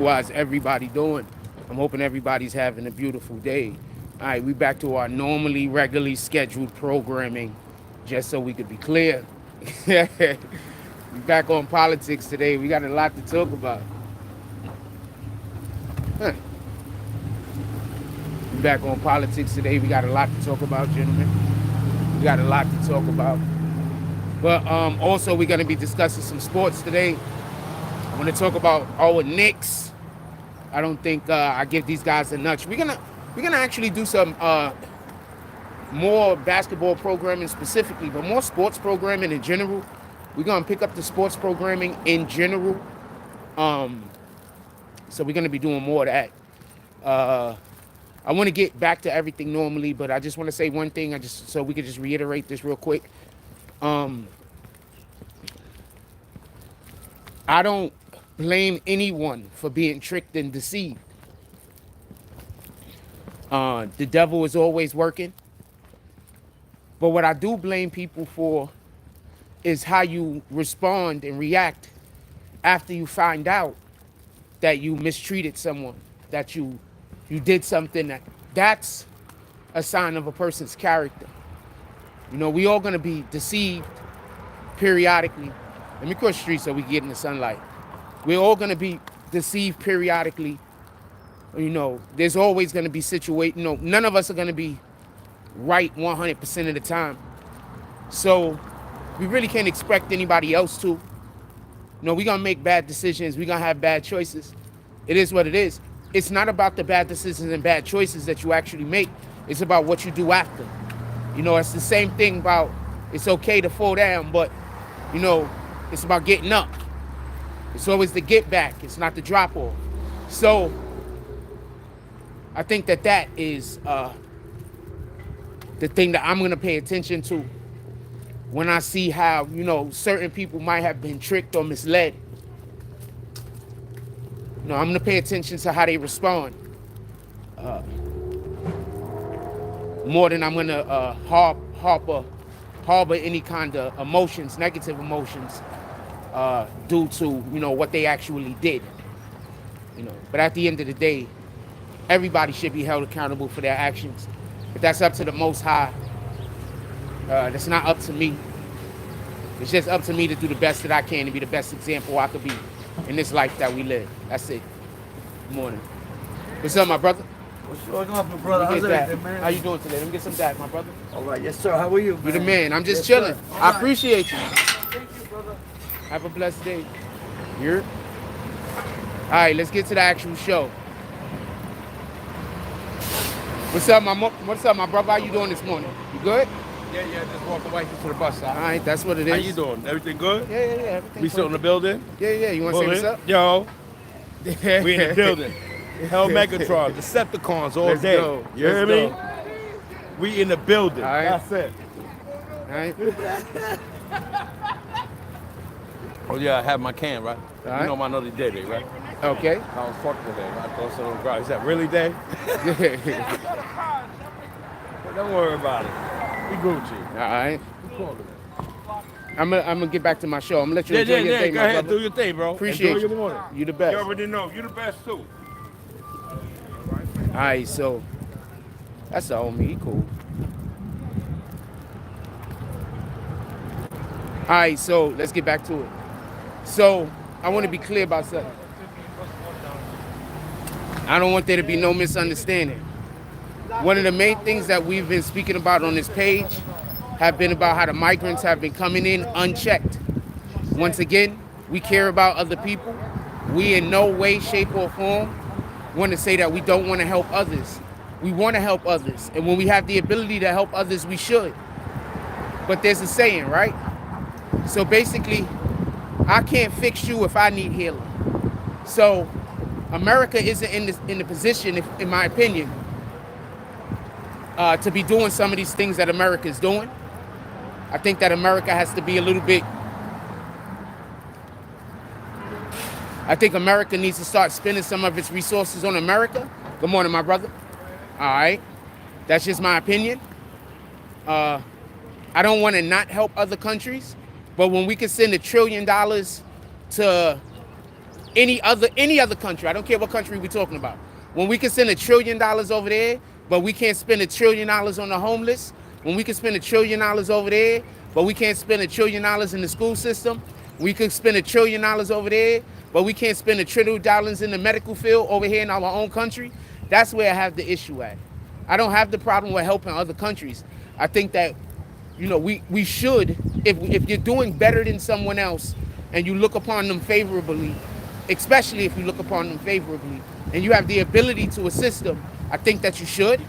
How's everybody doing? I'm hoping everybody's having a beautiful day. All right, we back to our regularly scheduled programming, just so we could be clear. We back on politics today. We got a lot to talk about. Huh. We back on politics today. We got a lot to talk about, gentlemen. We got a lot to talk about. But also, we're going to be discussing some sports today. I want to talk about our Knicks. I don't think I give these guys a nudge. We're gonna actually do some more basketball programming specifically, but more sports programming in general. We're gonna pick up the sports programming in general. So we're gonna be doing more of that. I want to get back to everything normally, but I just want to say one thing. So we could just reiterate this real quick. I don't blame anyone for being tricked and deceived. The devil is always working. But what I do blame people for is how you respond and react after you find out that you mistreated someone, that you did something that's a sign of a person's character. You know, we all gonna be deceived periodically. Let me cross the street so we can get in the sunlight. We're all gonna be deceived periodically. You know, there's always gonna be none of us are gonna be right 100% of the time. So we really can't expect anybody else to. You know, we're gonna make bad decisions. We're gonna have bad choices. It is what it is. It's not about the bad decisions and bad choices that you actually make. It's about what you do after. You know, it's the same thing about it's okay to fall down, but, you know, it's about getting up. It's always the get back. It's not the drop off. So I think that is the thing that I'm going to pay attention to when I see how, you know, certain people might have been tricked or misled. You know, I'm going to pay attention to how they respond more than I'm going to harbor any kind of emotions, negative emotions, due to, you know, what they actually did. You know, but at the end of the day, everybody should be held accountable for their actions. But that's up to the Most High. That's not up to me. It's just up to me to do the best that I can and be the best example I could be in this life that we live. That's it. Good morning. What's up, my brother? What's going on, my brother? How's everything, man? How you doing today? Let me get some dad, my brother. All right, yes, sir. How are you, man? You the man. I'm just chilling. I appreciate you. Thank you, brother. Have a blessed day. Here. All right, let's get to the actual show. What's up, my brother? How you doing this morning? You good? Yeah, just walking right to the bus stop. All right, that's what it is. How you doing? Everything good? Yeah, everything. We still in the building? Yeah. You want to say what's up? Yo, we in the building. Hell Megatron, Decepticons all Let's day. go. You hear Let's me? go. We in the building. All right. That's it. All right. Oh yeah, I have my can, right? All right. You know my another day, right? Okay. I was fucked today. I thought so. Is that really day? Don't worry about it. We Gucci. All right. We called it. I'm gonna get back to my show. I'm gonna let you enjoy your day, Go my ahead, brother. do your thing, bro. Appreciate Enjoy you. your morning. You the best. You already know. You the best too. All right, so that's the homie. He cool. All right, so let's get back to it. So I want to be clear about something. I don't want there to be no misunderstanding. One of the main things that we've been speaking about on this page have been about how the migrants have been coming in unchecked. Once again, we care about other people. We in no way, shape, or form want to say that we don't want to help others. We want to help others. And when we have the ability to help others, we should. But there's a saying, right? So basically, I can't fix you if I need healing. So America isn't in the position, in my opinion, to be doing some of these things that America is doing. I think that America has to be a little bit... I think America needs to start spending some of its resources on America. Good morning, my brother. All right. That's just my opinion. I don't want to not help other countries, but when we can send $1 trillion to any other country. I don't care what country we're talking about. When we can send $1 trillion over there, but we can't spend $1 trillion on the homeless. When we can spend $1 trillion over there, but we can't spend $1 trillion in the school system. We could spend $1 trillion over there, but we can't spend $1 trillion in the medical field over here in our own country. That's where I have the issue at. I don't have the problem with helping other countries. I think that, you know, we should, if you're doing better than someone else and you look upon them favorably, especially if you look upon them favorably and you have the ability to assist them, I think that you should.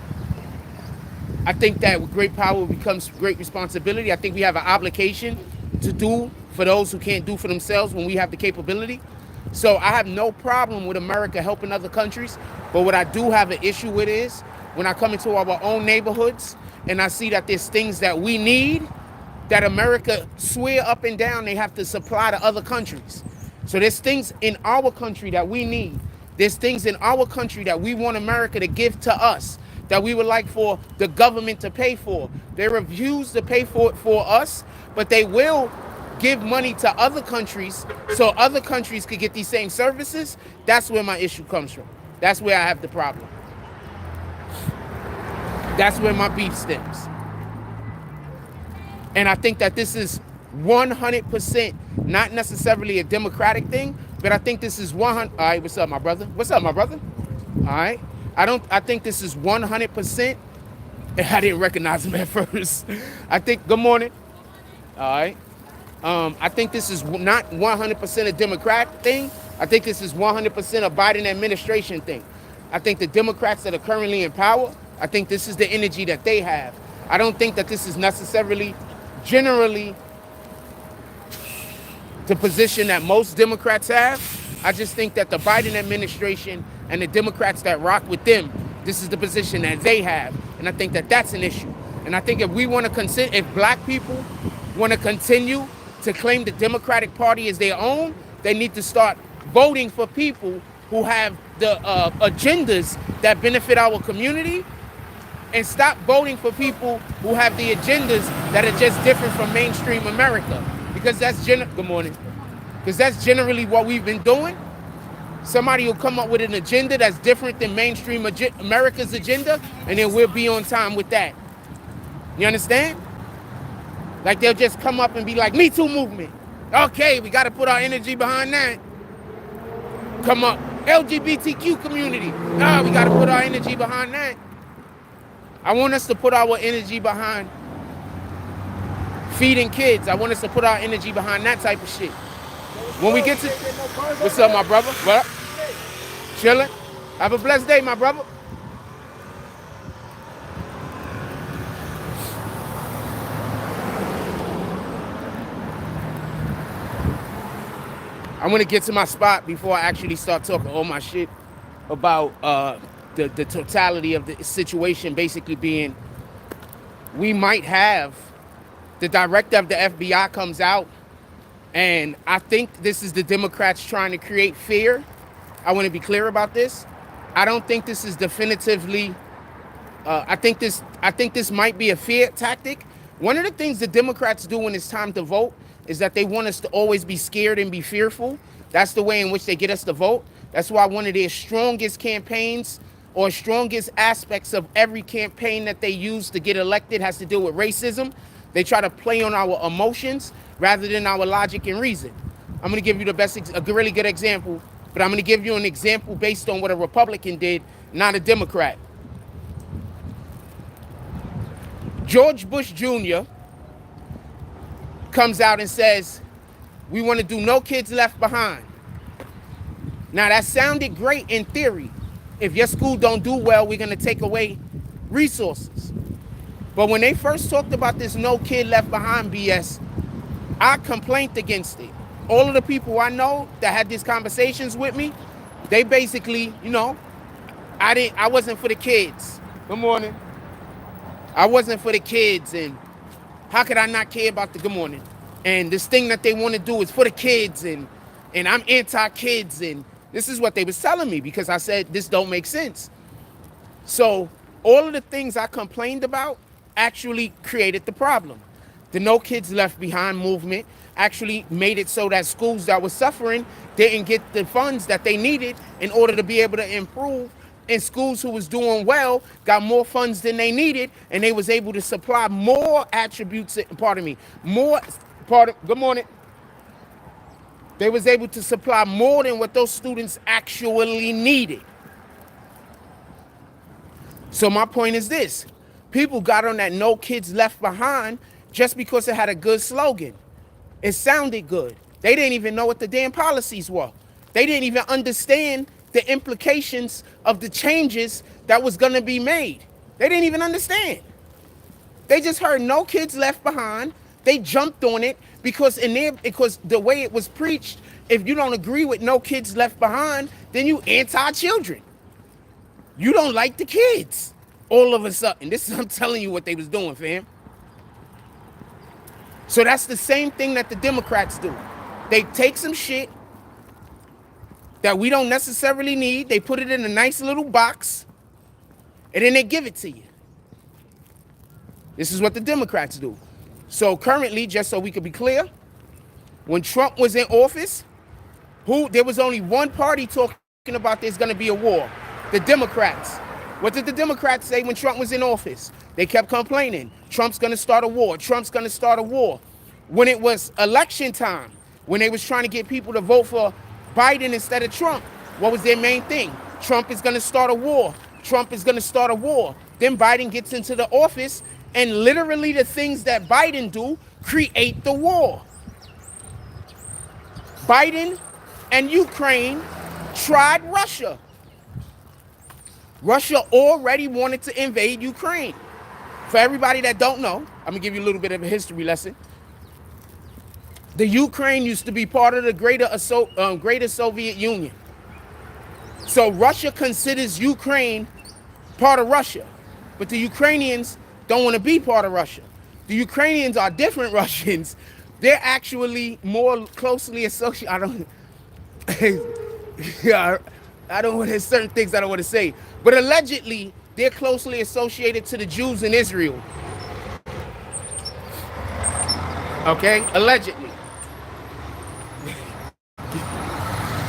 I think that with great power becomes great responsibility. I think we have an obligation to do for those who can't do for themselves when we have the capability. So I have no problem with America helping other countries, but what I do have an issue with is when I come into our own neighborhoods and I see that there's things that we need that America swear up and down they have to supply to other countries. So there's things in our country that we need. There's things in our country that we want America to give to us, that we would like for the government to pay for. They refuse to pay for it for us, but they will give money to other countries so other countries could get these same services. That's where my issue comes from. That's where I have the problem. That's where my beef stems. And I think that this is 100% not necessarily a democratic thing, but I think this is 100. All right, what's up, my brother? What's up, my brother? All right. I think this is 100%. I didn't recognize him at first. I think, good morning. All right. I think this is not 100% a Democrat thing. I think this is 100% a Biden administration thing. I think the Democrats that are currently in power, I think this is the energy that they have. I don't think that this is necessarily, generally, the position that most Democrats have. I just think that the Biden administration and the Democrats that rock with them, this is the position that they have. And I think that that's an issue. And I think if we want to consider, if black people want to continue to claim the Democratic Party as their own, they need to start voting for people who have the agendas that benefit our community, and stop voting for people who have the agendas that are just different from mainstream America. Because that's good morning. Because that's generally what we've been doing. Somebody will come up with an agenda that's different than mainstream America's agenda, and then we'll be on time with that. You understand? Like they'll just come up and be like, Me Too movement. Okay, we got to put our energy behind that. Come up, LGBTQ community. Nah, we got to put our energy behind that. I want us to put our energy behind feeding kids. I want us to put our energy behind that type of shit. When we get to... What's up, my brother? What up? Chilling. Have a blessed day, my brother. I'm going to get to my spot before I actually start talking all my shit about the totality of the situation basically being, we might have the director of the FBI comes out, and I think this is the Democrats trying to create fear. I want to be clear about this. I don't think this is definitively, I think this might be a fear tactic. One of the things the Democrats do when it's time to vote is that they want us to always be scared and be fearful. That's the way in which they get us to vote. That's why one of their strongest campaigns or strongest aspects of every campaign that they use to get elected has to do with racism. They try to play on our emotions rather than our logic and reason. I'm going to give you a really good example, but I'm going to give you an example based on what a Republican did, not a Democrat. George Bush Jr. comes out and says, we want to do no kids left behind. Now that sounded great in theory. If your school don't do well, we're going to take away resources. But when they first talked about this no kid left behind BS, I complained against it. All of the people I know that had these conversations with me, they basically, I wasn't for the kids. Good morning. I wasn't for the kids, and how could I not care about the good morning? And this thing that they want to do is for the kids, and I'm anti-kids, and this is what they was telling me because I said this don't make sense. So all of the things I complained about actually created the problem. The No Kids Left Behind movement actually made it so that schools that were suffering didn't get the funds that they needed in order to be able to improve, and schools who was doing well got more funds than they needed, and they was able to supply more attributes, pardon me, good morning. They was able to supply more than what those students actually needed. So my point is this. People got on that no kids left behind just because it had a good slogan. It sounded good. They didn't even know what the damn policies were. They didn't even understand the implications of the changes that was going to be made. They didn't even understand. They just heard no kids left behind. They jumped on it because the way it was preached, if you don't agree with no kids left behind, then you anti-children. You don't like the kids. All of a sudden. This is, I'm telling you what they was doing, fam. So that's the same thing that the Democrats do. They take some shit that we don't necessarily need. They put it in a nice little box, and then they give it to you. This is what the Democrats do. So currently, just so we could be clear, when Trump was in office, there was only one party talking about there's going to be a war. The Democrats. What did the Democrats say when Trump was in office? They kept complaining. Trump's going to start a war. Trump's going to start a war. When it was election time, when they was trying to get people to vote for Biden instead of Trump, what was their main thing? Trump is going to start a war. Trump is going to start a war. Then Biden gets into the office, and literally the things that Biden do create the war. Biden and Ukraine tried Russia. Russia already wanted to invade Ukraine. For everybody that don't know, I'm going to give you a little bit of a history lesson. The Ukraine used to be part of the greater Soviet Union. So Russia considers Ukraine part of Russia. But the Ukrainians don't want to be part of Russia. The Ukrainians are different Russians. They're actually more closely associated. I don't want to, there's certain things I don't want to say. But allegedly, they're closely associated to the Jews in Israel. Okay? Allegedly.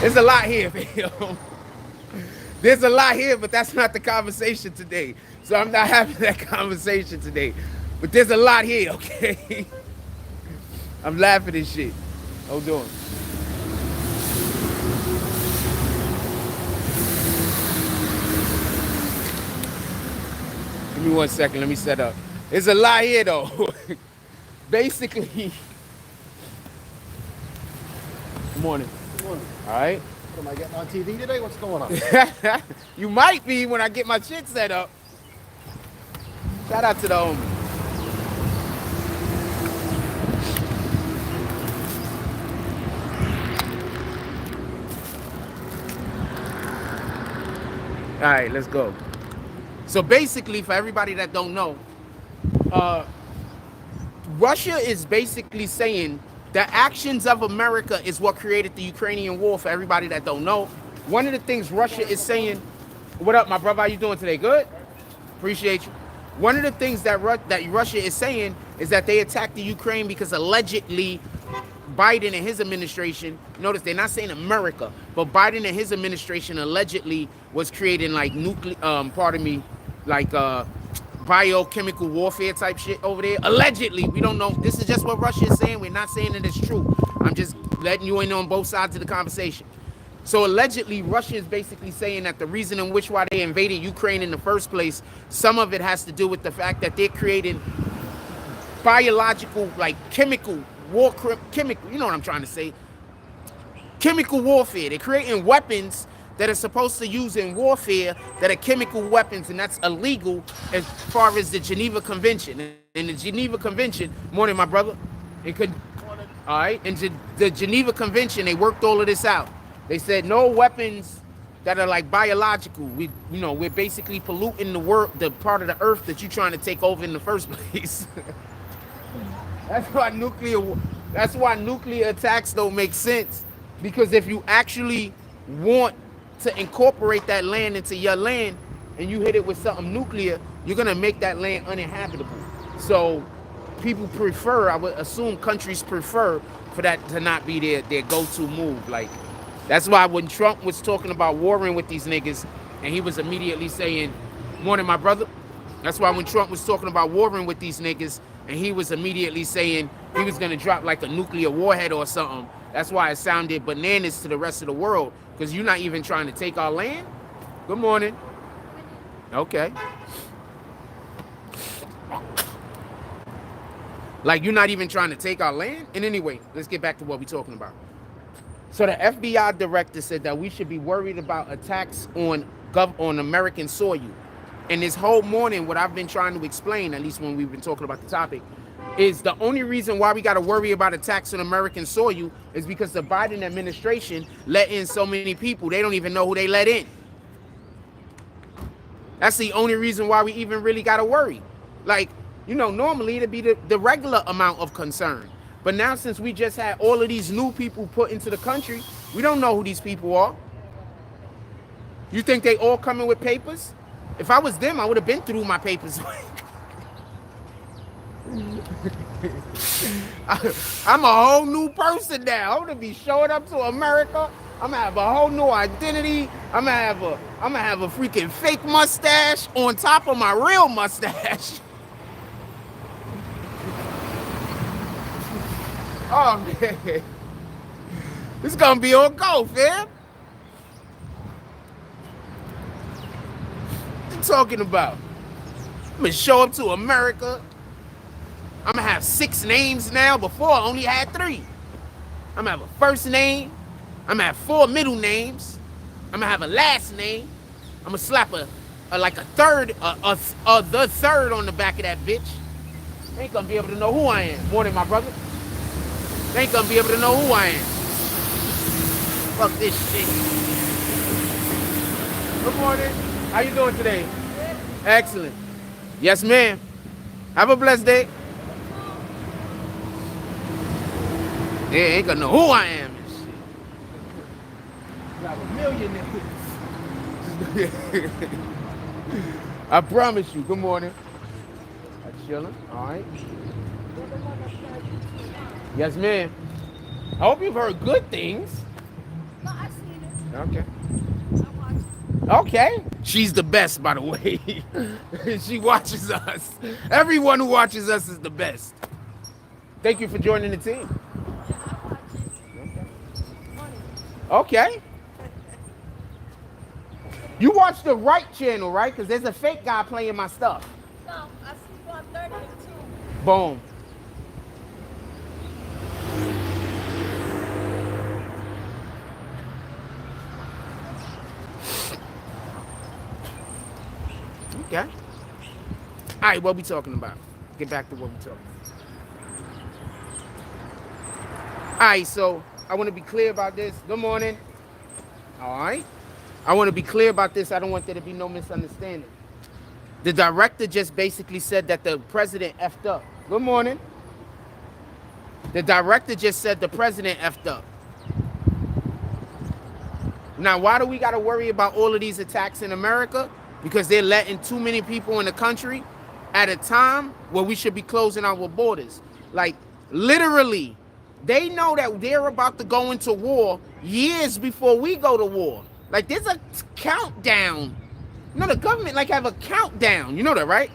There's a lot here, fam. There's a lot here, but that's not the conversation today. So I'm not having that conversation today. But there's a lot here, okay? I'm laughing at shit. Hold on. Give me 1 second. Let me set up. There's a lot here, though. Basically. Good morning. Good morning. All right. What, am I getting on TV today? What's going on? You might be when I get my shit set up. Shout out to the homie. All right, let's go. So basically, for everybody that don't know, Russia is basically saying the actions of America is what created the Ukrainian war. For everybody that don't know, one of the things Russia is saying, what up, my brother? How you doing today? Good? Appreciate you. One of the things that Russia is saying is that they attacked the Ukraine because allegedly Biden and his administration, notice they're not saying America, but Biden and his administration allegedly was creating like biochemical warfare type shit over there. Allegedly, we don't know. This is just what Russia is saying. We're not saying that it's true. I'm just letting you in on both sides of the conversation. So allegedly, Russia is basically saying that the reason in which why they invaded Ukraine in the first place, some of it has to do with the fact that they're creating biological, like chemical, you know what I'm trying to say? Chemical warfare. They're creating weapons that are supposed to use in warfare that are chemical weapons, and that's illegal as far as the Geneva Convention. And the Geneva Convention, morning, my brother. All right, and the Geneva Convention, they worked all of this out. They said no weapons that are like biological. We're basically polluting the world, the part of the earth that you're trying to take over in the first place. That's why nuclear attacks don't make sense. Because if you actually want to incorporate that land into your land and you hit it with something nuclear, you're gonna make that land uninhabitable. So people prefer, I would assume countries prefer for that to not be their go-to move. Like, that's why when Trump was talking about warring with these niggas, and he was immediately saying, morning, my brother. That's why when Trump was talking about warring with these niggas, and he was immediately saying he was gonna drop like a nuclear warhead or something, that's why it sounded bananas to the rest of the world, because you're not even trying to take our land. Good morning. Okay. Like, you're not even trying to take our land? And anyway, let's get back to what we're talking about. So the FBI director said that we should be worried about attacks on American soil. And this whole morning, what I've been trying to explain, at least when we've been talking about the topic, is the only reason why we got to worry about attacks on American soil is because the Biden administration let in so many people. They don't even know who they let in. That's the only reason why we even really got to worry. Like, you know, normally it'd be the regular amount of concern. But now, since we just had all of these new people put into the country, we don't know who these people are. You think they all coming with papers? If I was them, I would have been through my papers. I'm a whole new person now. I'm gonna be showing up to America. I'm gonna have a whole new identity. I'm gonna have a freaking fake mustache on top of my real mustache. Oh man, this is gonna be on go, fam. What you talking about? I'm gonna show up to America. I'm gonna have 6 names now. Before I only had 3. I'm gonna have a first name. I'm gonna have 4 middle names. I'm gonna have a last name. I'm gonna slap the third on the back of that bitch. They ain't gonna be able to know who I am. Morning, my brother. They ain't gonna be able to know who I am. Fuck this shit. Good morning. How you doing today? Good. Excellent. Yes, ma'am. Have a blessed day. They ain't gonna know who I am and shit. Got a million niggas. I promise you. Good morning. I'm chilling. All right. Yes, ma'am. I hope you've heard good things. No, I've seen it. Okay. I watched it. Okay. She's the best, by the way. She watches us. Everyone who watches us is the best. Thank you for joining the team. Yeah, I watch it. Okay. You watch the right channel, right? Because there's a fake guy playing my stuff. No, I see you on 30 and 2. Boom. Okay. All right, what we talking about? Get back to what we talking about. All right, so I want to be clear about this. Good morning. All right. I want to be clear about this. I don't want there to be no misunderstanding. The director just basically said that the president effed up. Good morning. The director just said the president effed up. Now, why do we got to worry about all of these attacks in America? Because they're letting too many people in the country at a time where we should be closing our borders. Like, literally, they know that they're about to go into war years before we go to war. Like, there's a countdown. You know, the government, like, have a countdown. You know that, right?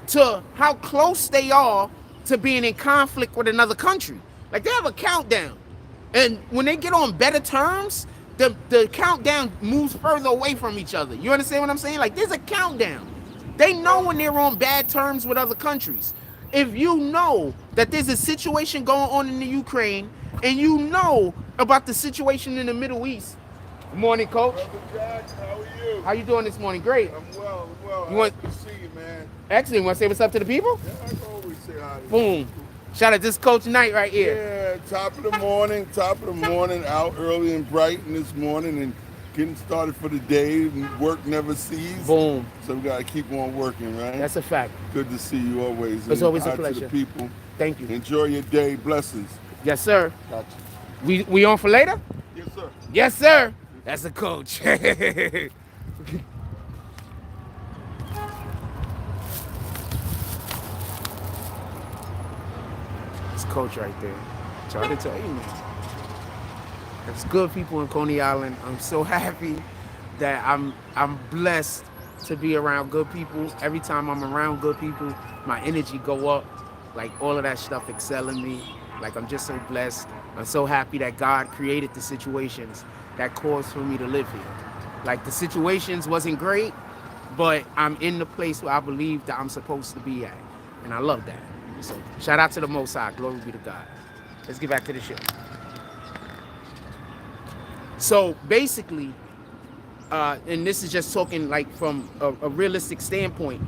To how close they are to being in conflict with another country. Like, they have a countdown. And when they get on better terms, the countdown moves further away from each other. You understand what I'm saying? Like, there's a countdown. They know when they're on bad terms with other countries. If you know that there's a situation going on in the Ukraine, and you know about the situation in the Middle East. Good morning, Coach. Brother Jack, how are you? How you doing this morning? Great. I'm well. You want to see you, man. Excellent. Want to say what's up to the people? Yeah, I can always say hi to you. Boom. Shout out this Coach Knight right here. Yeah, top of the morning, out early and bright this morning and getting started for the day. Work never ceases. Boom. So we got to keep on working, right? That's a fact. Good to see you always. It's always a Hi to pleasure. the people. Thank you. Enjoy your day. Blessings. Yes, sir. Gotcha. We on for later? Yes, sir. Yes, sir. That's a coach. It's Coach right there. Try to tell you, man. There's good people in Coney Island. I'm so happy that I'm blessed to be around good people. Every time I'm around good people, my energy go up. Like all of that stuff excel in me. Like I'm just so blessed. I'm so happy that God created the situations that caused for me to live here. Like the situations wasn't great, but I'm in the place where I believe that I'm supposed to be at. And I love that. So shout out to the Most High. Glory be to God. Let's get back to the show. So basically, and this is just talking like from a realistic standpoint,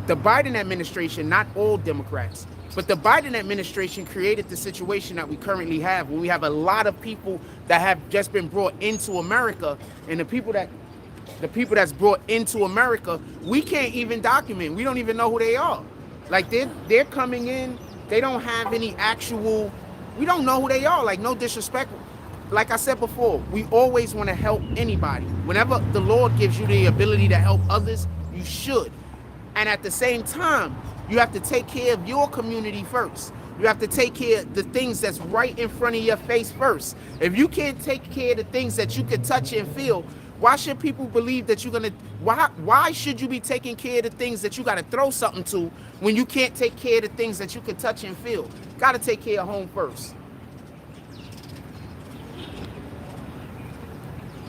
the Biden administration, not all Democrats, but the Biden administration created the situation that we currently have, when we have a lot of people that have just been brought into America, and the people that's brought into America, we can't even document. We don't even know who they are. Like they're coming in, they don't have any actual, we don't know who they are. Like no disrespect. Like I said before, we always want to help anybody. Whenever the Lord gives you the ability to help others, you should. And at the same time, you have to take care of your community first. You have to take care of the things that's right in front of your face first. If you can't take care of the things that you can touch and feel, why should people believe that you're gonna, why should you be taking care of the things that you gotta throw something to when you can't take care of the things that you can touch and feel? Gotta take care of home first.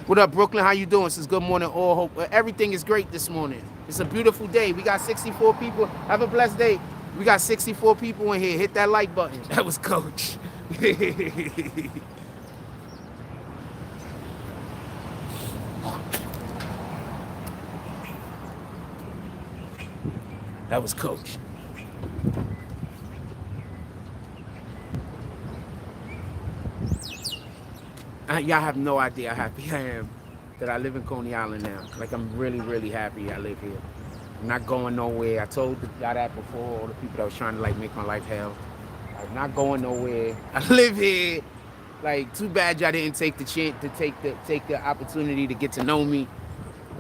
What up, Brooklyn? How you doing? This is Good Morning All Hope. Everything is great this morning. It's a beautiful day. We got 64 people. Have a blessed day. We got 64 people in here. Hit that like button. That was Coach. That was Coach. Y'all have no idea how happy I am that I live in Coney Island now. Like, I'm really, really happy I live here. I'm not going nowhere. I told y'all that before, all the people that was trying to, like, make my life hell. I'm not going nowhere. I live here. Like, too bad y'all didn't take the chance to take the opportunity to get to know me.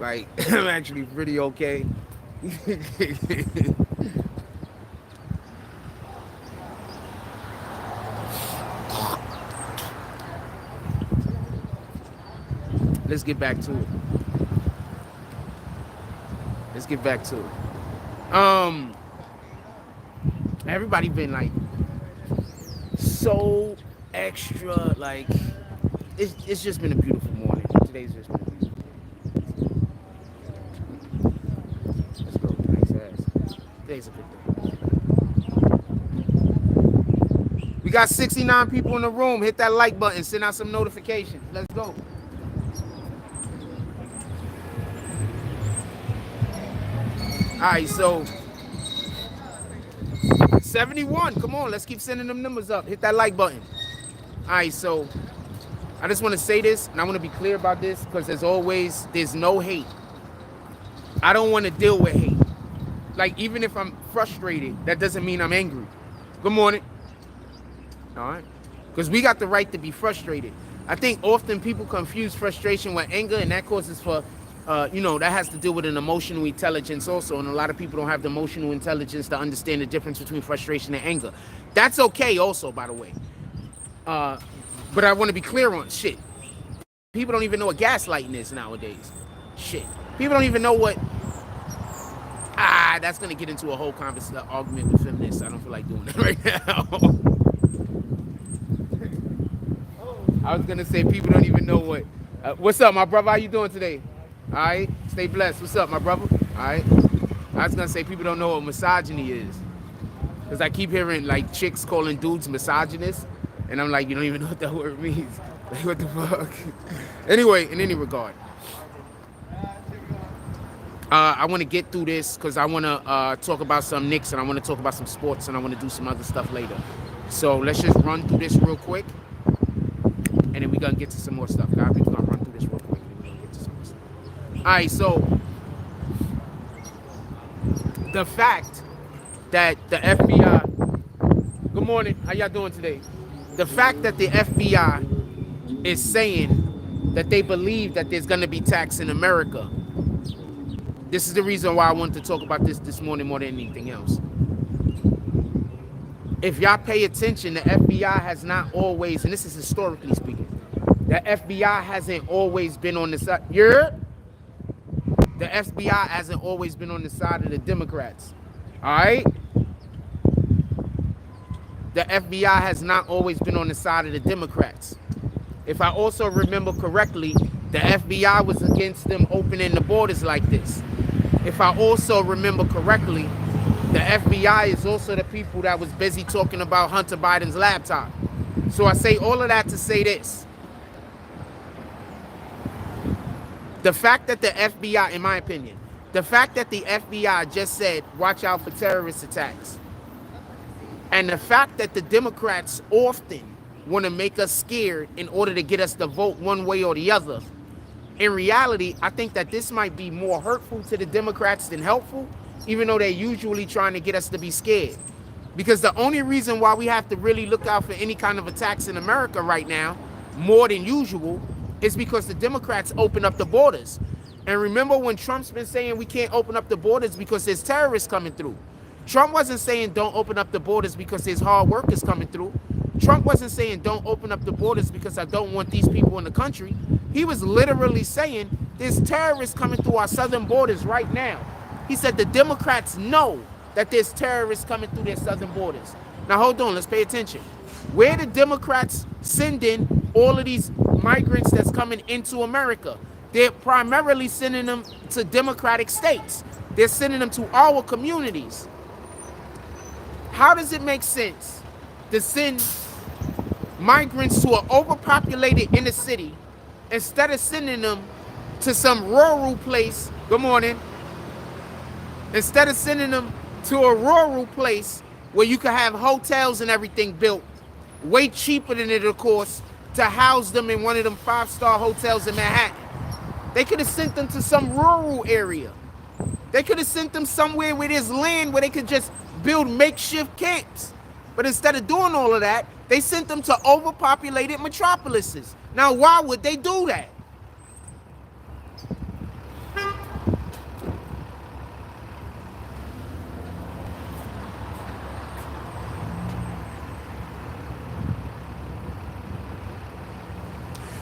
Like, I'm actually pretty okay. Let's get back to it. Let's get back to it. Everybody been like so extra, like it's just been a beautiful morning. Today's just been beautiful. Let's go, nice ass. Today's a good day. We got 69 people in the room. Hit that like button, send out some notifications. Let's go. All right, so 71. Come on, let's keep sending them numbers up. Hit that like button. All right, so I just want to say this, and I want to be clear about this, because as always, there's no hate. I don't want to deal with hate. Like, even if I'm frustrated, that doesn't mean I'm angry. Good morning. All right, because we got the right to be frustrated. I think often people confuse frustration with anger, and that causes for that has to do with an emotional intelligence also, and a lot of people don't have the emotional intelligence to understand the difference between frustration and anger. That's okay also, by the way. But I want to be clear on shit. People don't even know what gaslighting is nowadays. Shit. People don't even know what... that's going to get into a whole argument with feminists. I don't feel like doing that right now. I was going to say people don't even know what... what's up, my brother? How you doing today? All right, stay blessed. What's up, my brother? All right. I was gonna say people don't know what misogyny is, because I keep hearing like chicks calling dudes misogynist, and I'm like, you don't even know what that word means. Like, what the fuck? Anyway, in any regard, I want to get through this because I want to talk about some Knicks, and I want to talk about some sports, and I want to do some other stuff later. So let's just run through this real quick, and then we're gonna get to some more stuff. We're gonna run through this real quick. All right, so the fact that the FBI, good morning, how y'all doing today? The fact that the FBI is saying that they believe that there's going to be tax in America, this is the reason why I wanted to talk about this morning more than anything else. if y'all pay attention, the FBI has not always, and this is historically speaking, the FBI hasn't always been on the side. The FBI hasn't always been on the side of the Democrats. All right? The FBI has not always been on the side of the Democrats. If I also remember correctly, the FBI was against them opening the borders like this. If I also remember correctly, the FBI is also the people that was busy talking about Hunter Biden's laptop. So I say all of that to say this. The fact that the FBI, in my opinion, the fact that the FBI just said, watch out for terrorist attacks, and the fact that the Democrats often want to make us scared in order to get us to vote one way or the other, in reality, I think that this might be more hurtful to the Democrats than helpful, even though they're usually trying to get us to be scared. Because the only reason why we have to really look out for any kind of attacks in America right now, more than usual, is because the Democrats open up the borders. And remember when Trump's been saying we can't open up the borders because there's terrorists coming through. Trump wasn't saying don't open up the borders because there's hard workers coming through. Trump wasn't saying don't open up the borders because I don't want these people in the country. He was literally saying there's terrorists coming through our southern borders right now. He said the Democrats know that there's terrorists coming through their southern borders. Now hold on, let's pay attention. Where the Democrats sending all of these migrants that's coming into America? They're primarily sending them to Democratic states. They're sending them to our communities. How does it make sense to send migrants to an overpopulated inner city instead of sending them to some rural place? Good morning. Instead of sending them to a rural place where you can have hotels and everything built, way cheaper than it, of course, to house them in one of them 5-star hotels in Manhattan. They could have sent them to some rural area. They could have sent them somewhere where there's land where they could just build makeshift camps. But instead of doing all of that, they sent them to overpopulated metropolises. Now, why would they do that?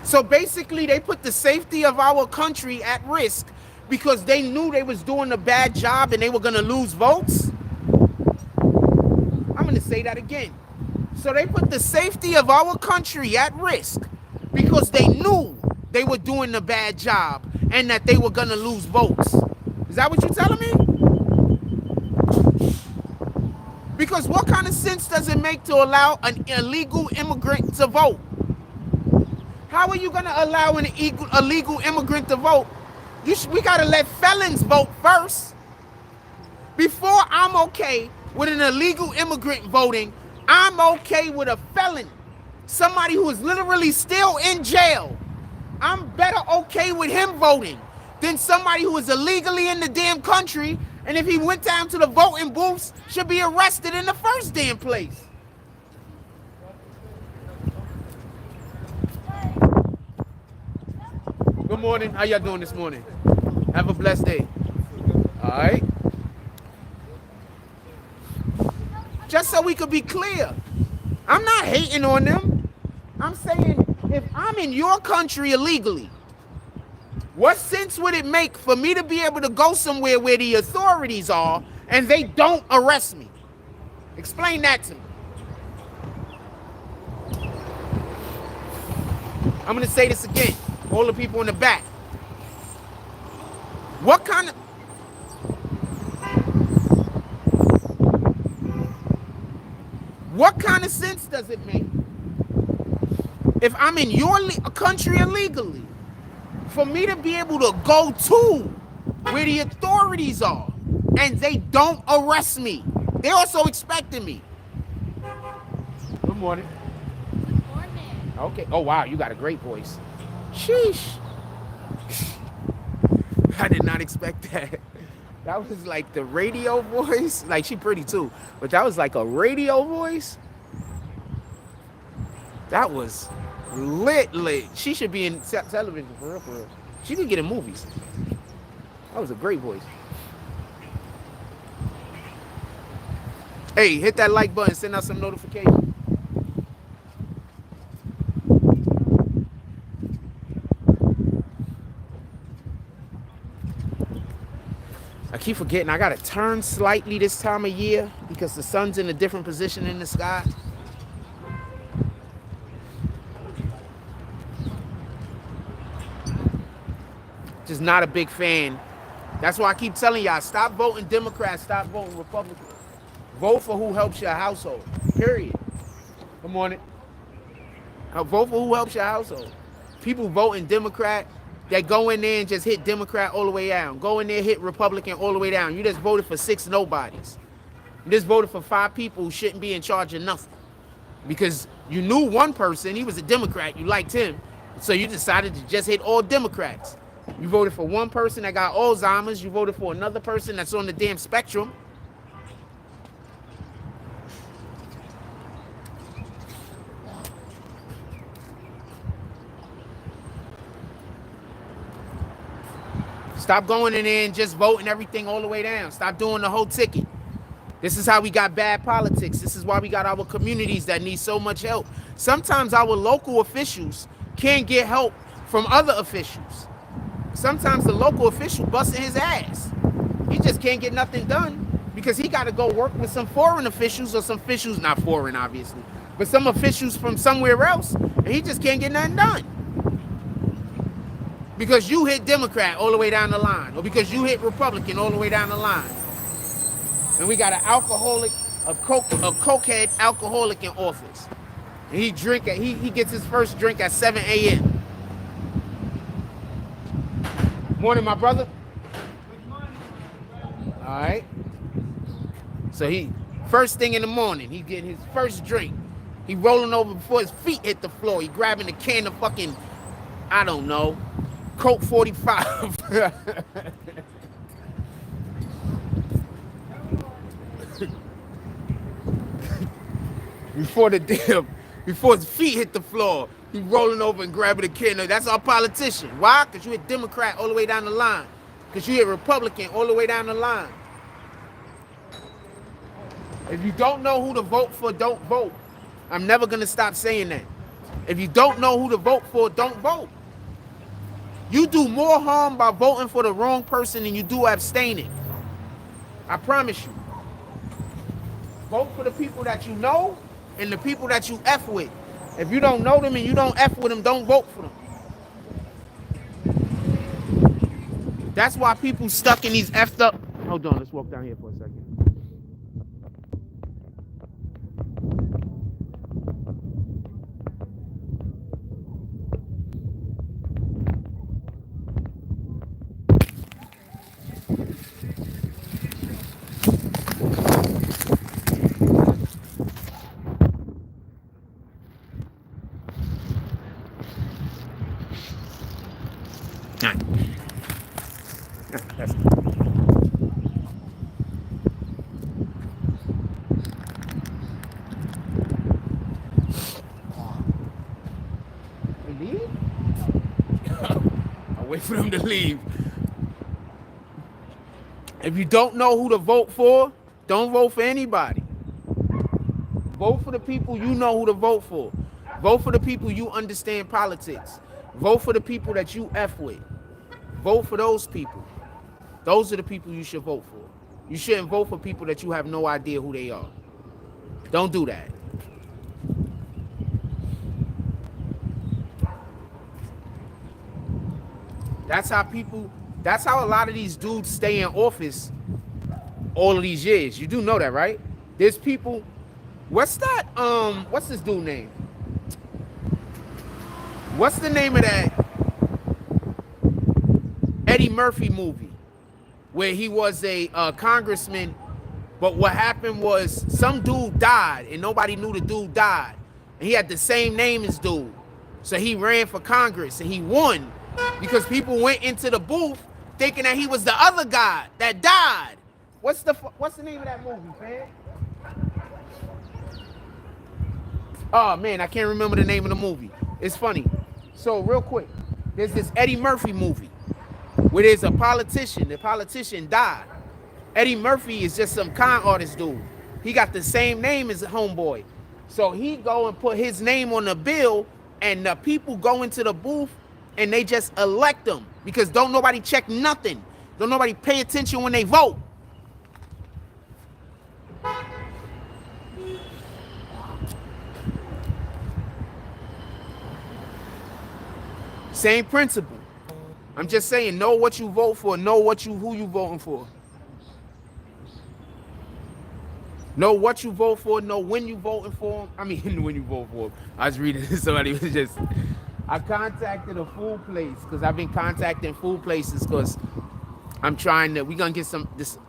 So basically, they put the safety of our country at risk because they knew they was doing a bad job and they were going to lose votes. I'm going to say that again. So they put the safety of our country at risk because they knew they were doing a bad job and that they were going to lose votes. Is that what you're telling me? Because what kind of sense does it make to allow an illegal immigrant to vote? How are you going to allow an illegal immigrant to vote? We got to let felons vote first. Before I'm okay with an illegal immigrant voting, I'm okay with a felon. Somebody who is literally still in jail. I'm better okay with him voting than somebody who is illegally in the damn country, and if he went down to the voting booths, should be arrested in the first damn place. Good morning. How y'all doing this morning? Have a blessed day. All right. Just so we could be clear, I'm not hating on them. I'm saying if I'm in your country illegally, what sense would it make for me to be able to go somewhere where the authorities are and they don't arrest me? Explain that to me. I'm going to say this again. All the people in the back. What kind of sense does it make if I'm in your country illegally for me to be able to go to where the authorities are and they don't arrest me? They're also expecting me. Good morning. Good morning. Okay. Oh, wow. You got a great voice. Sheesh. I did not expect that. That was like the radio voice. Like, she pretty too, but that was like a radio voice. That was lit. She should be in television for real, for real. She could get in movies. That was a great voice. Hey, hit that like button. Send out some notifications. I keep forgetting I gotta turn slightly this time of year because the sun's in a different position in the sky. Just not a big fan. That's why I keep telling y'all, stop voting Democrat, stop voting Republican. Vote for who helps your household, period. Good morning. Vote for who helps your household. People voting Democrat, that go in there and just hit Democrat all the way down. Go in there, hit Republican all the way down. You just voted for 6 nobodies. You just voted for 5 people who shouldn't be in charge of nothing. Because you knew one person, he was a Democrat, you liked him. So you decided to just hit all Democrats. You voted for one person that got Alzheimer's. You voted for another person that's on the damn spectrum. Stop going in there and just voting everything all the way down. Stop doing the whole ticket. This is how we got bad politics. This is why we got our communities that need so much help. Sometimes our local officials can't get help from other officials. Sometimes the local official busting his ass. He just can't get nothing done because he got to go work with some foreign officials or some officials, not foreign obviously, but some officials from somewhere else, and he just can't get nothing done. Because you hit Democrat all the way down the line, or because you hit Republican all the way down the line. And we got an alcoholic, a cokehead alcoholic in office. And he gets his first drink at 7 a.m. Morning, my brother. All right. So first thing in the morning, he getting his first drink. He rolling over before his feet hit the floor. He grabbing a can of fucking, I don't know, Coke 45. Before his feet hit the floor, he rolling over and grabbing a can. That's our politician. Why? Because you hit Democrat all the way down the line. Because you hit Republican all the way down the line. If you don't know who to vote for, don't vote. I'm never going to stop saying that. If you don't know who to vote for, don't vote. You do more harm by voting for the wrong person than you do abstaining. I promise you. Vote for the people that you know and the people that you F with. If you don't know them and you don't F with them, don't vote for them. That's why people stuck in these effed up. Hold on, let's walk down here for a second. Wait for them to leave. If you don't know who to vote for, don't vote for anybody. Vote for the people you know who to vote for. Vote for the people you understand politics. Vote for the people that you F with. Vote for those people. Those are the people you should vote for. You shouldn't vote for people that you have no idea who they are. Don't do that. That's how a lot of these dudes stay in office all of these years. You do know that, right? There's people, what's this dude name? What's the name of that Eddie Murphy movie where he was a congressman, but what happened was some dude died and nobody knew the dude died. And he had the same name as dude. So he ran for Congress and he won. Because people went into the booth thinking that he was the other guy that died. What's the name of that movie, man? Oh, man, I can't remember the name of the movie. It's funny. So, real quick, there's this Eddie Murphy movie where there's a politician. The politician died. Eddie Murphy is just some con artist dude. he got the same name as the homeboy. So he go and put his name on the bill, and the people go into the booth and they just elect him because don't nobody check nothing. Don't nobody pay attention when they vote. Same principle. I'm just saying, know what you vote for, know who you voting for. Know what you vote for, know when you voting for them. I mean, when you vote for them. I was reading somebody was just, I contacted a food place because I've been contacting food places because I'm trying to,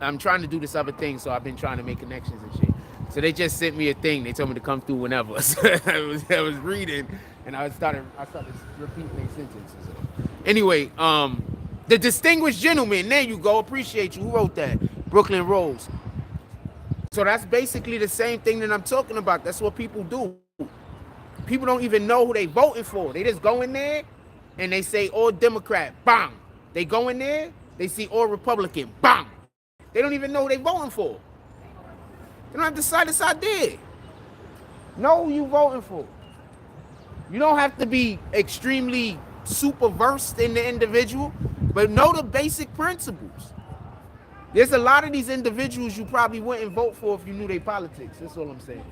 I'm trying to do this other thing, so I've been trying to make connections and shit. So they just sent me a thing. They told me to come through whenever. So I was reading, and I started repeating their sentences. Anyway, the distinguished gentleman, there you go. Appreciate you. Who wrote that? Brooklyn Rose. So that's basically the same thing that I'm talking about. That's what people do. People don't even know who they voting for. They just go in there and they say all Democrat, bang. They go in there, they see all Republican, bang. They don't even know who they voting for. They don't have to decide this idea. Know who you voting for. You don't have to be extremely super versed in the individual, but know the basic principles. There's a lot of these individuals you probably wouldn't vote for if you knew their politics. That's all I'm saying.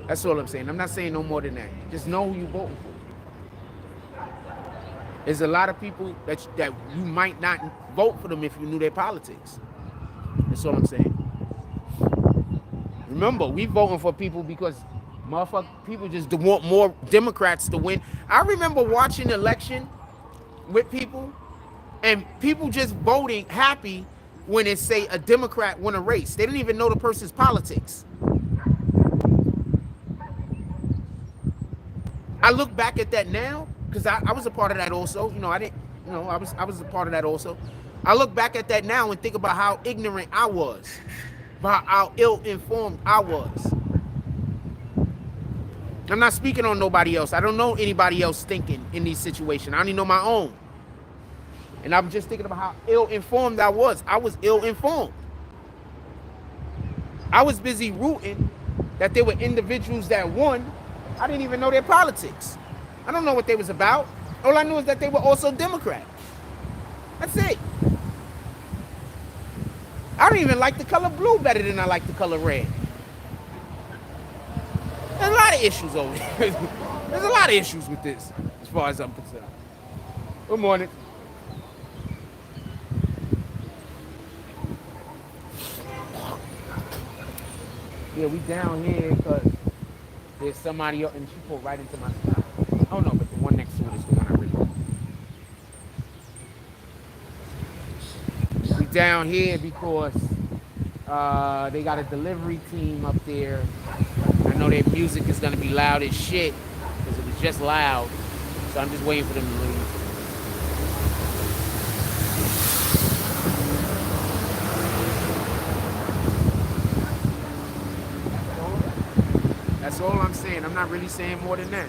That's all I'm saying. I'm not saying no more than that. Just know who you voting for. There's a lot of people that you might not vote for them if you knew their politics. That's all I'm saying. Remember, we voting for people because people just want more Democrats to win. I remember watching the election with people, and people just voting happy when it say a Democrat won a race. They didn't even know the person's politics. I look back at that now because I was a part of that also. I was a part of that also. I look back at that now and think about how ignorant I was, about how ill-informed I was. I'm not speaking on nobody else. I don't know anybody else thinking in these situations. I only know my own. And I'm just thinking about how ill-informed I was. I was ill-informed. I was busy rooting that there were individuals that won. I didn't even know their politics. I don't know what they was about. All I knew is that they were also Democrat. That's it. I don't even like the color blue better than I like the color red. There's a lot of issues over here. There's a lot of issues with this, as far as I'm concerned. Good morning. Yeah, we down here because there's somebody else, and she pulled right into my spot. Oh no, but the one next to it is the one I really want. We down here because they got a delivery team up there. I know their music is gonna be loud as shit because it was just loud. So I'm just waiting for them to leave. That's all I'm saying. I'm not really saying more than that.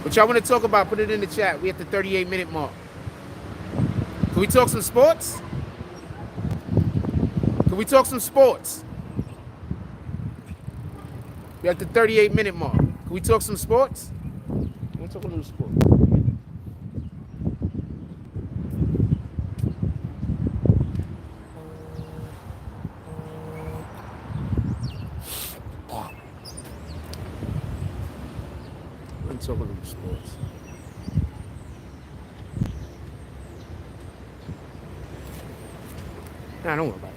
What y'all want to talk about, put it in the chat. We at the 38-minute mark. Can we talk some sports? Can we talk some sports? We're at the 38-minute mark. Can we talk some sports? We'll talk a little sports. Let's talk a little sports. Nah, don't worry about it.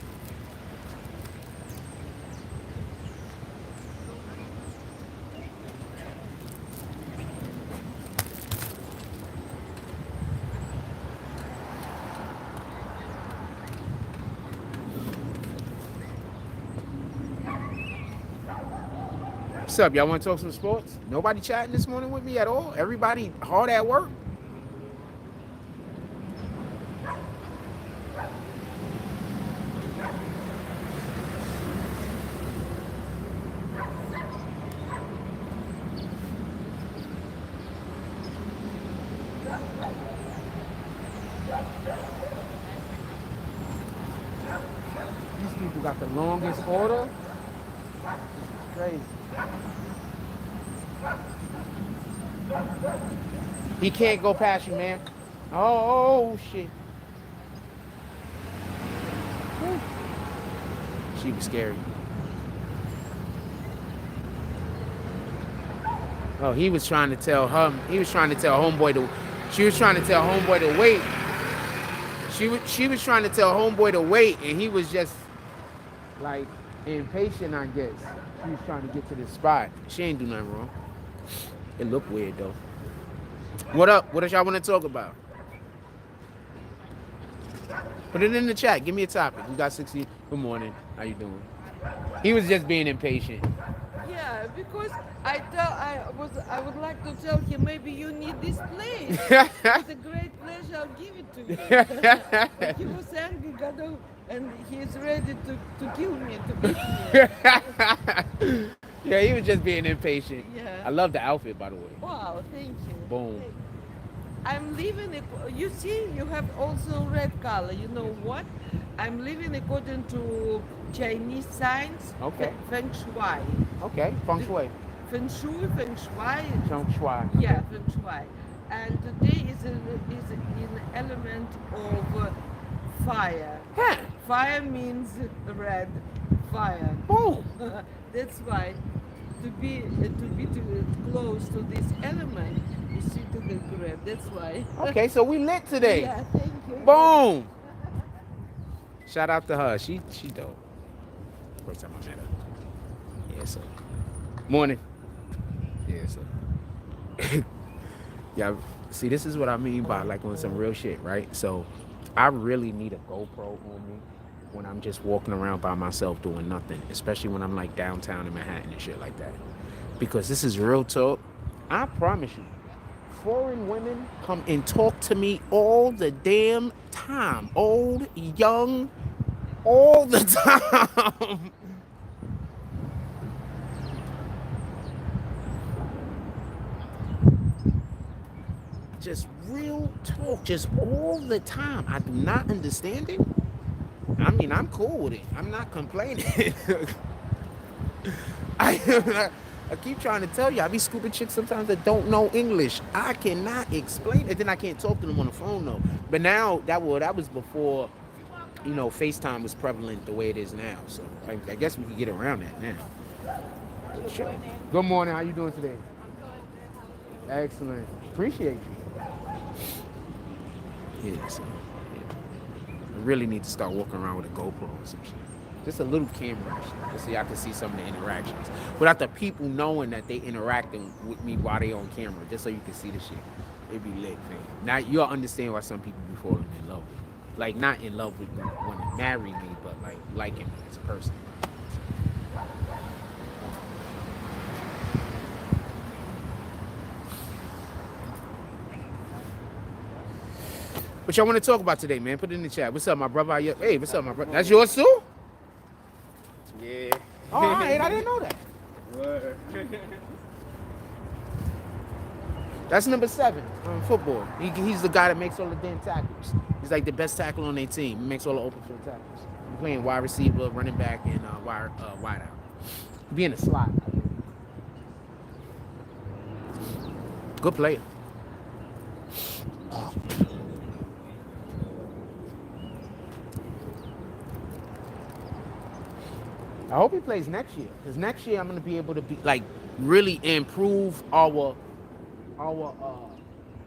What's up? Y'all want to talk some sports? Nobody chatting this morning with me at all? Everybody hard at work? These people You got the longest order. Crazy. He can't go past you, man. Oh shit. Whew. She was scary. Oh, he was trying to tell her. He was trying to tell homeboy to. She was trying to tell homeboy to wait. She was trying to tell homeboy to wait, and he was just like impatient, I guess. She was trying to get to the spot. She ain't do nothing wrong. It looked weird though. What up? What does y'all want to talk about? Put it in the chat. Give me a topic. We got 60. Good morning. How you doing? He was just being impatient. Yeah, because I would like to tell him maybe you need this place. It's a great pleasure. I'll give it to you. But he was angry, and he's ready to kill me, to beat me. Yeah, he was just being impatient. Yeah. I love the outfit, by the way. Wow, thank you. Boom. I'm living. You see, you have also red color. You know what? I'm living according to Chinese science. Okay. Feng Shui. Okay. Feng Shui. Feng Shui, Feng Shui. Feng Shui. Yeah, Feng Shui. And today is an element of fire. Huh. Fire means red. Fire. Boom. That's why to be too close to this element, you see to the red. That's why. Okay, so we lit today. Yeah, thank you. Boom. Shout out to her. She dope. First time I met her. Yeah, so. Morning. Yeah, so. Yeah, see, this is what I mean by like on some real shit, right? So I really need a GoPro on me when I'm just walking around by myself doing nothing, especially when I'm like downtown in Manhattan and shit like that. Because this is real talk. I promise you, foreign women come and talk to me all the damn time. Old, young, all the time. Just real talk, just all the time. I do not understand it. I mean, I'm cool with it. I'm not complaining. I keep trying to tell you, I be scooping chicks sometimes that don't know English. I cannot explain it. Then I can't talk to them on the phone though. But now that was before, you know, FaceTime was prevalent the way it is now. So I guess we can get around that now. Sure. Good morning. How you doing today? Excellent. Appreciate you. Yeah, so yeah. I really need to start walking around with a GoPro or some shit. Just a little camera actually, so y'all can see some of the interactions. Without the people knowing that they interacting with me while they on camera, just so you can see the shit. It'd be lit, man. Now you'll understand why some people be falling in love with me. Like not in love with me when they marry me, but like liking me as a person. What y'all want to talk about today, man? Put it in the chat. What's up, my brother? Hey, what's up, my brother? That's yours too? Yeah. All right, I didn't know that. Word. That's number 7 on football. He's the guy that makes all the damn tackles. He's like the best tackle on their team. He makes all the open field tackles. He's playing wide receiver, running back, and wide out. Be in the slot. Good player. I hope he plays next year, because next year I'm gonna be able to be like really improve our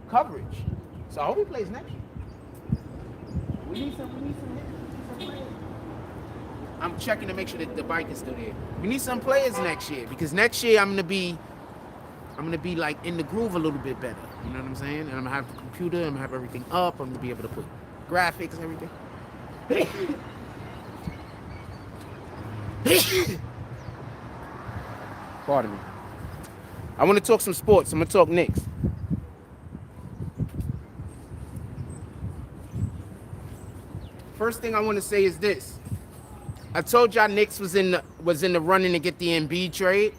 coverage. So I hope he plays next year. We need some players. I'm checking to make sure that the bike is still there. We need some players next year, because next year I'm gonna be like in the groove a little bit better. You know what I'm saying? And I'm gonna have the computer, I'm gonna have everything up, I'm gonna be able to put graphics and everything. Pardon me. I want to talk some sports. I'm going to talk Knicks. First thing I want to say is this. I told y'all Knicks was in the running to get the Embid trade.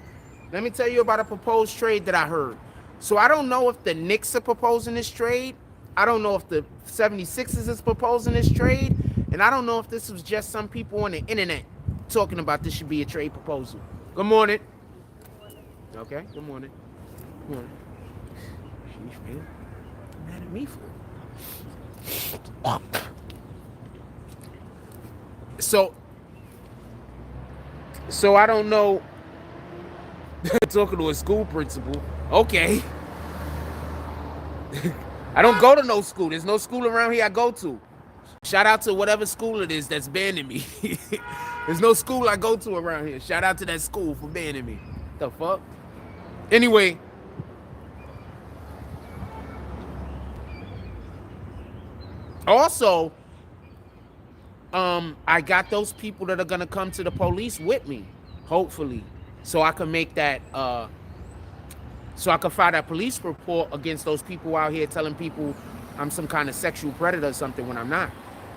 Let me tell you about a proposed trade that I heard. So I don't know if the Knicks are proposing this trade. I don't know if the 76ers is proposing this trade. And I don't know if this was just some people on the internet talking about this should be a trade proposal. Good morning. Okay, good morning. Good morning. Sheesh, man. Mad at me for it. So I don't know. Talking to a school principal. Okay. I don't go to no school. There's no school around here I go to. Shout out to whatever school it is that's banning me. There's no school I go to around here. Shout out to that school for banning me. The fuck? Anyway. Also, I got those people that are gonna come to the police with me, hopefully, so I can make that, so I can file that police report against those people out here telling people I'm some kind of sexual predator or something when I'm not.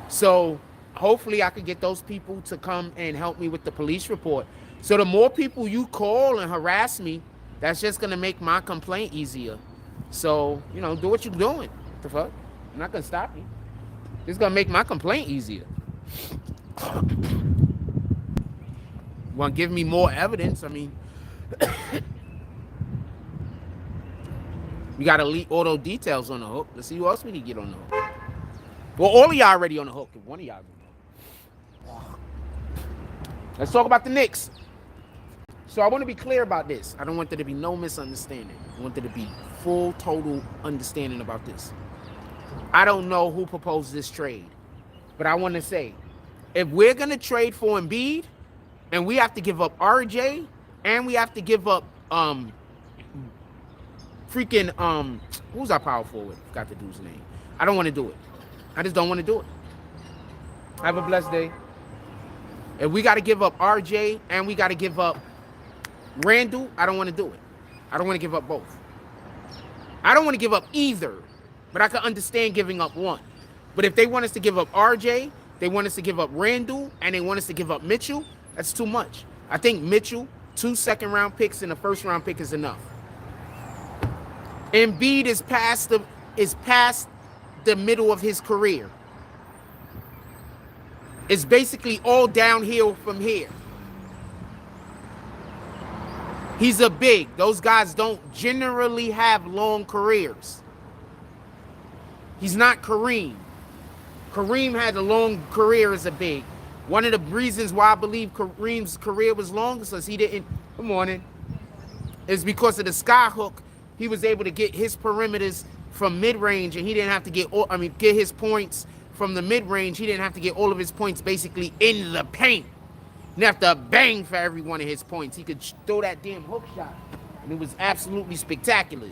So hopefully I could get those people to come and help me with the police report. So the more people you call and harass me, that's just gonna make my complaint easier. So, you know, do what you're doing. What the fuck? I'm not gonna stop you. It's gonna make my complaint easier. Want to give me more evidence? I mean, we got Elite Auto Details on the hook. Let's see who else we can get on the hook. Well, all of y'all already on the hook. If one of y'all. Let's talk about the Knicks. So I want to be clear about this. I don't want there to be no misunderstanding. I want there to be full, total understanding about this. I don't know who proposed this trade, but I want to say, if we're going to trade for Embid, and we have to give up RJ, and we have to give up who's our power forward? Forgot the dude's name. I don't want to do it. I just don't want to do it. Have a blessed day. If we got to give up RJ and we got to give up Randall, I don't want to do it. I don't want to give up both. I don't want to give up either, but I can understand giving up one. But if they want us to give up RJ, they want us to give up Randall, and they want us to give up Mitchell, that's too much. I think Mitchell, 2 second-round picks and a first-round pick is enough. Embid is past the middle of his career. It's basically all downhill from here. He's a big. Those guys don't generally have long careers. He's not Kareem. Kareem had a long career as a big. One of the reasons why I believe Kareem's career was long is because he didn't, good morning, is because of the sky hook. He was able to get his perimeters from mid-range, and he didn't have to get his points from the mid-range. He didn't have to get all of his points basically in the paint. He didn't have to bang for every one of his points. He could throw that damn hook shot, and it was absolutely spectacular.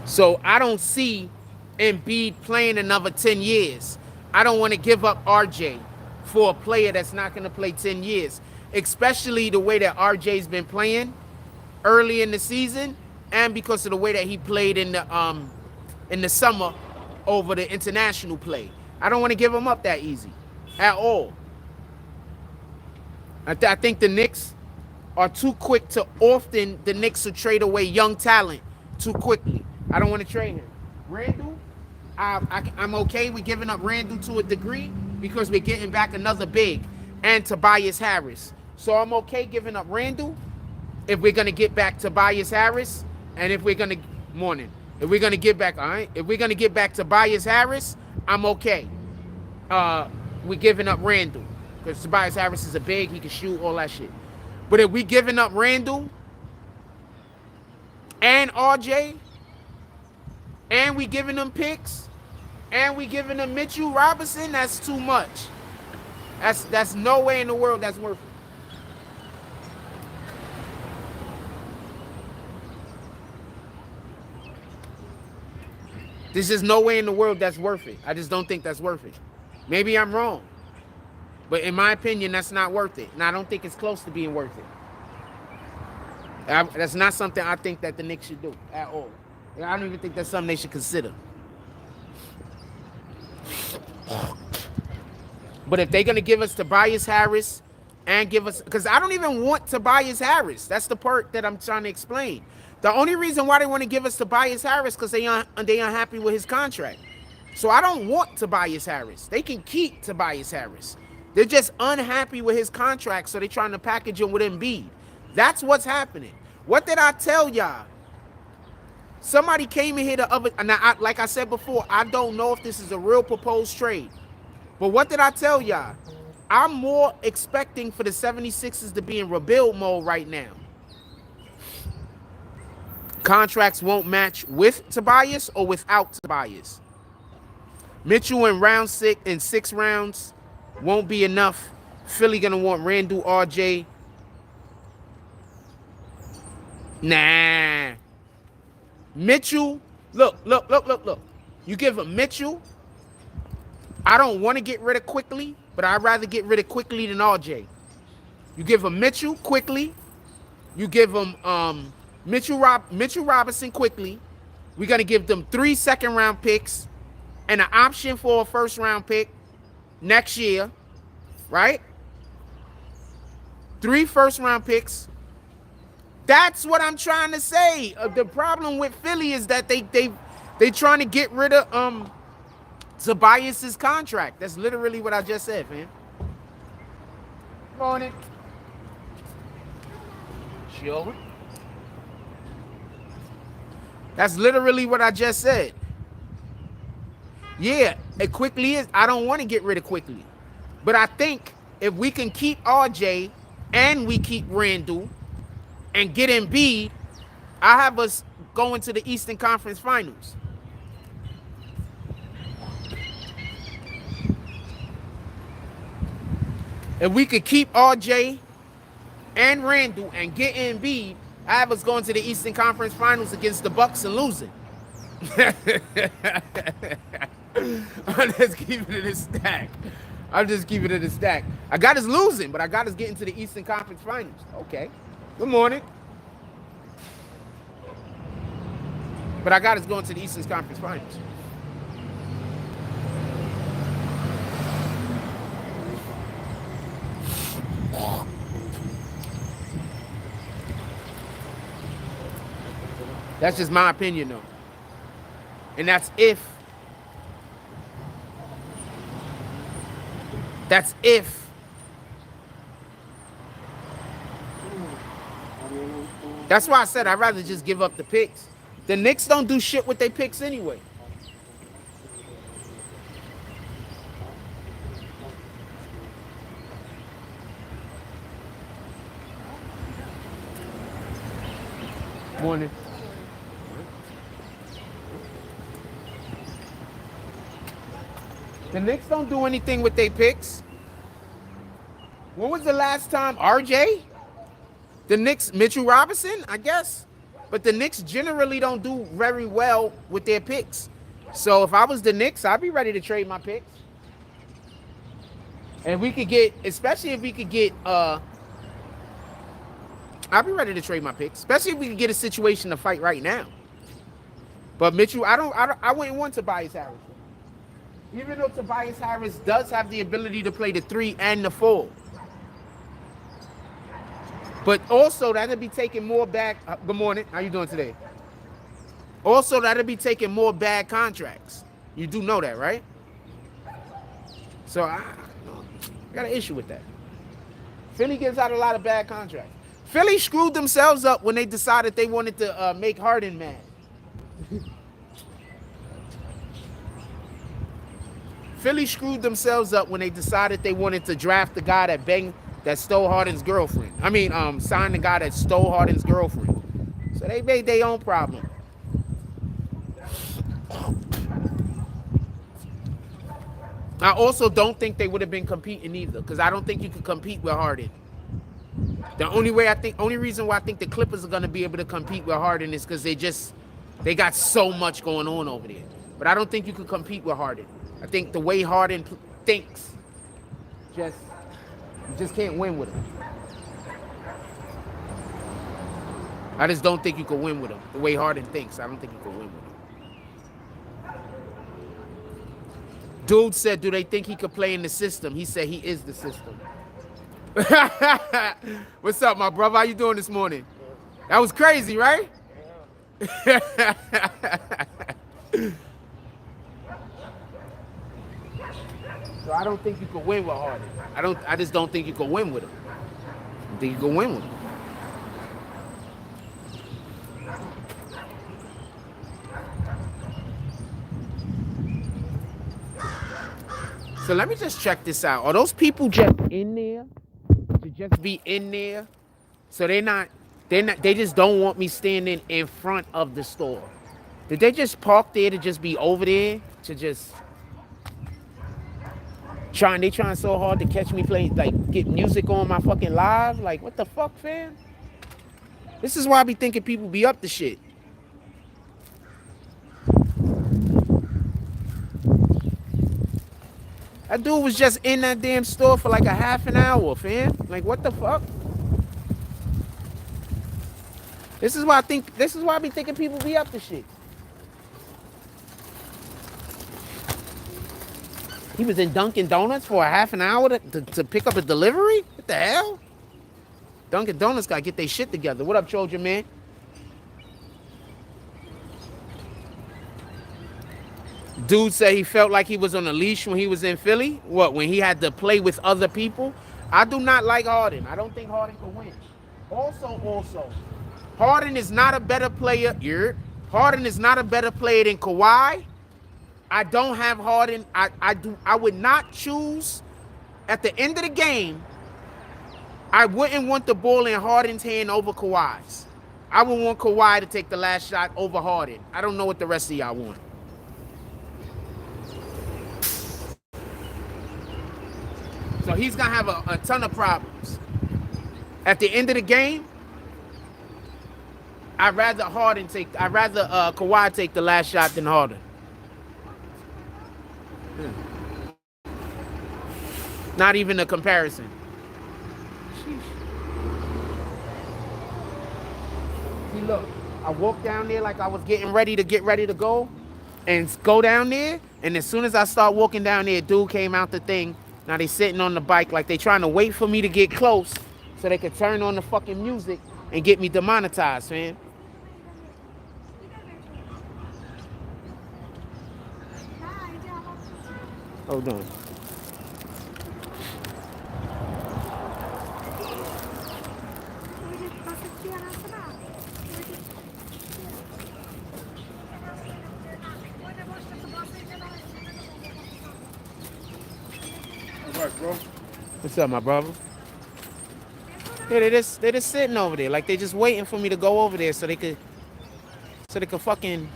So I don't see Embid playing another 10 years. I don't want to give up RJ for a player that's not going to play 10 years, especially the way that RJ's been playing early in the season, and because of the way that he played in the summer over the international play. I don't want to give him up that easy at all. I think the Knicks are too quick to often the Knicks will trade away young talent too quickly. I don't want to trade him. Randall, I'm okay with giving up Randall to a degree because we're getting back another big and Tobias Harris. So I'm okay giving up Randall if we're going to get back Tobias Harris, and if we're going to, if we're going to get back, all right? If we're going to get back Tobias Harris, I'm okay. We're giving up Randall because Tobias Harris is a big, he can shoot, all that shit. But if we giving up Randall and RJ, and we giving them picks, and we giving them Mitchell Robinson, that's too much. That's no way in the world that's worth it. There's just no way in the world that's worth it. I just don't think that's worth it. Maybe I'm wrong. But in my opinion, that's not worth it. And I don't think it's close to being worth it. That's not something I think that the Knicks should do at all. I don't even think that's something they should consider. But if they're going to give us Tobias Harris and give us, because I don't even want Tobias Harris. That's the part that I'm trying to explain. The only reason why they want to give us Tobias Harris because they unhappy with his contract. So I don't want Tobias Harris. They can keep Tobias Harris. They're just unhappy with his contract, so they're trying to package him with Embiid. That's what's happening. What did I tell y'all? Somebody came in here the other, and like I said before, I don't know if this is a real proposed trade. But what did I tell y'all? I'm more expecting for the 76ers to be in rebuild mode right now. Contracts won't match with Tobias or without Tobias. Mitchell in round 6 in 6 rounds won't be enough. Philly gonna want Randall, RJ. Nah. Mitchell, look. You give him Mitchell. I don't want to get rid of quickly, but I'd rather get rid of quickly than RJ. You give him Mitchell quickly. You give him Mitchell Robinson quickly. We're gonna give them 3 second-round picks and an option for a first-round pick next year, right? 3 first-round picks. That's what I'm trying to say. The problem with Philly is that they trying to get rid of Tobias's contract. That's literally what I just said, man. Morning. Sure. That's literally what I just said. Yeah, it quickly is. I don't want to get rid of quickly. But I think if we can keep RJ and we keep Randall and get Embiid, I have us going to the Eastern Conference Finals. If we could keep RJ and Randall and get Embiid, I have us going to the Eastern Conference Finals against the Bucks and losing. I'm just keeping it a stack. I got us losing, but I got us getting to the Eastern Conference Finals. Okay. Good morning. But I got us going to the Eastern Conference Finals. That's just my opinion, though. And that's if. That's why I said I'd rather just give up the picks. The Knicks don't do shit with their picks anyway. Morning. The Knicks don't do anything with their picks. When was the last time? RJ? The Knicks, Mitchell Robinson, I guess. But the Knicks generally don't do very well with their picks. So if I was the Knicks, I'd be ready to trade my picks. And we could get, especially if we could get, I'd be ready to trade my picks. Especially if we could get a situation to fight right now. But Mitchell, I wouldn't want Tobias Harris. Even though Tobias Harris does have the ability to play the 3 and the 4. But also, that'll be taking more bad. Good morning. How you doing today? Also, that'll be taking more bad contracts. You do know that, right? So I got an issue with that. Philly gives out a lot of bad contracts. Philly screwed themselves up when they decided they wanted to make Harden mad. Philly screwed themselves up when they decided they wanted to draft the guy that stole Harden's girlfriend. I mean, signed the guy that stole Harden's girlfriend. So they made their own problem. I also don't think they would have been competing either, because I don't think you could compete with Harden. The only reason why I think the Clippers are going to be able to compete with Harden is because they got so much going on over there. But I don't think you could compete with Harden. I think the way Harden thinks, you just can't win with him. I just don't think you could win with him. The way Harden thinks, I don't think you could win with him. Dude said, do they think he could play in the system? He said he is the system. What's up, my brother? How you doing this morning? That was crazy, right? So I don't think you can win with Harden. I just don't think you can win with him. I think you can win with him. So let me just check this out. Are those people just in there to just be in there? So they just don't want me standing in front of the store. Did they just park there to just be over there to just they trying so hard to catch me play, like get music on my fucking live? Like what the fuck, fam? This is why I be thinking people be up to shit. That dude was just in that damn store for like a half an hour, fam. Like what the fuck? This is why I be thinking people be up to shit. He was in Dunkin' Donuts for a half an hour to pick up a delivery? What the hell? Dunkin' Donuts gotta get their shit together. What up, Trojan man? Dude said he felt like he was on a leash when he was in Philly. What, when he had to play with other people? I do not like Harden. I don't think Harden can win. Also, Harden is not a better player. Harden is not a better player than Kawhi. I don't have Harden. I would not choose at the end of the game. I wouldn't want the ball in Harden's hand over Kawhi's. I would want Kawhi to take the last shot over Harden. I don't know what the rest of y'all want. So he's gonna have a ton of problems. At the end of the game, I'd rather Kawhi take the last shot than Harden. Not even a comparison. See, look, I walked down there like I was getting ready to go and go down there. And as soon as I start walking down there, dude came out the thing. Now they sitting on the bike like they trying to wait for me to get close so they could turn on the fucking music and get me demonetized, man. Hold on. All right, bro. What's up, my brother? Yeah, they just sitting over there like they just waiting for me to go over there so they could fucking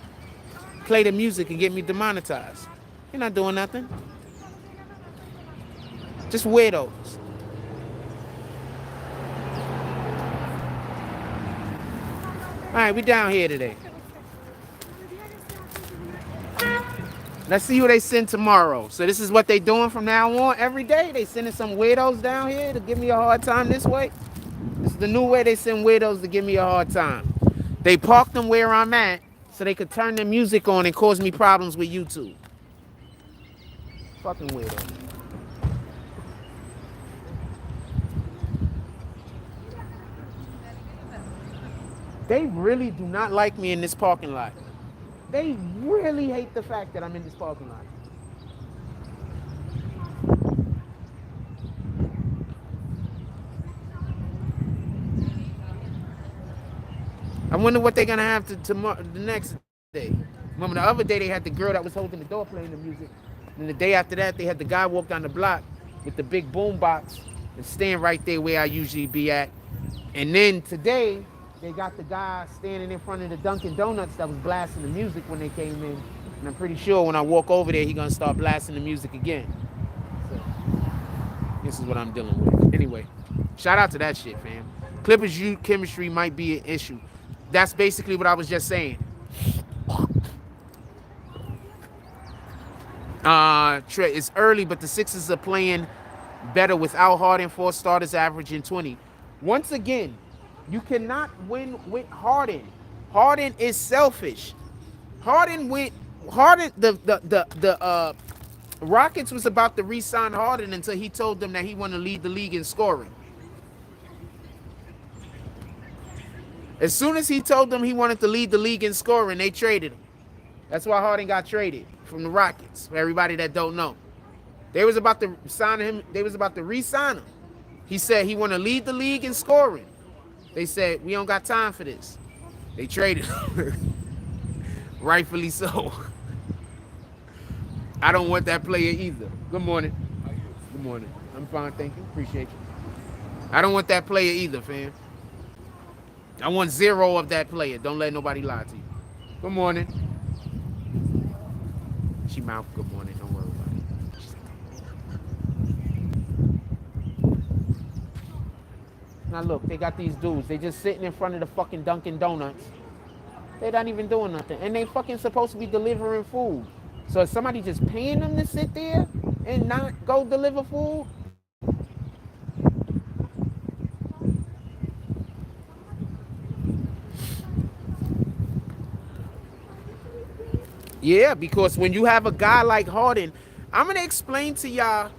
play the music and get me demonetized. You're not doing nothing. Just weirdos. All right, we down here today. Let's see who they send tomorrow. So this is what they doing from now on. Every day they sending some weirdos down here to give me a hard time this way. This is the new way they send weirdos to give me a hard time. They park them where I'm at so they could turn their music on and cause me problems with YouTube. Fucking weirdos. They really do not like me in this parking lot. They really hate the fact that I'm in this parking lot. I wonder what they're gonna have to tomorrow, the next day. Remember the other day they had the girl that was holding the door playing the music. And the day after that they had the guy walk down the block with the big boom box and stand right there where I usually be at. And then today they got the guy standing in front of the Dunkin' Donuts that was blasting the music when they came in. And I'm pretty sure when I walk over there, he's gonna start blasting the music again. So, this is what I'm dealing with. Anyway, shout out to that shit, fam. Clippers chemistry might be an issue. That's basically what I was just saying. It's early, but the Sixers are playing better without Harden. 4 starters averaging 20. Once again, you cannot win with Harden. Harden is selfish. The Rockets was about to re-sign Harden until he told them that he want to lead the league in scoring. As soon as he told them he wanted to lead the league in scoring, they traded him. That's why Harden got traded from the Rockets, for everybody that don't know. They was about to sign him. They was about to re-sign him. He said he want to lead the league in scoring. They said, we don't got time for this. They traded him. Rightfully so. I don't want that player either. Good morning. Good morning. I'm fine, thank you. Appreciate you. I don't want that player either, fam. I want zero of that player. Don't let nobody lie to you. Good morning. She mouth good morning. Don't worry about it. Now look, they got these dudes. They just sitting in front of the fucking Dunkin' Donuts. They're not even doing nothing. And they fucking supposed to be delivering food. So is somebody just paying them to sit there and not go deliver food? Yeah, because when you have a guy like Harden, I'm going to explain to y'all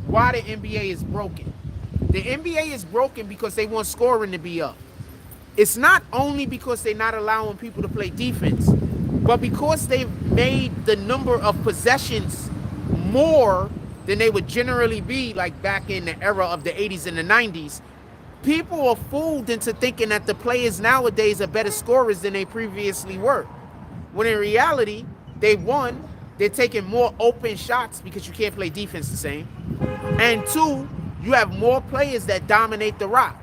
why the NBA is broken. The NBA is broken because they want scoring to be up. It's not only because they're not allowing people to play defense, but because they've made the number of possessions more than they would generally be, like back in the era of the 80s and the 90s. People are fooled into thinking that the players nowadays are better scorers than they previously were. When in reality, they won. They're taking more open shots because you can't play defense the same. And two, you have more players that dominate the rock.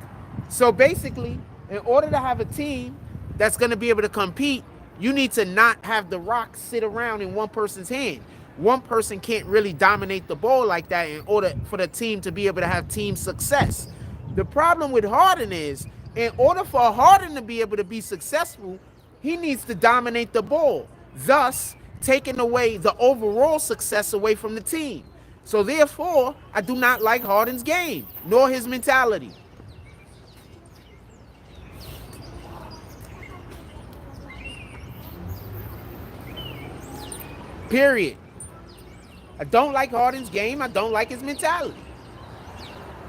So basically, in order to have a team that's going to be able to compete, you need to not have the rock sit around in one person's hand. One person can't really dominate the ball like that in order for the team to be able to have team success. The problem with Harden is, in order for Harden to be able to be successful, he needs to dominate the ball, thus taking away the overall success away from the team. So therefore, I do not like Harden's game, nor his mentality. Period. I don't like Harden's game. I don't like his mentality.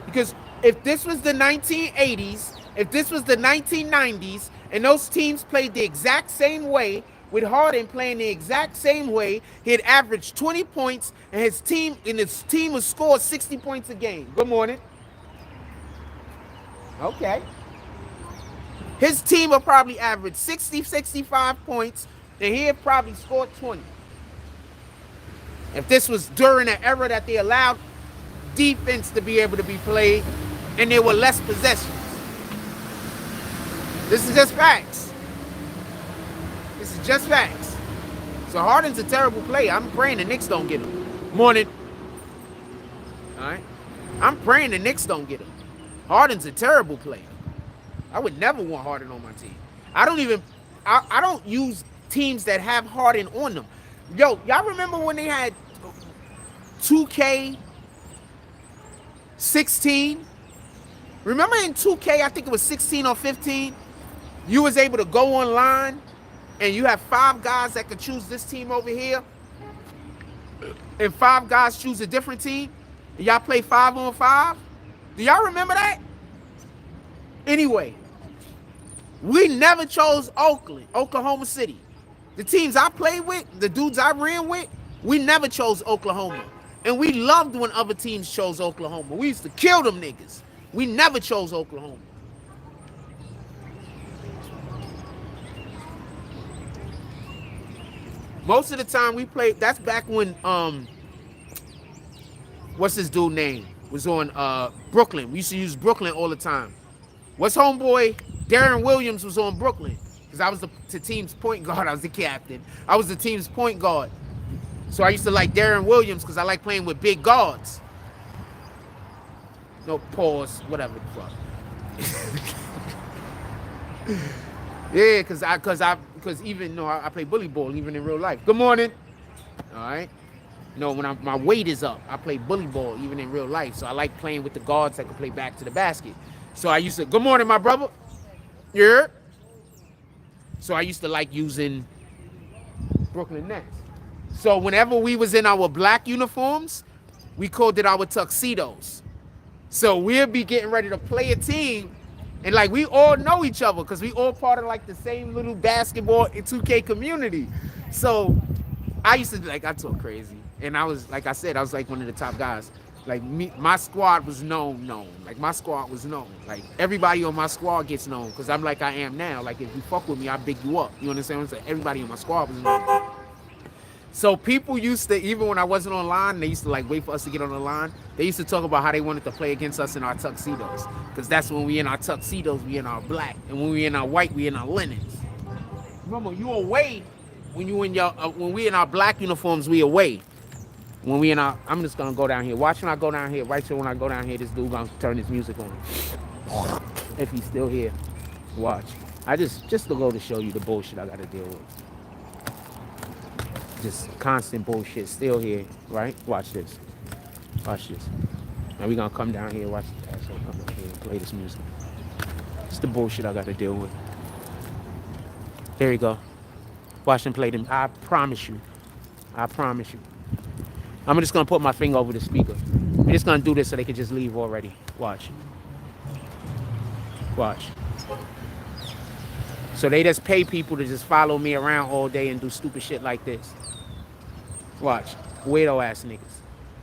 Because if this was the 1980s, if this was the 1990s, and those teams played the exact same way, with Harden playing the exact same way, he'd average 20 points, and his team would score 60 points a game. Good morning. Okay. His team would probably average 60, 65 points, and he'd probably score 20. If this was during an era that they allowed defense to be able to be played and there were less possessions. This is just facts. This is just facts. So Harden's a terrible player. I'm praying the Knicks don't get him. Morning. All right. I'm praying the Knicks don't get him. Harden's a terrible player. I would never want Harden on my team. I don't use teams that have Harden on them. Yo, y'all remember when they had 2K16? Remember in 2K, I think it was 16 or 15, you was able to go online and you have 5 guys that could choose this team over here, and 5 guys choose a different team, and y'all play 5-on-5? Do y'all remember that? Anyway, we never chose Oklahoma City. The teams I played with, the dudes I ran with, we never chose Oklahoma. And we loved when other teams chose Oklahoma. We used to kill them niggas. We never chose Oklahoma. Most of the time we played, that's back when, what's his dude name? Was on Brooklyn. We used to use Brooklyn all the time. What's homeboy? Darren Williams was on Brooklyn. Because I was the team's point guard. I was the captain. I was the team's point guard. So I used to like Darren Williams because I like playing with big guards. No pause, whatever the fuck. Yeah, because even though I play bully ball even in real life. Good morning. All right. No, when my weight is up, I play bully ball even in real life. So I like playing with the guards that can play back to the basket. So I used to, good morning, my brother. Yeah. So I used to like using Brooklyn Nets. So whenever we was in our black uniforms, we called it our tuxedos. So we'll be getting ready to play a team, And like we all know each other because we all part of like the same little basketball and 2K community. So I used to like I talk crazy. And I was like I said, I was like one of the top guys. Like me, my squad was known. Like my squad was known. Like everybody on my squad gets known because I'm like I am now. Like if you fuck with me, I big you up. You understand what I'm saying? Everybody in my squad was known. So people used to, even when I wasn't online, they used to like wait for us to get on the line. They used to talk about how they wanted to play against us in our tuxedos. Because that's when we in our tuxedos, we in our black. And when we in our white, we in our linens. Remember, you away when you in your, when we in our black uniforms, we away. When we in our, I'm just gonna go down here. Watch when I go down here. Right here when I go down here, this dude gonna turn his music on. If he's still here. Watch. I just to go to show you the bullshit I gotta deal with. Just constant bullshit still here, right? Watch this. Watch this. Now we gonna come down here, watch the asshole come down here and play this music. It's the bullshit I gotta deal with. There you go. Watch him play them. I promise you. I promise you. I'm just gonna put my finger over the speaker. We're just gonna do this so they can just leave already. Watch. Watch. So they just pay people to just follow me around all day and do stupid shit like this. Watch. Weirdo ass niggas.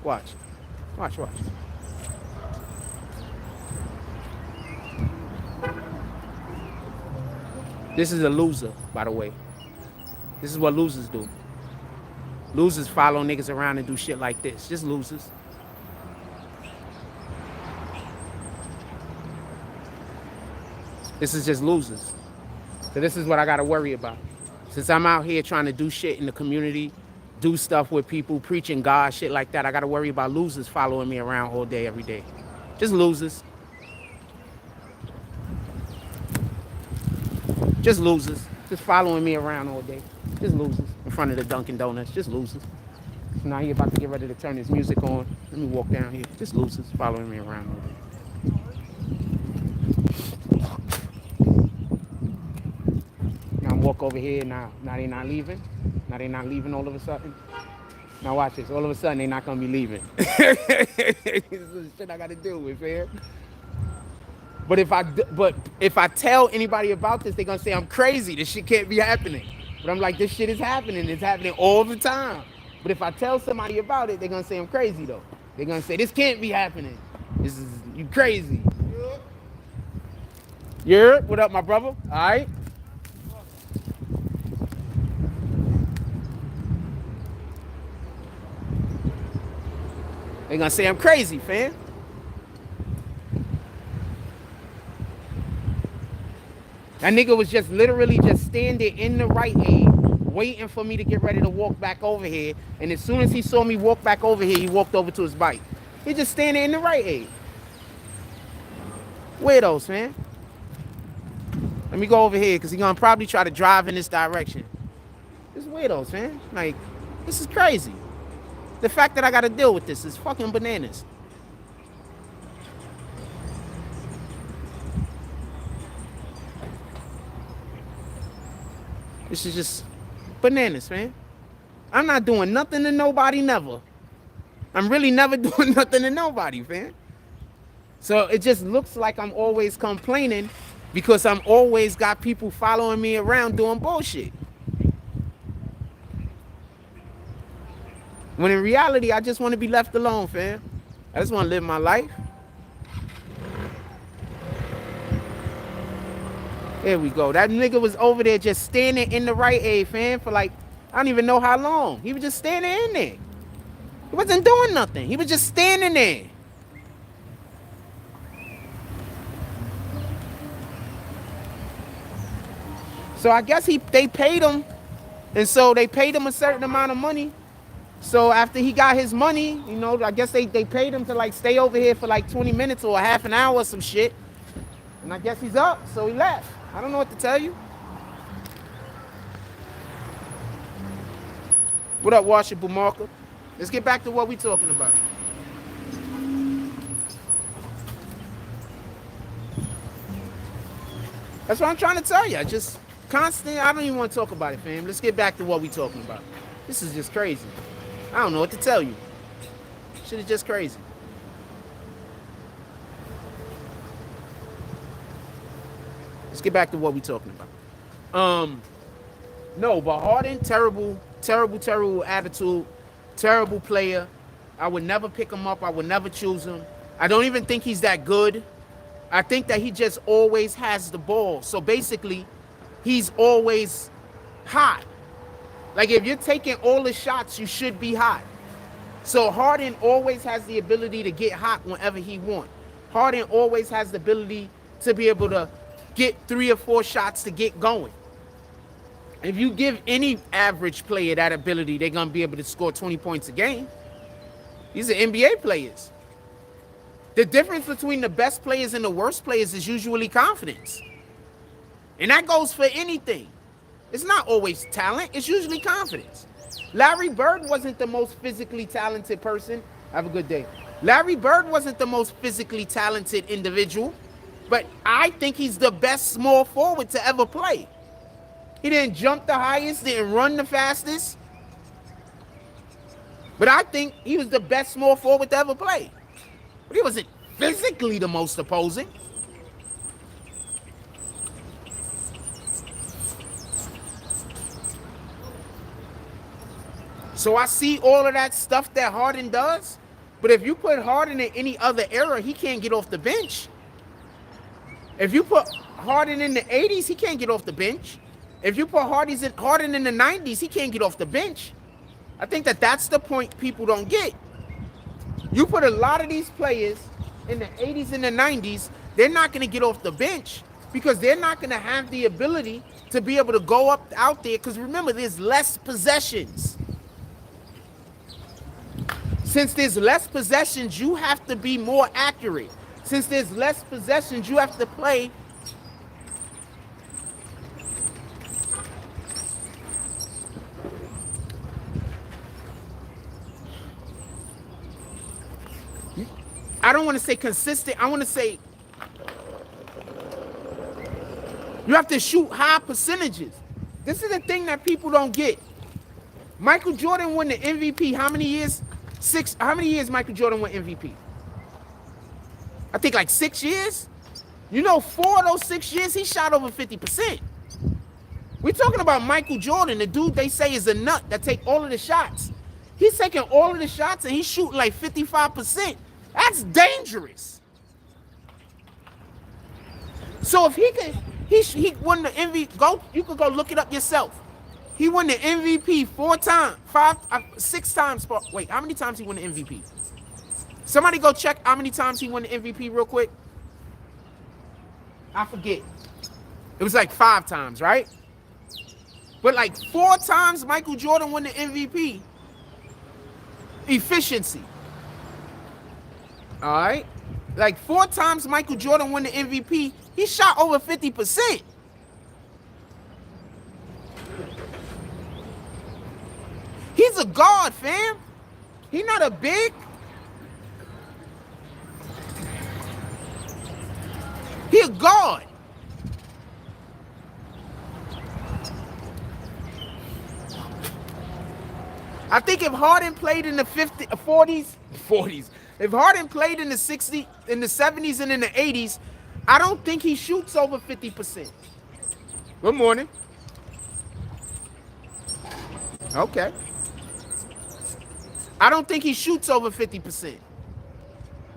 Watch. Watch, watch. This is a loser, by the way. This is what losers do. Losers follow niggas around and do shit like this. Just losers. This is just losers. So this is what I gotta worry about. Since I'm out here trying to do shit in the community, do stuff with people, preaching God, shit like that, I gotta worry about losers following me around all day, every day. Just losers. Just losers. Just following me around all day. Just losers. In front of the Dunkin' Donuts. Just losers. So now he about to get ready to turn his music on. Let me walk down here. Just losers following me around all day. Walk over here now. Now they not leaving. Now they not leaving all of a sudden. Now watch this. All of a sudden they not gonna be leaving. This is shit I gotta deal with, man. But if I tell anybody about this, they're gonna say I'm crazy. This shit can't be happening. But I'm like, this shit is happening. It's happening all the time. But if I tell somebody about it, they're gonna say I'm crazy though. They're gonna say this can't be happening. This is you crazy. Yeah. What up, my brother? All right. They're gonna say I'm crazy, fam. That nigga was just literally just standing in the right aid, waiting for me to get ready to walk back over here. And as soon as he saw me walk back over here, he walked over to his bike. He just standing in the right aid. Weirdos, man. Let me go over here, because he's gonna probably try to drive in this direction. This weirdos, man. Like, this is crazy. The fact that I gotta deal with this is fucking bananas. This is just bananas, man. I'm not doing nothing to nobody, never. I'm really never doing nothing to nobody, man. So it just looks like I'm always complaining because I'm always got people following me around doing bullshit. When in reality, I just want to be left alone, fam. I just want to live my life. There we go. That nigga was over there just standing in the right aid, fam, for like, I don't even know how long. He was just standing in there. He wasn't doing nothing. He was just standing there. So I guess they paid him, and so they paid him a certain amount of money. So after he got his money, you know, I guess they paid him to like stay over here for like 20 minutes or a half an hour or some shit. And I guess he's up, so he left. I don't know what to tell you. What up, washable marker? Let's get back to what we talking about. That's what I'm trying to tell you. Just constant, I don't even want to talk about it, fam. Let's get back to what we talking about. This is just crazy. I don't know what to tell you. Shit is just crazy. Let's get back to what we're talking about. No, but Harden, terrible attitude, terrible player. I would never pick him up. I would never choose him. I don't even think he's that good. I think that he just always has the ball. So basically, he's always hot. Like if you're taking all the shots, you should be hot. So Harden always has the ability to get hot whenever he wants. Harden always has the ability to be able to get 3 or 4 shots to get going. If you give any average player that ability, they're going to be able to score 20 points a game. These are NBA players. The difference between the best players and the worst players is usually confidence. And that goes for anything. It's not always talent. It's usually confidence. Larry Bird wasn't the most physically talented person. Have a good day. Larry Bird wasn't the most physically talented individual, but I think he's the best small forward to ever play. He didn't jump the highest, didn't run the fastest, but I think he was the best small forward to ever play. But he wasn't physically the most opposing. So I see all of that stuff that Harden does, but if you put Harden in any other era, he can't get off the bench. If you put Harden in the 80s, he can't get off the bench. If you put Harden in the 90s, he can't get off the bench. I think that that's the point people don't get. You put a lot of these players in the 80s and the 90s, they're not going to get off the bench because they're not going to have the ability to be able to go up out there, because remember, there's less possessions. Since there's less possessions, you have to be more accurate. Since there's less possessions, you have to play. I don't want to say consistent. I want to say you have to shoot high percentages. This is the thing that people don't get. Michael Jordan won the MVP. How many years? How many years Michael Jordan won MVP? I think like 6 years. You know, 4 of those 6 years, he shot over 50%. We're talking about Michael Jordan, the dude they say is a nut that take all of the shots. He's taking all of the shots and he's shooting like 55%. That's dangerous. So if he won the MVP, you could go look it up yourself. He won the MVP 6 times. Wait, how many times he won the MVP? Somebody go check how many times he won the MVP real quick. I forget. It was like 5 times, right? But like 4 times Michael Jordan won the MVP. Efficiency. All right? Like 4 times Michael Jordan won the MVP. He shot over 50%. He's a guard, fam. He's not a big. He a guard. I think if Harden played in the 40s, if Harden played in the 60s, in the 70s, and in the 80s, I don't think he shoots over 50%. Good morning. Okay. I don't think he shoots over 50%.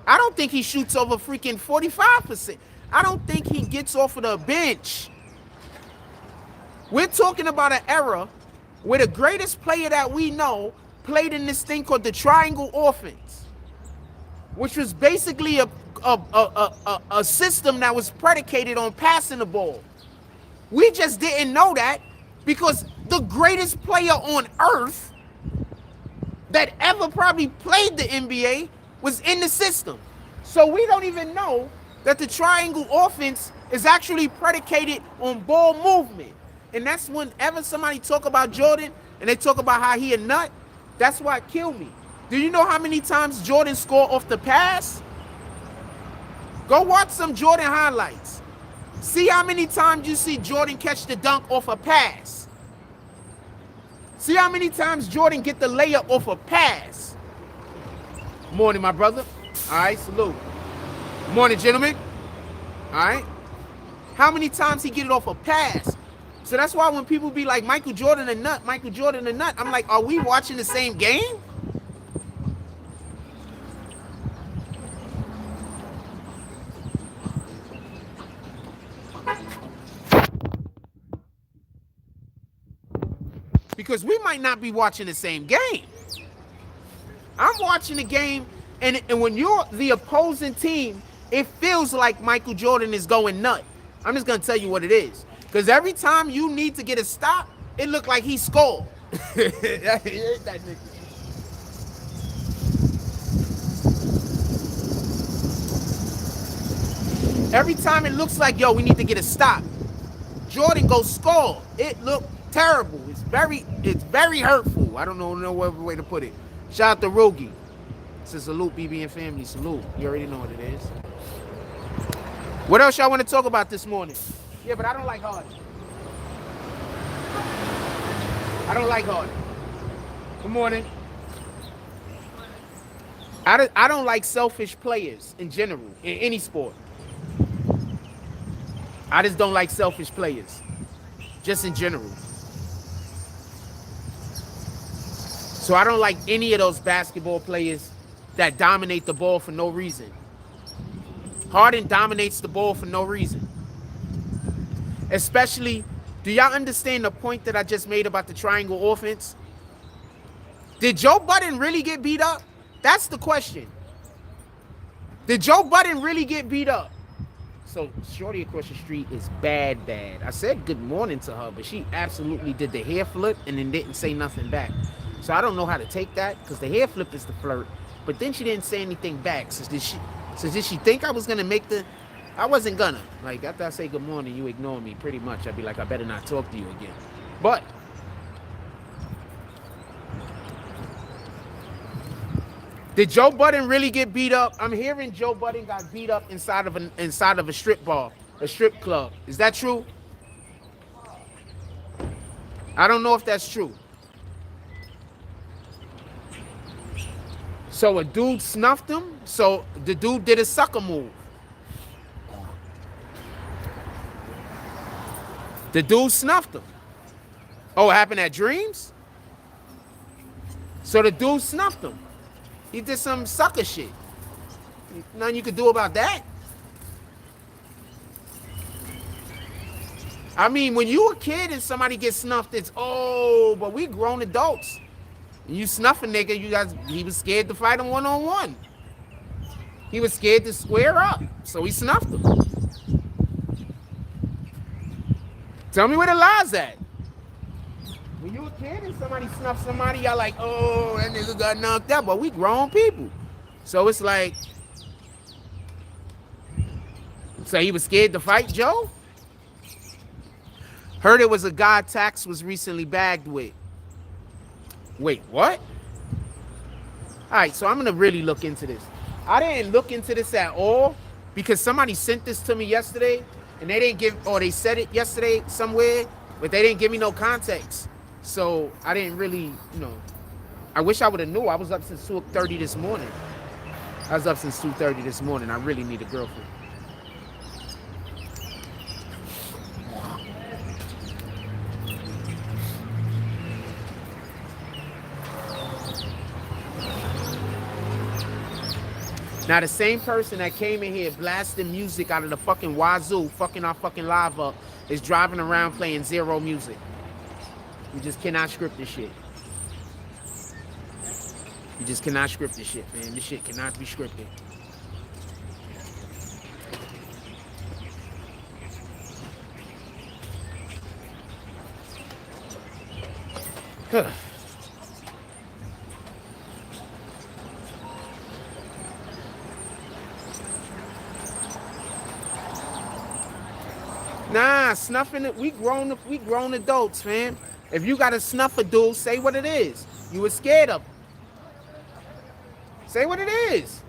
I don't think he shoots over freaking 45%. I don't think he gets off of the bench. We're talking about an era where the greatest player that we know played in this thing called the triangle offense, which was basically a system that was predicated on passing the ball. We just didn't know that because the greatest player on earth that ever probably played the NBA was in the system. So we don't even know that the triangle offense is actually predicated on ball movement. And that's whenever somebody talk about Jordan and they talk about how he a nut, that's why it killed me. Do you know how many times Jordan scored off the pass? Go watch some Jordan highlights. See how many times you see Jordan catch the dunk off a pass. See how many times Jordan get the layup off a pass. Morning, my brother. All right, salute. Morning, gentlemen. All right. How many times he get it off a pass? So that's why when people be like, Michael Jordan a nut, Michael Jordan a nut, I'm like, are we watching the same game? Because we might not be watching the same game. I'm watching the game, and when you're the opposing team, it feels like Michael Jordan is going nut. I'm just going to tell you what it is. Because every time you need to get a stop, it looked like he scored. That nigga. Every time it looks like, yo, we need to get a stop, Jordan goes score. It looked terrible. It's very hurtful. I don't know no other way to put it. Shout out to Rogi. It's a salute, BBN family. Salute. You already know what it is. What else y'all want to talk about this morning? Yeah, but I don't like Harden. I don't like Harden. Good morning. I don't like selfish players in general, in any sport. I just don't like selfish players, just in general. So I don't like any of those basketball players that dominate the ball for no reason. Harden dominates the ball for no reason. Especially, do y'all understand the point that I just made about the triangle offense? Did Joe Budden really get beat up? That's the question. Did Joe Budden really get beat up? So Shorty across the street is bad. I said good morning to her, but she absolutely did the hair flip and then didn't say nothing back. So I don't know how to take that, because the hair flip is the flirt, but then she didn't say anything back. So did she think I was gonna make the? I wasn't gonna. Like, after I say good morning, you ignore me pretty much. I'd be like, I better not talk to you again. But did Joe Budden really get beat up? I'm hearing Joe Budden got beat up inside of a strip bar, a strip club. Is that true? I don't know if that's true. So a dude snuffed him. So the dude did a sucker move. The dude snuffed him. Oh, it happened at Dreams? So the dude snuffed him. He did some sucker shit. Nothing you could do about that. I mean, when you a kid and somebody gets snuffed, it's, oh, but we grown adults. You snuff a nigga, he was scared to fight him one-on-one. He was scared to square up, so he snuffed him. Tell me where the lie's at. When you a kid and somebody snuffs somebody, y'all like, oh, that nigga got knocked out, but we grown people. So it's like, so he was scared to fight Joe? Heard it was a guy Tax was recently bagged with. Wait, what? All right, so I'm going to really look into this. I didn't look into this at all because somebody sent this to me yesterday, and they didn't give, or they said it yesterday somewhere, but they didn't give me no context. So I didn't really, I wish I would have knew. I was up since 2:30 this morning. I really need a girlfriend. Now, the same person that came in here blasting music out of the fucking wazoo, fucking our fucking live up, is driving around playing zero music. You just cannot script this shit. You just cannot script this shit, man. This shit cannot be scripted. Huh. Nah, snuffing it. We grown adults, man. If you got to snuff a dude, say what it is. You were scared of him. Say what it is.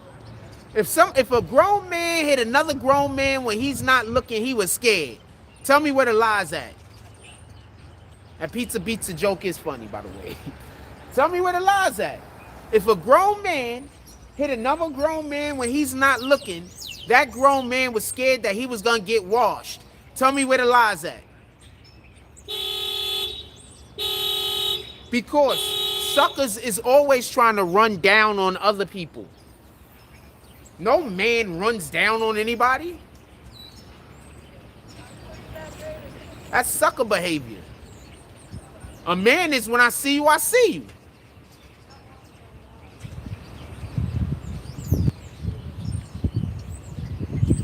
If a grown man hit another grown man when he's not looking, he was scared. Tell me where the lie's at. And Pizza Beatz joke is funny, by the way. Tell me where the lie's at. If a grown man hit another grown man when he's not looking, that grown man was scared that he was gonna get washed. Tell me where the lies at. Because suckers is always trying to run down on other people. No man runs down on anybody. That's sucker behavior. A man is when I see you, I see you.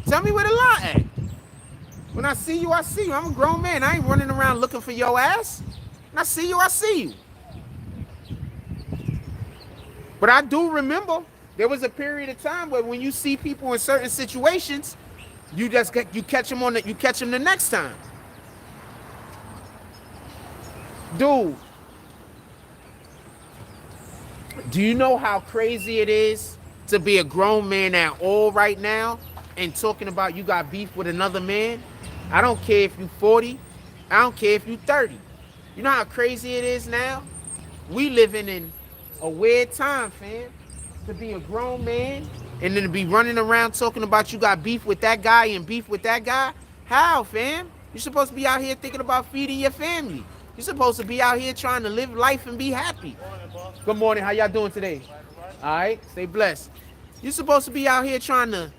Tell me where the lie at. When I see you, I see you. I'm a grown man. I ain't running around looking for your ass. When I see you, I see you. But I do remember there was a period of time where when you see people in certain situations, you catch them the next time. Dude, do you know how crazy it is to be a grown man at all right now and talking about you got beef with another man? I don't care if you 40. I don't care if you 30. You know how crazy it is now? We living in a weird time, fam. To be a grown man and then to be running around talking about you got beef with that guy and beef with that guy. How, fam? You're supposed to be out here thinking about feeding your family. You're supposed to be out here trying to live life and be happy. Good morning. How y'all doing today? All right. Stay blessed. You're supposed to be out here trying to...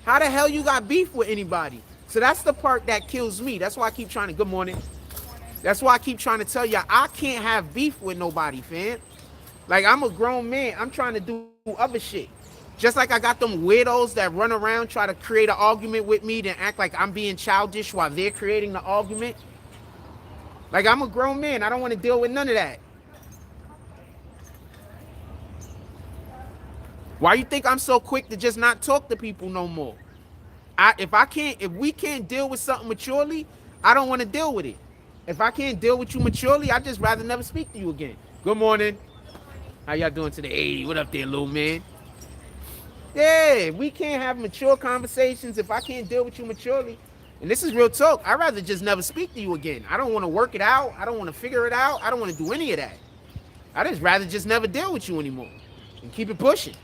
How the hell you got beef with anybody? So that's the part that kills me. That's why I keep trying to... Good morning. That's why I keep trying to tell y'all I can't have beef with nobody, fam. Like, I'm a grown man. I'm trying to do other shit. Just like I got them weirdos that run around, try to create an argument with me, then act like I'm being childish while they're creating the argument. Like, I'm a grown man. I don't want to deal with none of that. Why you think I'm so quick to just not talk to people no more? If we can't deal with something maturely, I don't want to deal with it. If I can't deal with you maturely, I'd just rather never speak to you again. Good morning. How y'all doing today? Hey, what up there, little man? Yeah, we can't have mature conversations if I can't deal with you maturely. And this is real talk. I'd rather just never speak to you again. I don't want to work it out. I don't want to figure it out. I don't want to do any of that. I'd just rather just never deal with you anymore and keep it pushing.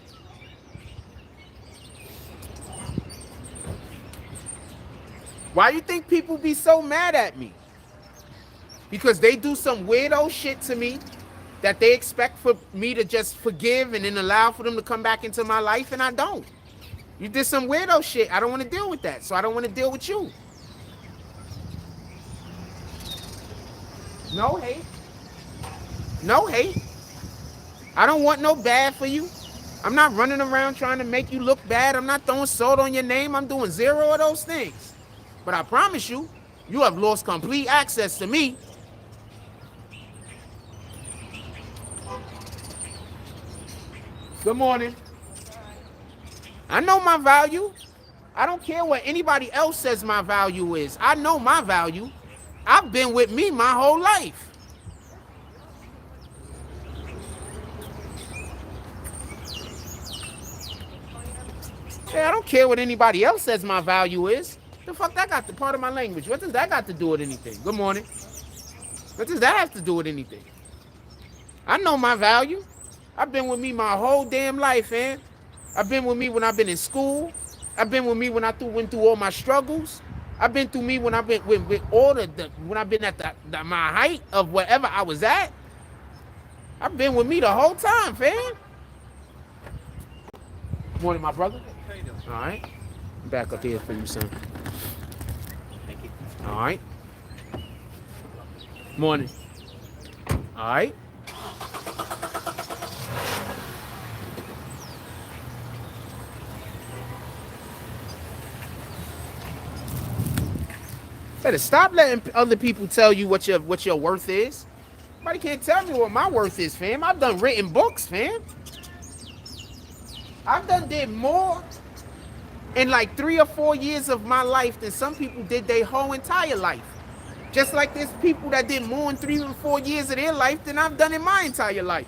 Why you think people be so mad at me? Because they do some weirdo shit to me that they expect for me to just forgive and then allow for them to come back into my life, and I don't. You did some weirdo shit. I don't want to deal with that, so I don't want to deal with you. No hate. No hate. I don't want no bad for you. I'm not running around trying to make you look bad. I'm not throwing salt on your name. I'm doing zero of those things. But I promise you, you have lost complete access to me. Good morning. I know my value. I don't care what anybody else says my value is. I know my value. I've been with me my whole life. Yeah, I don't care what anybody else says my value is. The fuck that got to part of my language? What does that got to do with anything? Good morning. What does that have to do with anything? I know my value. I've been with me my whole damn life, man. I've been with me when I've been in school. I've been with me when I went through all my struggles. I've been through me when I've been with all when I've been at my height of whatever I was at. I've been with me the whole time, fam. Morning, my brother. All right. Back up here for you, son. Thank you. All right. Morning. All right. Better stop letting other people tell you what your worth is. Nobody can't tell me what my worth is, fam. I've done written books, fam. I've did more in like 3 or 4 years of my life than some people did their whole entire life. Just like there's people that did more in 3 or 4 years of their life than I've done in my entire life.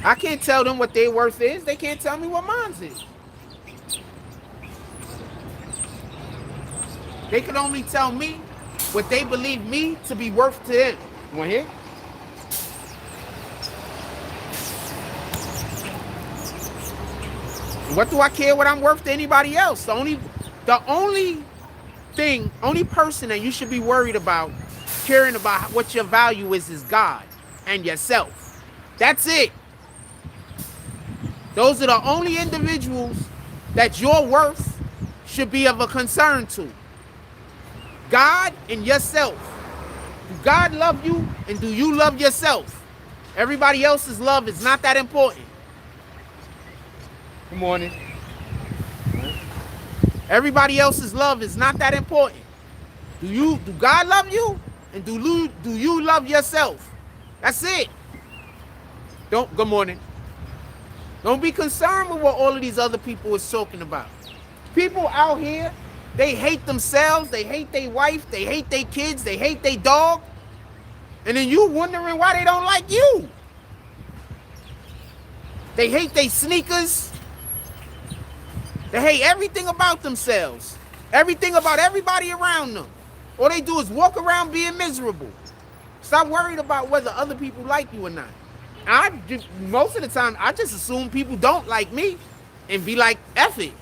I can't tell them what their worth is. They can't tell me what mine is. They can only tell me what they believe me to be worth to them. You want to hear? What do I care what I'm worth to anybody else? The only person that you should be worried about, caring about what your value is God and yourself. That's it. Those are the only individuals that your worth should be of a concern to. God and yourself. Do God love you and do you love yourself? Everybody else's love is not that important. Good morning. Everybody else's love is not that important. Do God love you? And do you love yourself? That's it. Good morning. Don't be concerned with what all of these other people is talking about. People out here, they hate themselves, they hate their wife, they hate their kids, they hate their dog. And then you wondering why they don't like you. They hate their sneakers. They hate everything about themselves. Everything about everybody around them. All they do is walk around being miserable. Stop worried about whether other people like you or not. Most of the time, I just assume people don't like me and be like, F it.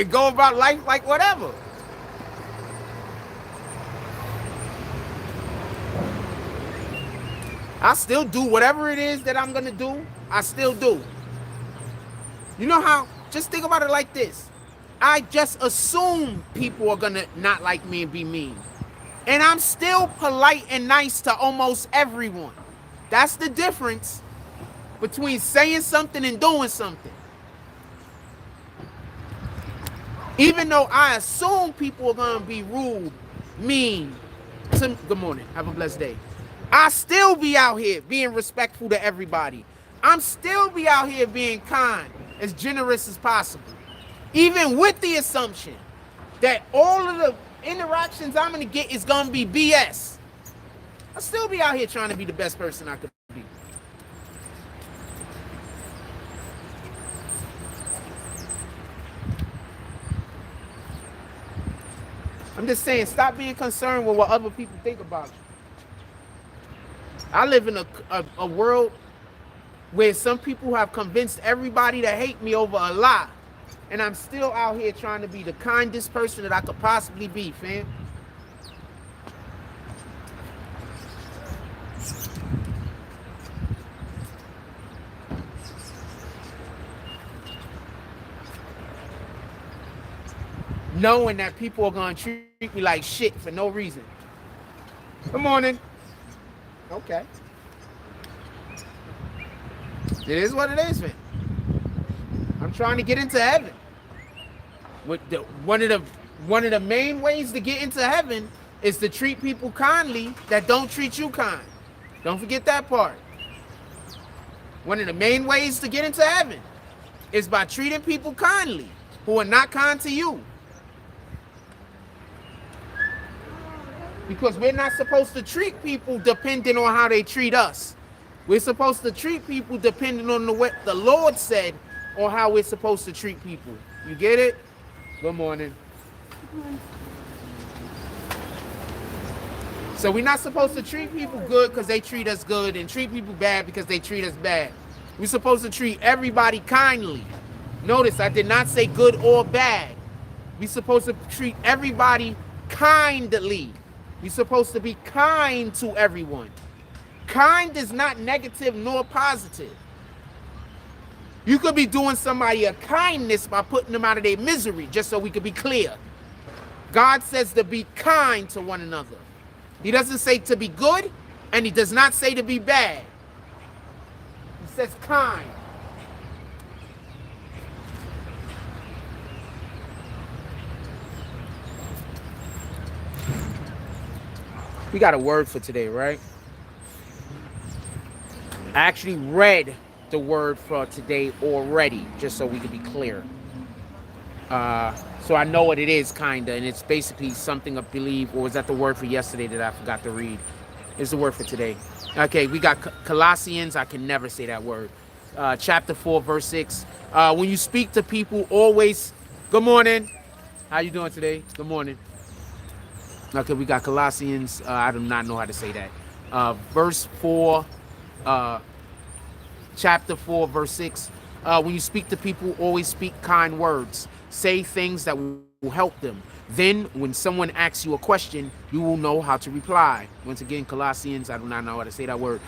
Go about life like whatever. I still do whatever it is that I'm going to do. I still do. You know how? Just think about it like this. I just assume people are going to not like me and be mean. And I'm still polite and nice to almost everyone. That's the difference between saying something and doing something. Even though I assume people are going to be rude, mean. Good morning. Have a blessed day. I still be out here being respectful to everybody. I'm still be out here being kind, as generous as possible. Even with the assumption that all of the interactions I'm going to get is going to be BS. I'll still be out here trying to be the best person I could be. I'm just saying, stop being concerned with what other people think about you. I live in a world where some people have convinced everybody to hate me over a lie. And I'm still out here trying to be the kindest person that I could possibly be, fam. Knowing that people are going to treat me like shit for no reason. Good morning. Okay. It is what it is, man. I'm trying to get into heaven. One of the main ways to get into heaven is to treat people kindly that don't treat you kind. Don't forget that part. One of the main ways to get into heaven is by treating people kindly who are not kind to you. Because we're not supposed to treat people depending on how they treat us. We're supposed to treat people depending on what the Lord said or how we're supposed to treat people. You get it? Good morning. Good morning. So we're not supposed to treat people good because they treat us good and treat people bad because they treat us bad. We're supposed to treat everybody kindly. Notice I did not say good or bad. We're supposed to treat everybody kindly. We're supposed to be kind to everyone. Kind is not negative nor positive. You could be doing somebody a kindness by putting them out of their misery, just so we could be clear. God says to be kind to one another. He doesn't say to be good, and he does not say to be bad. He says kind. We got a word for today, right? I actually read the word for today already, just so we can be clear. So I know what it is, kinda, and it's basically something I believe, or was that the word for yesterday that I forgot to read? It's the word for today. Okay, we got Colossians. I can never say that word. Chapter 4, verse 6. When you speak to people, always, good morning. How you doing today? Good morning. Okay, we got Colossians. I do not know how to say that. Verse 4, chapter 4, verse 6. When you speak to people, always speak kind words. Say things that will help them. Then, when someone asks you a question, you will know how to reply. Once again, Colossians, I do not know how to say that word.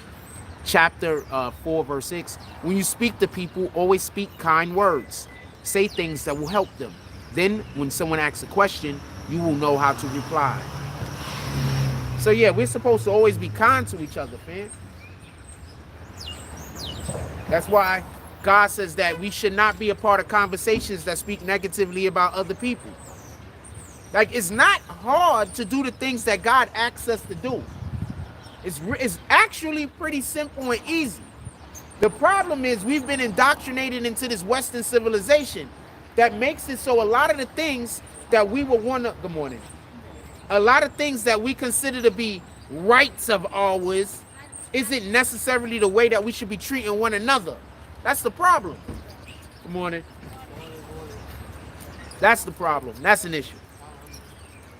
Chapter 4, verse 6. When you speak to people, always speak kind words. Say things that will help them. Then, when someone asks a question, you will know how to reply. So yeah, we're supposed to always be kind to each other, fam. That's why God says that we should not be a part of conversations that speak negatively about other people. Like, it's not hard to do the things that God asks us to do. It's actually pretty simple and easy. The problem is we've been indoctrinated into this Western civilization that makes it so a lot of the things that we would want to, good morning, a lot of things that we consider to be rights of ours isn't necessarily the way that we should be treating one another. That's the problem. Good morning. That's the problem. That's an issue.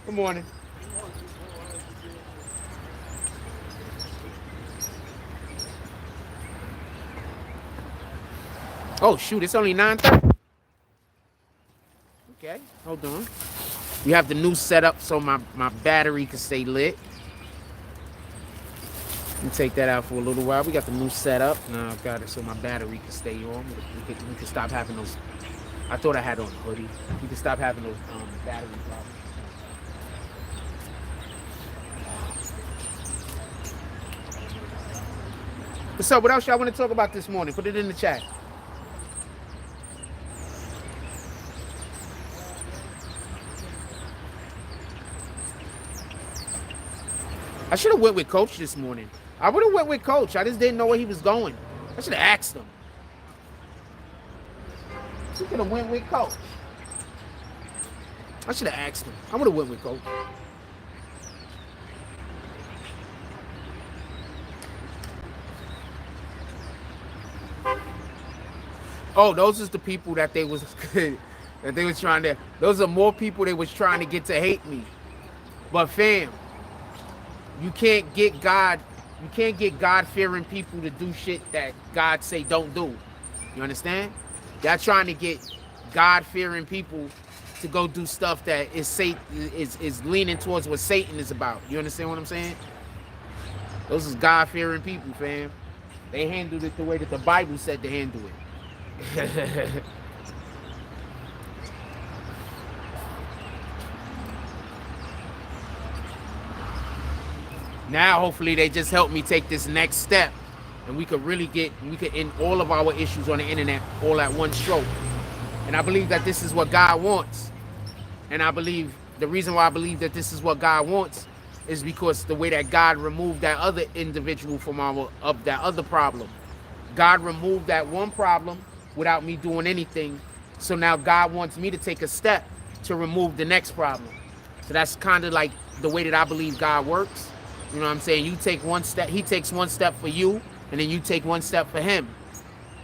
Good morning. Oh shoot, it's only 9:30. Okay, hold on. We have the new setup so my battery can stay lit. Let me take that out for a little while. We got the new setup. Now I've got it so my battery can stay on. We can stop having those. I thought I had on a hoodie. We can stop having those battery problems. What's up? What else y'all want to talk about this morning? Put it in the chat. I should have went with Coach this morning. I would have went with Coach. I just didn't know where he was going. I should have asked him. He could have went with Coach. I should have asked him. I would have went with Coach. Oh, those is the people that they was trying to. Those are more people they was trying to get to hate me. But fam, you can't get God-fearing people to do shit that God say don't do. You understand? Y'all trying to get God-fearing people to go do stuff that is leaning towards what Satan is about. You understand what I'm saying? Those is God-fearing people, fam. They handled it the way that the Bible said to handle it. Now, hopefully, they just help me take this next step, and we could end all of our issues on the internet all at one stroke. And I believe that this is what God wants. And I believe the reason why I believe that this is what God wants is because the way that God removed that other individual from that other problem. God removed that one problem without me doing anything. So now God wants me to take a step to remove the next problem. So that's kind of like the way that I believe God works. You know what I'm saying? You take one step, he takes one step for you, and then you take one step for him.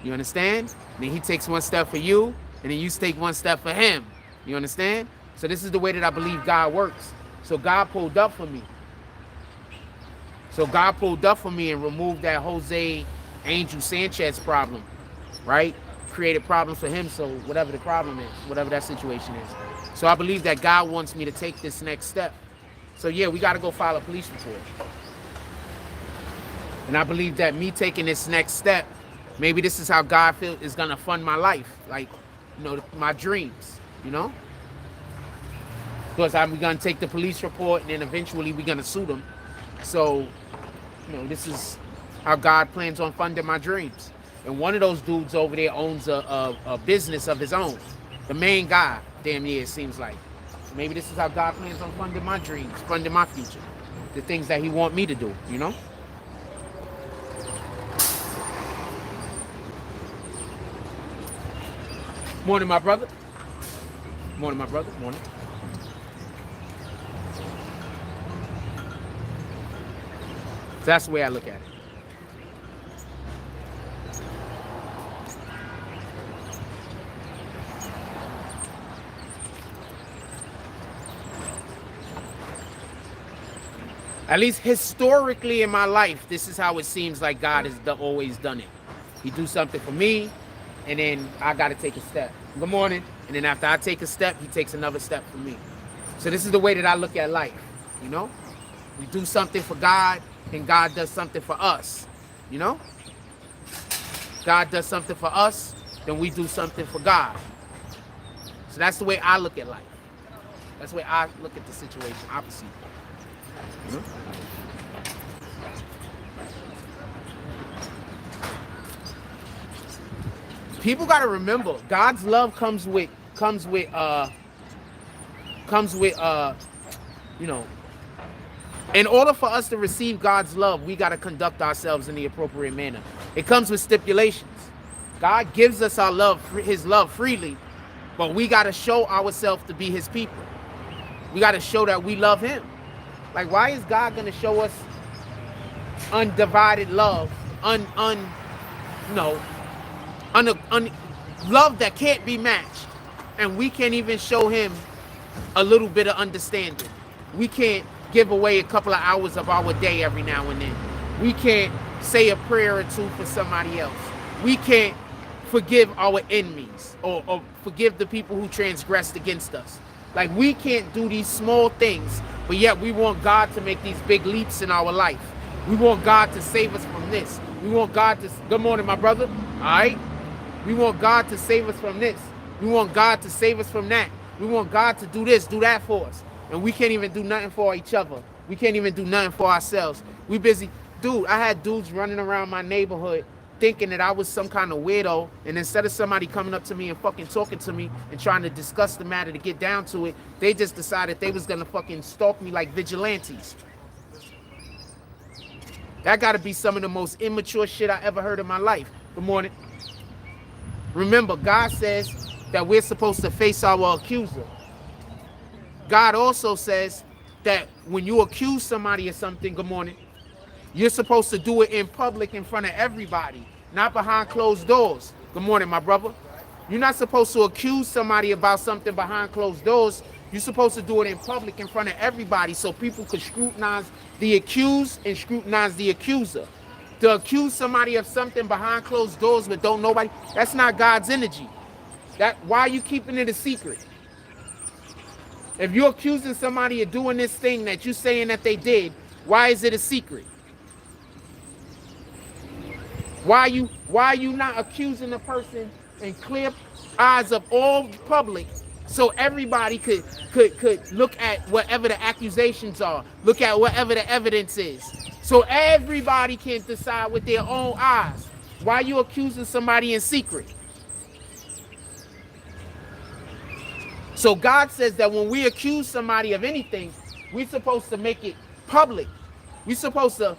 You understand? And then he takes one step for you, and then you take one step for him. You understand? So this is the way that I believe God works. So God pulled up for me. And removed that Jose Angel Sanchez problem, right? Created problems for him, so whatever the problem is, whatever that situation is. So I believe that God wants me to take this next step. So yeah, we got to go file a police report. And I believe that me taking this next step, maybe this is how God is going to fund my life. Like, you know, my dreams, you know? Because I'm going to take the police report and then eventually we're going to sue them. So, you know, this is how God plans on funding my dreams. And one of those dudes over there owns a business of his own. The main guy, damn near, it seems like. Maybe this is how God plans on funding my dreams, funding my future. The things that he want me to do, you know? Morning, my brother. Morning, my brother. Morning. So that's the way I look at it. At least historically in my life, this is how it seems like God has always done it. He do something for me, and then I got to take a step. Good morning. And then after I take a step, he takes another step for me. So this is the way that I look at life, you know? We do something for God, and God does something for us, you know? God does something for us, then we do something for God. So that's the way I look at life. That's the way I look at the situation. I perceive it. You know? People got to remember, God's love comes with you know, in order for us to receive God's love, we got to conduct ourselves in the appropriate manner. It comes with stipulations. God gives us our love, his love freely, but we got to show ourselves to be his people. We got to show that we love him. Like, why is God going to show us undivided love, love that can't be matched, and we can't even show him a little bit of understanding? We can't give away a couple of hours of our day every now and then. We can't say a prayer or two for somebody else. We can't forgive our enemies or forgive the people who transgressed against us. Like, we can't do these small things, but yet we want God to make these big leaps in our life. We want God to save us from this. We want God to, good morning, my brother. All right? We want God to save us from this. We want God to save us from that. We want God to do this, do that for us. And we can't even do nothing for each other. We can't even do nothing for ourselves. We busy. Dude, I had dudes running around my neighborhood thinking that I was some kind of weirdo. And instead of somebody coming up to me and fucking talking to me and trying to discuss the matter to get down to it, they just decided they was going to fucking stalk me like vigilantes. That got to be some of the most immature shit I ever heard in my life. Good morning. Remember, God says that we're supposed to face our accuser. God also says that when you accuse somebody of something, good morning, you're supposed to do it in public in front of everybody, not behind closed doors. Good morning, my brother. You're not supposed to accuse somebody about something behind closed doors. You're supposed to do it in public in front of everybody so people could scrutinize the accused and scrutinize the accuser. To accuse somebody of something behind closed doors but don't nobody, that's not God's energy. Why are you keeping it a secret? If you're accusing somebody of doing this thing that you're saying that they did, why is it a secret? Why are you not accusing the person in clear eyes of all public so everybody could look at whatever the accusations are, look at whatever the evidence is, so everybody can decide with their own eyes? Why are you accusing somebody in secret? So God says that when we accuse somebody of anything, we're supposed to make it public. We're supposed to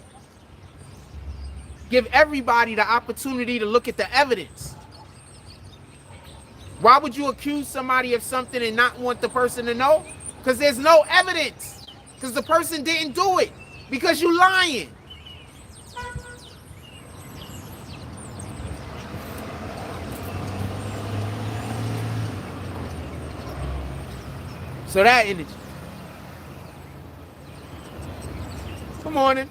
give everybody the opportunity to look at the evidence. Why would you accuse somebody of something and not want the person to know? Because there's no evidence. Because the person didn't do it. Because you're lying. So that energy. Good morning.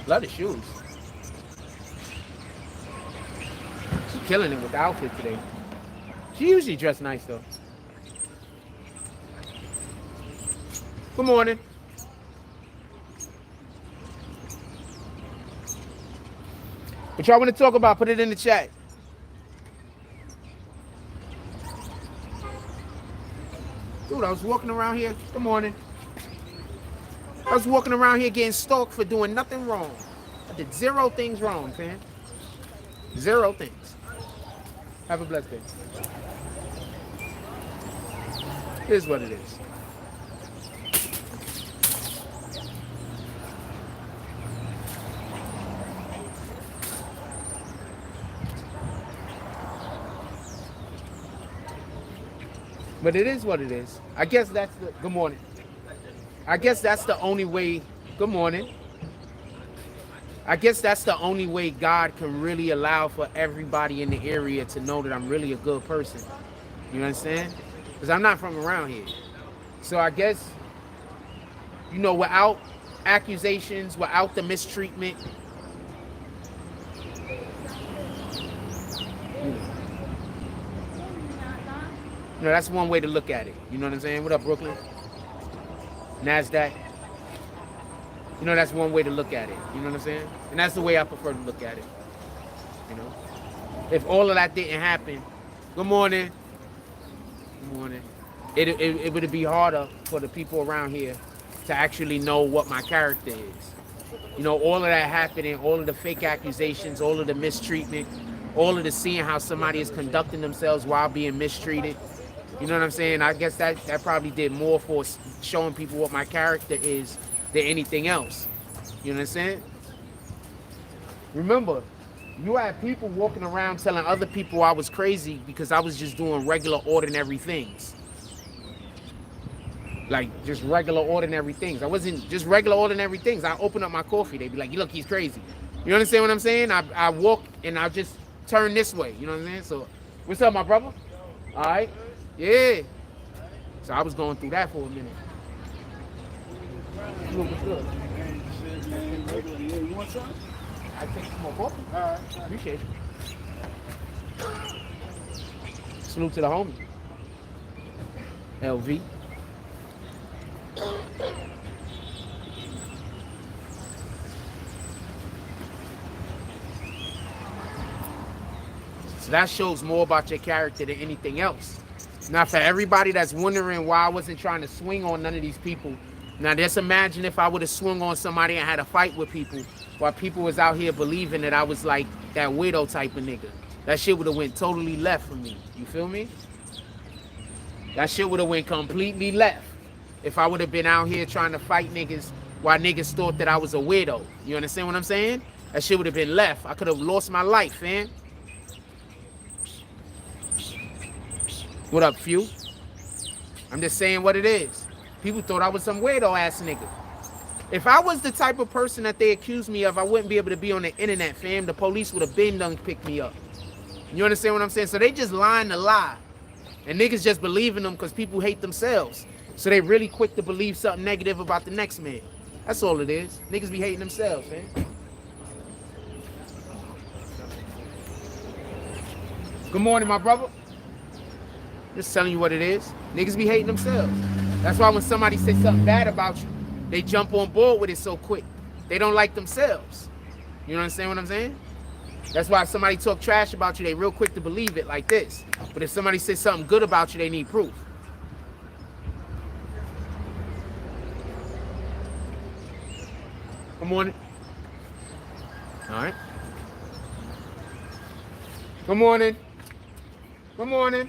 Love the shoes. She's killing it with the outfit today. She usually dressed nice though. Good morning. What y'all want to talk about? Put it in the chat. Dude, I was walking around here. Good morning. I was walking around here getting stalked for doing nothing wrong. I did 0 things wrong, man. 0 things. Have a blessed day. Here's what it is. But it is what it is. I guess that's the, good morning. I guess that's the only way, good morning. I guess that's the only way God can really allow for everybody in the area to know that I'm really a good person. You understand? Because I'm not from around here. So I guess, you know, without accusations, without the mistreatment, You know, that's one way to look at it. You know what I'm saying? What up, Brooklyn? NASDAQ. You know, that's one way to look at it. You know what I'm saying? And that's the way I prefer to look at it. You know? If all of that didn't happen, good morning. Good morning. It would be harder for the people around here to actually know what my character is. You know, all of that happening, all of the fake accusations, all of the mistreatment, all of the seeing how somebody is conducting themselves while being mistreated. You know what I'm saying? I guess that probably did more for showing people what my character is than anything else. You know what I'm saying? Remember, you had people walking around telling other people I was crazy because I was just doing regular, ordinary things. Like, just regular, ordinary things. I wasn't just regular, ordinary things. I open up my coffee. They'd be like, look, he's crazy. You understand what I'm saying? I walk and I just turn this way. You know what I'm saying? So, what's up, my brother? All right. Yeah. So, I was going through that for a minute. What's good? You want some? I take some more coffee. All right. Appreciate it. Salute to the homie. LV. So that shows more about your character than anything else. Now, for everybody that's wondering why I wasn't trying to swing on none of these people, now just imagine if I would have swung on somebody and had a fight with people while people was out here believing that I was like that widow type of nigga. That shit would have went totally left for me. You feel me? That shit would have went completely left if I would have been out here trying to fight niggas while niggas thought that I was a widow. You understand what I'm saying? That shit would have been left. I could have lost my life, man. What up, Few? I'm just saying what it is. People thought I was some weirdo ass nigga. If I was the type of person that they accused me of, I wouldn't be able to be on the internet, fam. The police would have been done pick me up. You understand what I'm saying? So they just lying to lie. And niggas just believe in them because people hate themselves. So they really quick to believe something negative about the next man. That's all it is. Niggas be hating themselves, man. Good morning, my brother. Just telling you what it is. Niggas be hating themselves. That's why when somebody says something bad about you, they jump on board with it so quick. They don't like themselves. You understand what I'm saying? That's why if somebody talk trash about you, they real quick to believe it like this. But if somebody says something good about you, they need proof. Good morning. All right. Good morning. Good morning.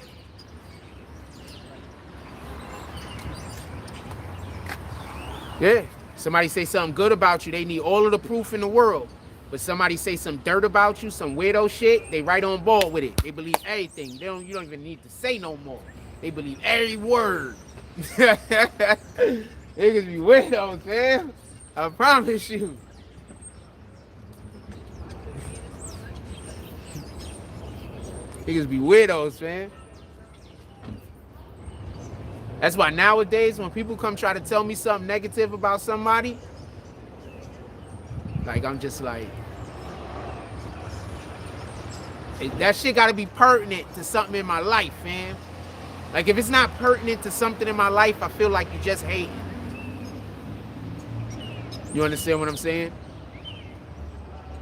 Yeah. Somebody say something good about you, they need all of the proof in the world. But somebody say some dirt about you, some weirdo shit, they right on board with it. They believe everything. You don't even need to say no more. They believe every word. Niggas be weirdos, man. I promise you. Niggas be weirdos, man. That's why nowadays when people come try to tell me something negative about somebody, like I'm just like, that shit gotta be pertinent to something in my life, man. Like if it's not pertinent to something in my life, I feel like you just hating. You understand what I'm saying?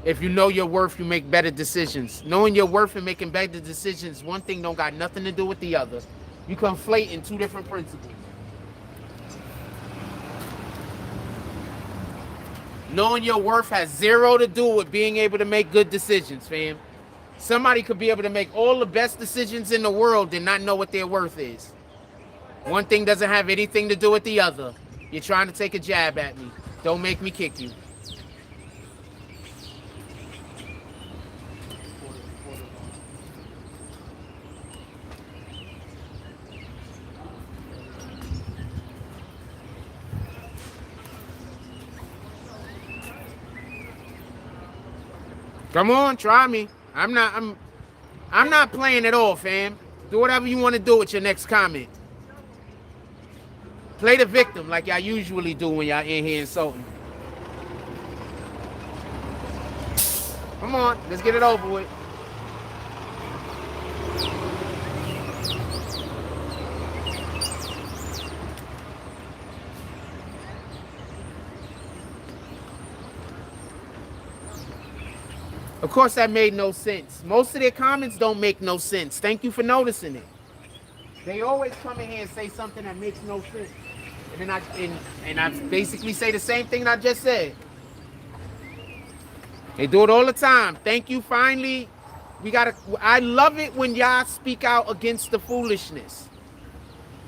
If you know your worth, you make better decisions. Knowing your worth and making better decisions, one thing don't got nothing to do with the other. You conflating two different principles. Knowing your worth has zero to do with being able to make good decisions, fam. Somebody could be able to make all the best decisions in the world and not know what their worth is. One thing doesn't have anything to do with the other. You're trying to take a jab at me. Don't make me kick you. Come on, try me. I'm not playing at all, fam. Do whatever you want to do with your next comment. Play the victim like y'all usually do when y'all in here insulting. Come on, let's get it over with. Of course, that made no sense. Most of their comments don't make no sense. Thank you for noticing it. They always come in here and say something that makes no sense. And then I basically say the same thing I just said. They do it all the time. Thank you. Finally, I love it when y'all speak out against the foolishness.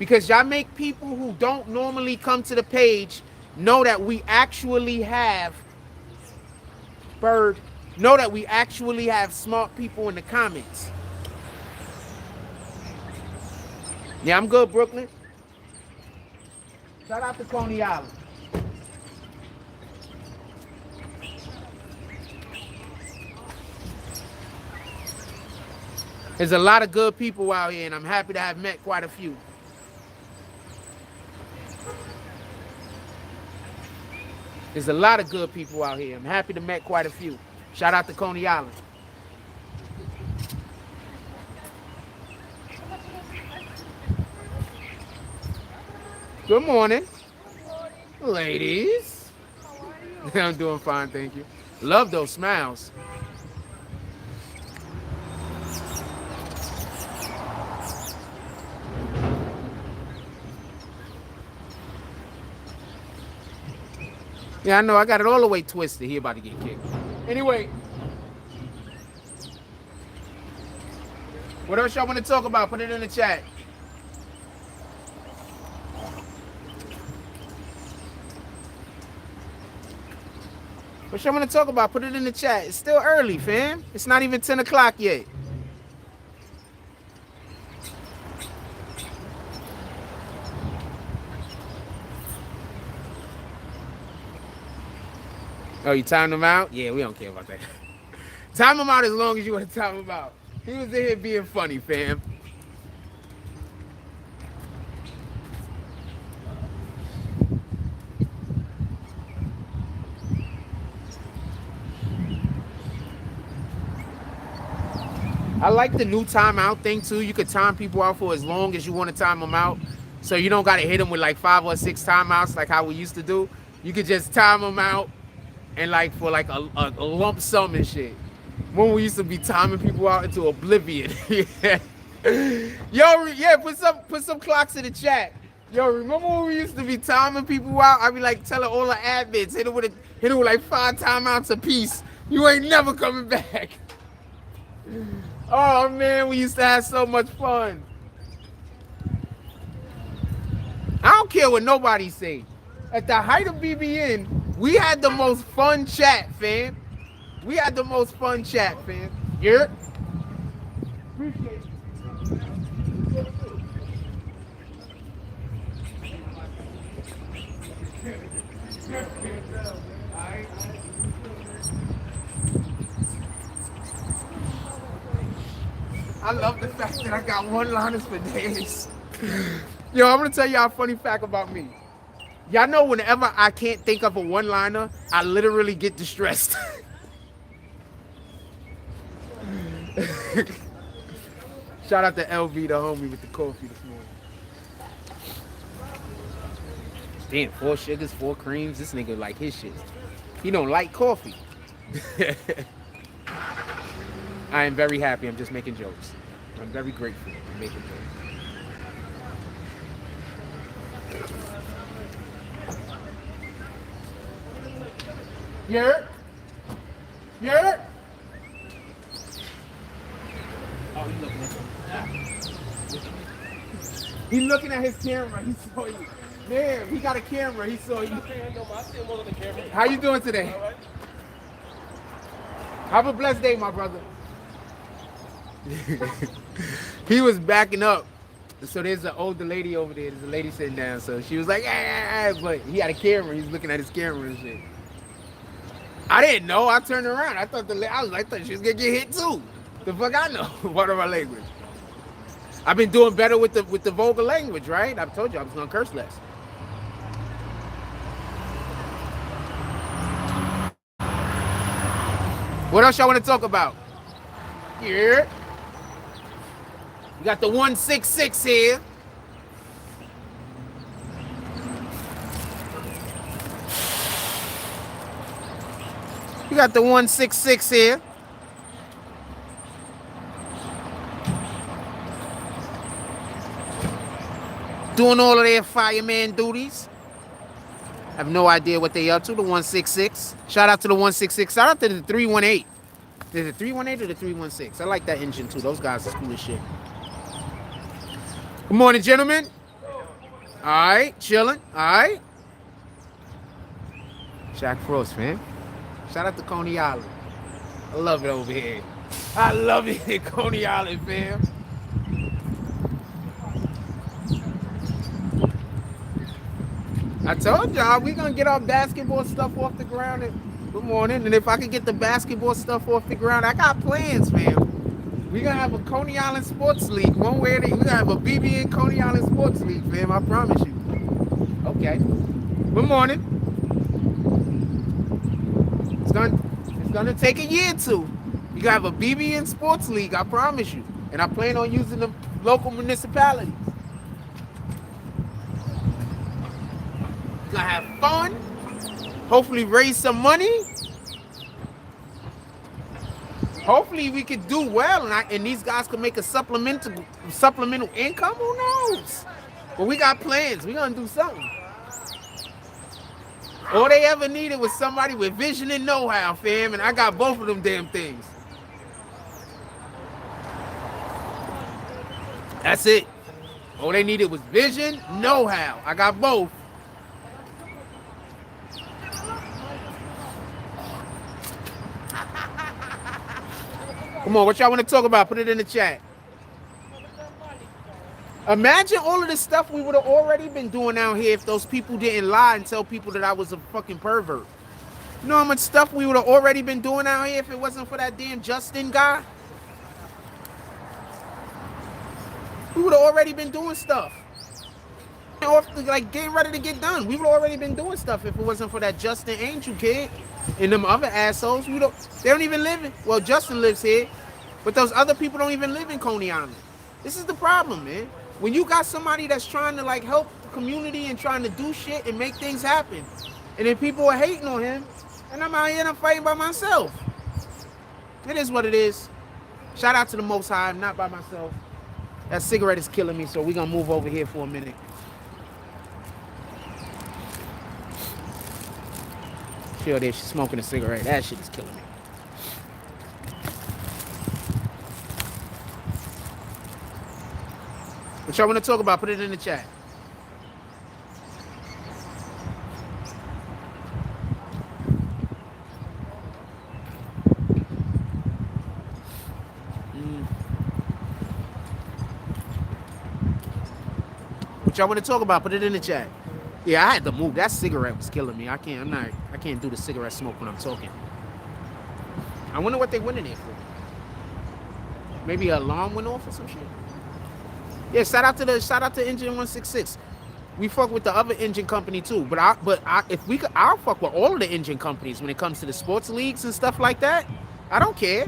Because y'all make people who don't normally come to the page know that we actually have smart people in the comments. Yeah, I'm good, Brooklyn. Shout out to Coney Island. There's a lot of good people out here, and I'm happy to have met quite a few. There's a lot of good people out here. I'm happy to met quite a few. Shout out to Coney Island. Good morning. Ladies. I'm doing fine, thank you. Love those smiles. Yeah, I know. I got it all the way twisted. He about to get kicked. Anyway. What else y'all want to talk about? Put it in the chat. What y'all want to talk about? Put it in the chat. It's still early, fam. It's not even 10 o'clock yet. Oh, you timed him out? Yeah, we don't care about that. Time him out as long as you want to time him out. He was in here being funny, fam. I like the new timeout thing too. You could time people out for as long as you want to time them out. So you don't got to hit them with like 5 or 6 timeouts like how we used to do. You could just time them out and like for like a lump sum and shit. When we used to be timing people out into oblivion. Yeah. Yo, yeah, put some clocks in the chat. Yo, remember when we used to be timing people out? I'd be like telling all the admins, hit it with like 5 timeouts a piece. You ain't never coming back. Oh man, we used to have so much fun. I don't care what nobody say. At the height of BBN, we had the most fun chat, fam. We had the most fun chat, fam. Yeah. Appreciate it. I love the fact that I got one-liners for days. Yo, I'm gonna tell y'all a funny fact about me. Y'all know whenever I can't think of a one-liner, I literally get distressed. Shout out to LV, the homie with the coffee this morning. Damn, 4 sugars, 4 creams. This nigga like his shit. He don't like coffee. I am very happy. I'm just making jokes. I'm very grateful for making jokes. Yeah. Yeah. Oh, he's looking at something. He's looking at his camera. He saw you. Damn, he got a camera. He saw you. How you doing today? All right. Have a blessed day, my brother. He was backing up. So there's an older lady over there. There's a lady sitting down. So she was like, ah, but he had a camera. He's looking at his camera and shit. I didn't know. I turned around. I thought she was gonna get hit too. The fuck I know. What of our language? I've been doing better with the vulgar language, right? I've told you I was gonna curse less. What else y'all want to talk about? Here. We got the 166 here. We got the 166 here. doing all of their fireman duties. I have no idea what they up to, the 166. Shout out to the 166. Shout out to the 318. Is it 318 or the 316? I like that engine too. Those guys are cool as shit. Good morning, gentlemen. All right, chilling. All right. Jack Frost, man. Shout out to Coney Island. I love it over here. I love it in Coney Island, fam. I told y'all we gonna get our basketball stuff off the ground. Good morning. And if I can get the basketball stuff off the ground, I got plans, fam. We gonna have a Coney Island Sports League. One way or the other, we gonna have a BBN Coney Island Sports League, fam. I promise you. Okay. Good morning. It's gonna take a year or two. You gonna have a BBN Sports League, I promise you. And I plan on using the local municipalities. Gonna have fun, hopefully raise some money. Hopefully we could do well, and these guys could make a supplemental income. Who knows? But we got plans. We gonna do something. All they ever needed was somebody with vision and know-how, fam, and I got both of them damn things. That's it. All they needed was vision, know-how. I got both. Come on, what y'all want to talk about? Put it in the chat. Imagine all of the stuff we would have already been doing out here if those people didn't lie and tell people that I was a fucking pervert. You know how much stuff we would have already been doing out here if it wasn't for that damn Justin guy? We would have already been doing stuff. Like getting ready to get done. We would have already been doing stuff if it wasn't for that Justin Angel kid and them other assholes. They don't even live in, well, Justin lives here, but those other people don't even live in Coney Island. This is the problem, man. When you got somebody that's trying to like help the community and trying to do shit and make things happen, and then people are hating on him, and I'm out here and I'm fighting by myself. It is what it is. Shout out to the Most High, I'm not by myself. That cigarette is killing me, so we're gonna move over here for a minute. Chill there, she's smoking a cigarette. That shit is killing me. What y'all want to talk about? Put it in the chat. What y'all want to talk about? Put it in the chat. Yeah, I had to move. That cigarette was killing me. I can't do the cigarette smoke when I'm talking. I wonder what they went in there for. Maybe an alarm went off or some shit. Yeah, shout out to Engine 166. We fuck with the other engine company too, but I'll fuck with all of the engine companies when it comes to the sports leagues and stuff like that. I don't care.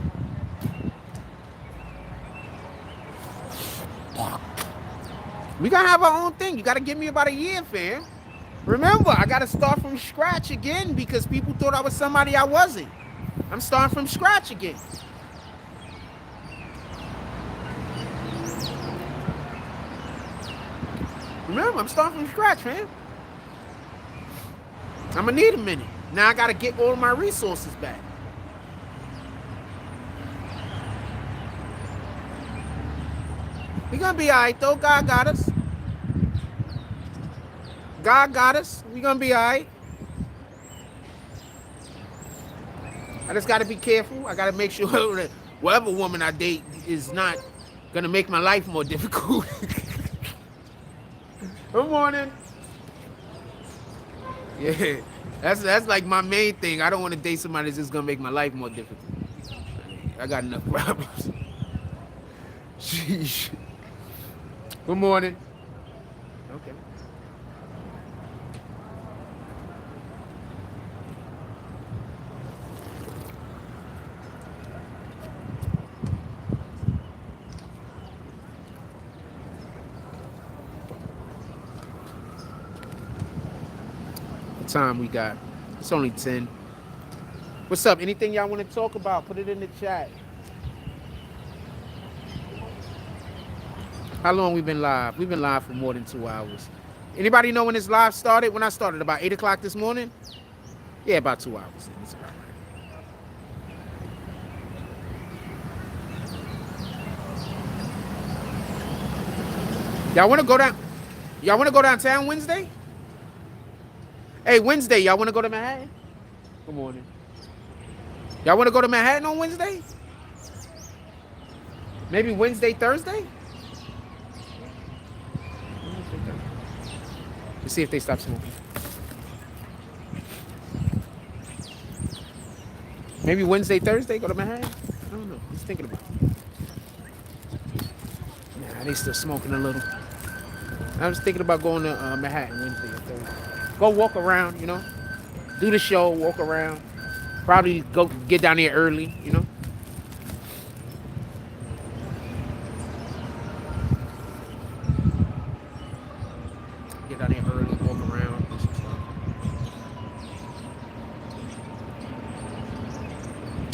We gotta have our own thing. You gotta give me about a year, fam. Remember, I gotta start from scratch again because people thought I was somebody I wasn't. I'm starting from scratch again. Remember, I'm starting from scratch, man. I'm gonna need a minute. Now I gotta get all of my resources back. We gonna be all right, though. God got us. God got us. We gonna be all right. I just gotta be careful. I gotta make sure that whatever woman I date is not gonna make my life more difficult. Good morning. Yeah, that's like my main thing. I don't want to date somebody that's just gonna make my life more difficult. I got enough problems. Sheesh. Good morning. Okay. Time we got, it's only 10. What's up? Anything y'all want to talk about? Put it in the chat. How long we been live? We've been live for more than 2 hours. Anybody know when this live started? When I started, about 8 o'clock this morning? Yeah, about 2 hours. That's about right. Y'all want to go down? Y'all want to go downtown Wednesday? Hey, Wednesday, y'all want to go to Manhattan? Good morning. Y'all want to go to Manhattan on Wednesday? Maybe Wednesday, Thursday? Let's see if they stop smoking. Maybe Wednesday, Thursday, go to Manhattan? I don't know. Just thinking about it. Nah, they still smoking a little. I was thinking about going to Manhattan Wednesday or Thursday. Go walk around, you know? Do the show, walk around. Probably go get down there early, you know? Get down there early, walk around. Do some stuff.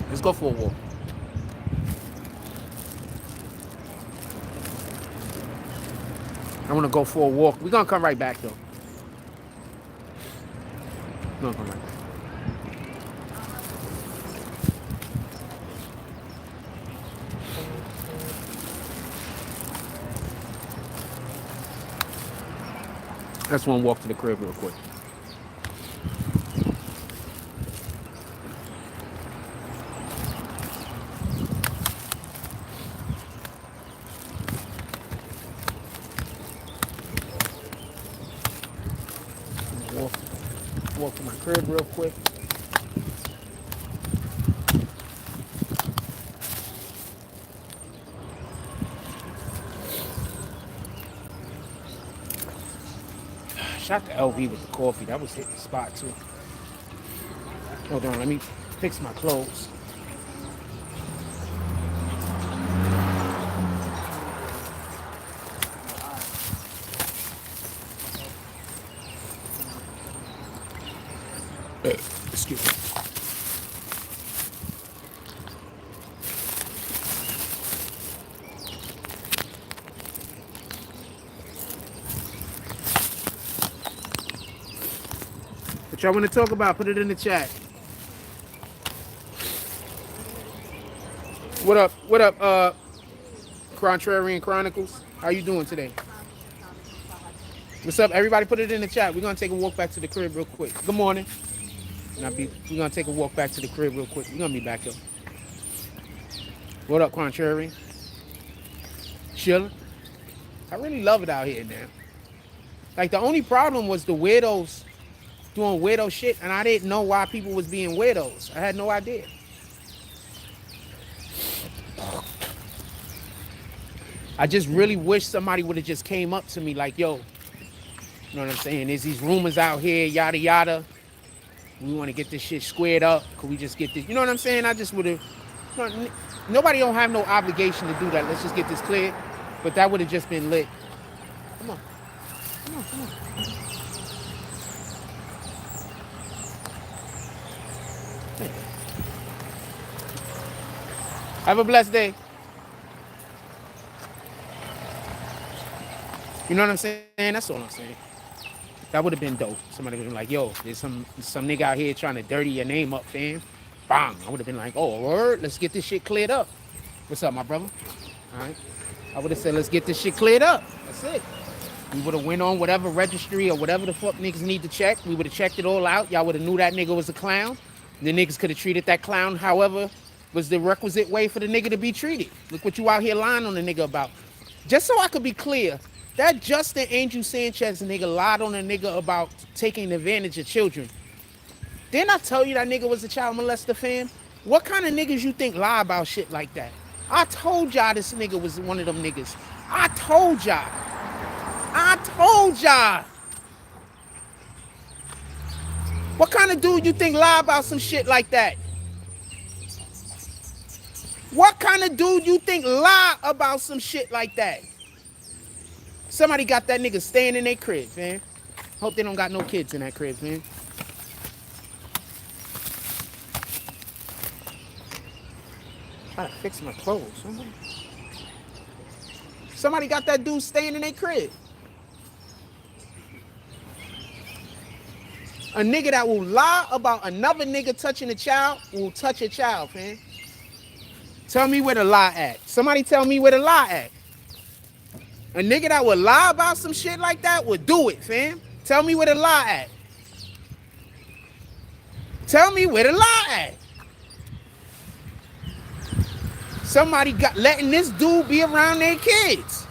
Let's go for a walk. I want to go for a walk. We're going to come right back, though. We're going to come right back. I just want to walk to the crib real quick. Walk to my crib real quick. Shout out to LV with the coffee. That was hitting the spot too. Hold on, let me fix my clothes. Excuse me. What y'all want to talk about? Put it in the chat. What up? What up, Contrarian Chronicles? How you doing today? What's up, everybody? Put it in the chat. We're gonna take a walk back to the crib real quick. Good morning. We're gonna take a walk back to the crib real quick. We're gonna be back though. What up, Contrarian? Chilling. I really love it out here now. Like, the only problem was the weirdos doing weirdo shit, and I didn't know why people was being weirdos. I had no idea. I just really wish somebody would have just came up to me like, yo, you know what I'm saying? There's these rumors out here, yada, yada. We want to get this shit squared up. Could we just get this? You know what I'm saying? I just would have, nobody don't have no obligation to do that. Let's just get this clear. But that would have just been lit. Come on. Come on, come on. Have a blessed day. You know what I'm saying? That's all I'm saying. That would have been dope. Somebody would have been like, yo, there's some nigga out here trying to dirty your name up, fam. Bang. I would have been like, oh, word, let's get this shit cleared up. What's up, my brother? All right. I would have said, let's get this shit cleared up. That's it. We would have went on whatever registry or whatever the fuck niggas need to check. We would have checked it all out. Y'all would have knew that nigga was a clown. The niggas could have treated that clown however was the requisite way for the nigga to be treated. Look what you out here lying on the nigga about. Just so I could be clear, that Justin Angel Sanchez nigga lied on a nigga about taking advantage of children. Didn't I tell you that nigga was a child molester, fam? What kind of niggas you think lie about shit like that? I told y'all this nigga was one of them niggas. I told y'all. I told y'all. What kind of dude you think lie about some shit like that? What kind of dude you think lie about some shit like that? Somebody got that nigga staying in their crib, man. Hope they don't got no kids in that crib, man. Trying to fix my clothes. Somebody got that dude staying in their crib. A nigga that will lie about another nigga touching a child will touch a child, fam. Tell me where the lie at. Somebody tell me where the lie at. A nigga that would lie about some shit like that would do it, fam. Tell me where the lie at. Tell me where the lie at. Somebody got letting this dude be around their kids.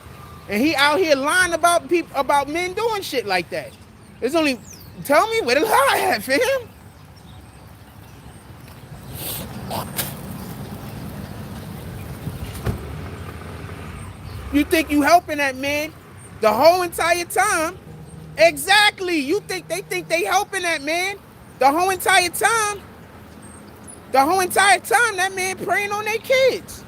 And he out here lying about people, about men doing shit like that. There's only, tell me where the lie at, fam. You think you helping that man the whole entire time? Exactly. You think they helping that man the whole entire time? The whole entire time that man preying on their kids.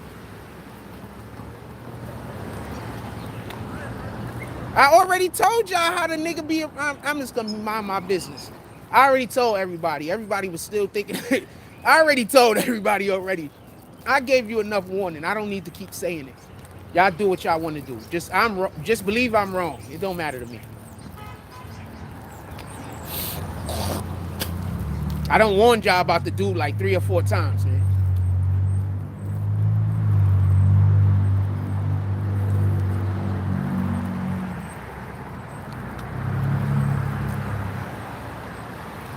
I already told y'all how the nigga be. I'm just gonna mind my business. I already told everybody. Everybody was still thinking. I already told everybody already. I gave you enough warning. I don't need to keep saying it. Y'all do what y'all want to do. Just believe I'm wrong. It don't matter to me. I don't warn y'all about the dude like 3 or 4 times, man.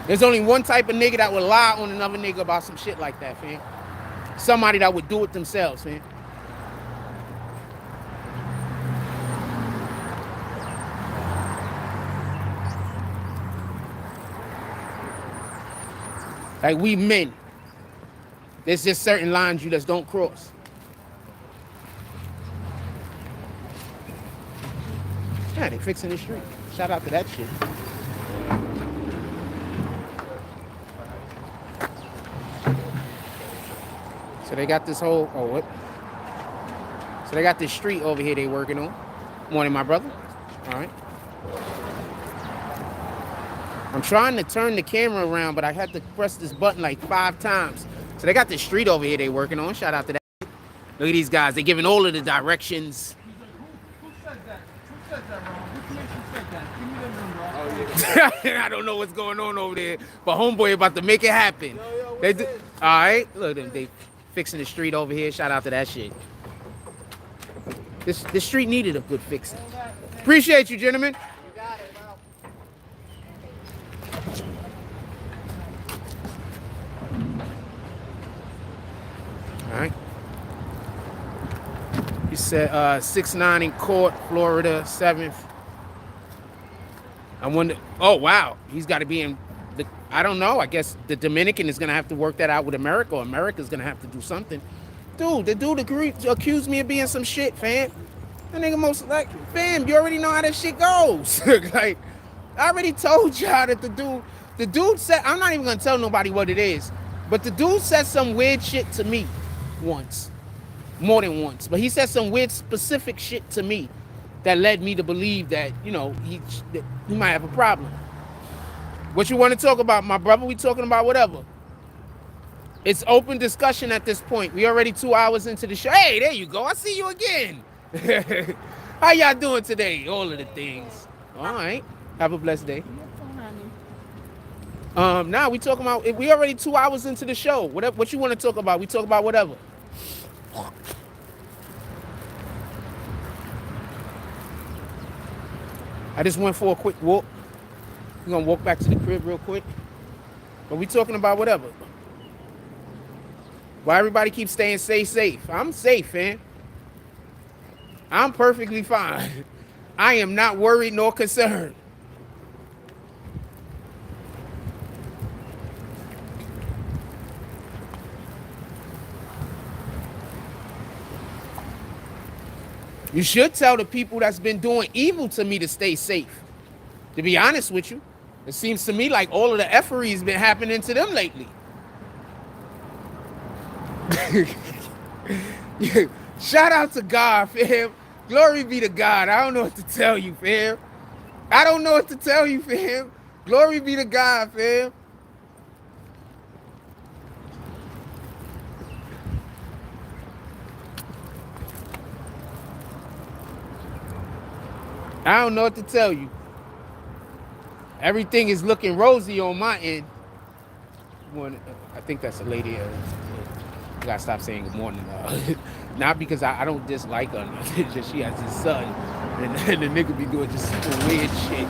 There's only one type of nigga that would lie on another nigga about some shit like that, fam. Somebody that would do it themselves, fam. Like, we men. There's just certain lines you just don't cross. Yeah, they fixing the street. Shout out to that shit. So they got this whole, what? So they got this street over here they working on. Morning, my brother. All right. I'm trying to turn the camera around, but I had to press this button like 5 times. So they got this street over here they working on. Shout out to that. Look at these guys. They're giving all of the directions. Who said that? Who said that, Ron? Which nation said that? Give me the number. Oh, yeah. I don't know what's going on over there, but homeboy about to make it happen. They do. All right. Look at them. They fixing the street over here. Shout out to that shit. This street needed a good fixing. Appreciate you, gentlemen. All right. He said 6'9" in court, Florida, 7th. I wonder. Oh wow, he's got to be in. I don't know. I guess the Dominican is gonna have to work that out with America. Or America's gonna have to do something. Dude, the dude accused me of being some shit, fam. That nigga most like, fam, you already know how that shit goes. Like, I already told y'all that the dude said, I'm not even gonna tell nobody what it is, but the dude said some weird shit to me once, more than once. But he said some weird specific shit to me that led me to believe that, you know, he might have a problem. What you want to talk about, my brother? We talking about whatever. It's open discussion at this point. We already 2 hours into the show. Hey, there you go. I see you again. How y'all doing today? All of the things. All right. Have a blessed day. Now we talking about. We already 2 hours into the show. What you want to talk about? We talk about whatever. I just went for a quick walk. We're gonna walk back to the crib real quick. But we talking about whatever. Why everybody keeps staying safe? I'm safe, man. I'm perfectly fine. I am not worried nor concerned. You should tell the people that's been doing evil to me to stay safe. To be honest with you, it seems to me like all of the effery has been happening to them lately. Shout out to God, fam. Glory be to God. I don't know what to tell you, fam. I don't know what to tell you, fam. Glory be to God, fam. I don't know what to tell you. Everything is looking rosy on my end. I think that's a lady. You gotta stop saying good morning. Not because I don't dislike her. It's just she has this son. And the nigga be doing just super weird shit.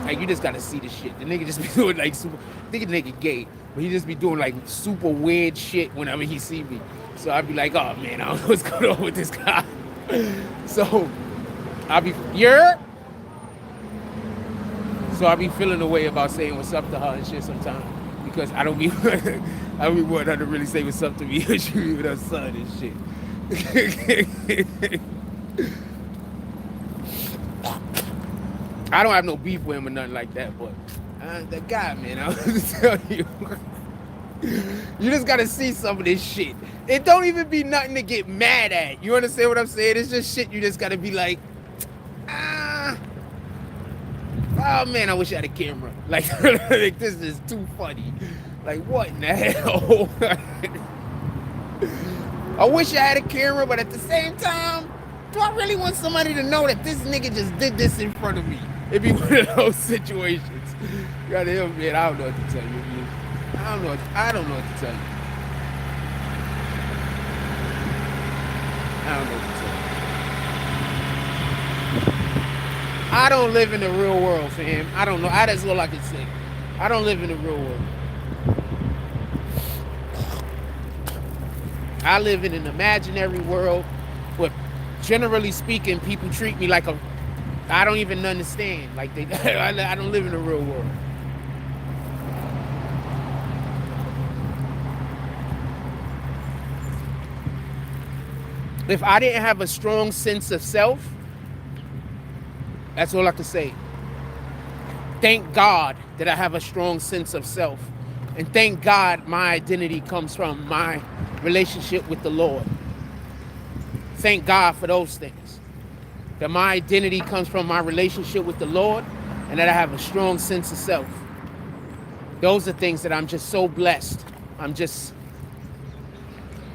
Like, you just gotta see the shit. The nigga just be doing like super. I think the nigga gay, but he just be doing like super weird shit whenever he see me. So I'd be like, oh man, I don't know what's going on with this guy. So I'll be, So I be feeling a way about saying what's up to her and shit sometimes. Because I don't be wanting her to really say what's up to me when she be with her son and shit. I don't have no beef with him or nothing like that, but that guy, man, I was tell you. You just gotta see some of this shit. It don't even be nothing to get mad at. You understand what I'm saying? It's just shit you just gotta be like, oh man, I wish I had a camera. Like, like this is too funny. Like, what in the hell? I wish I had a camera, but at the same time, do I really want somebody to know that this nigga just did this in front of me? It'd be one of those situations. Goddamn, man, I don't know what to tell you, man. I don't know what to tell you. I don't know what to tell you. I don't live in the real world, fam. I don't know. That's all I can say. I don't live in the real world. I live in an imaginary world where, generally speaking, people treat me like I don't even understand. Like I don't live in the real world. If I didn't have a strong sense of self, that's all I can say. Thank God that I have a strong sense of self. And thank God my identity comes from my relationship with the Lord. Thank God for those things. That my identity comes from my relationship with the Lord and that I have a strong sense of self. Those are things that I'm just so blessed. I'm just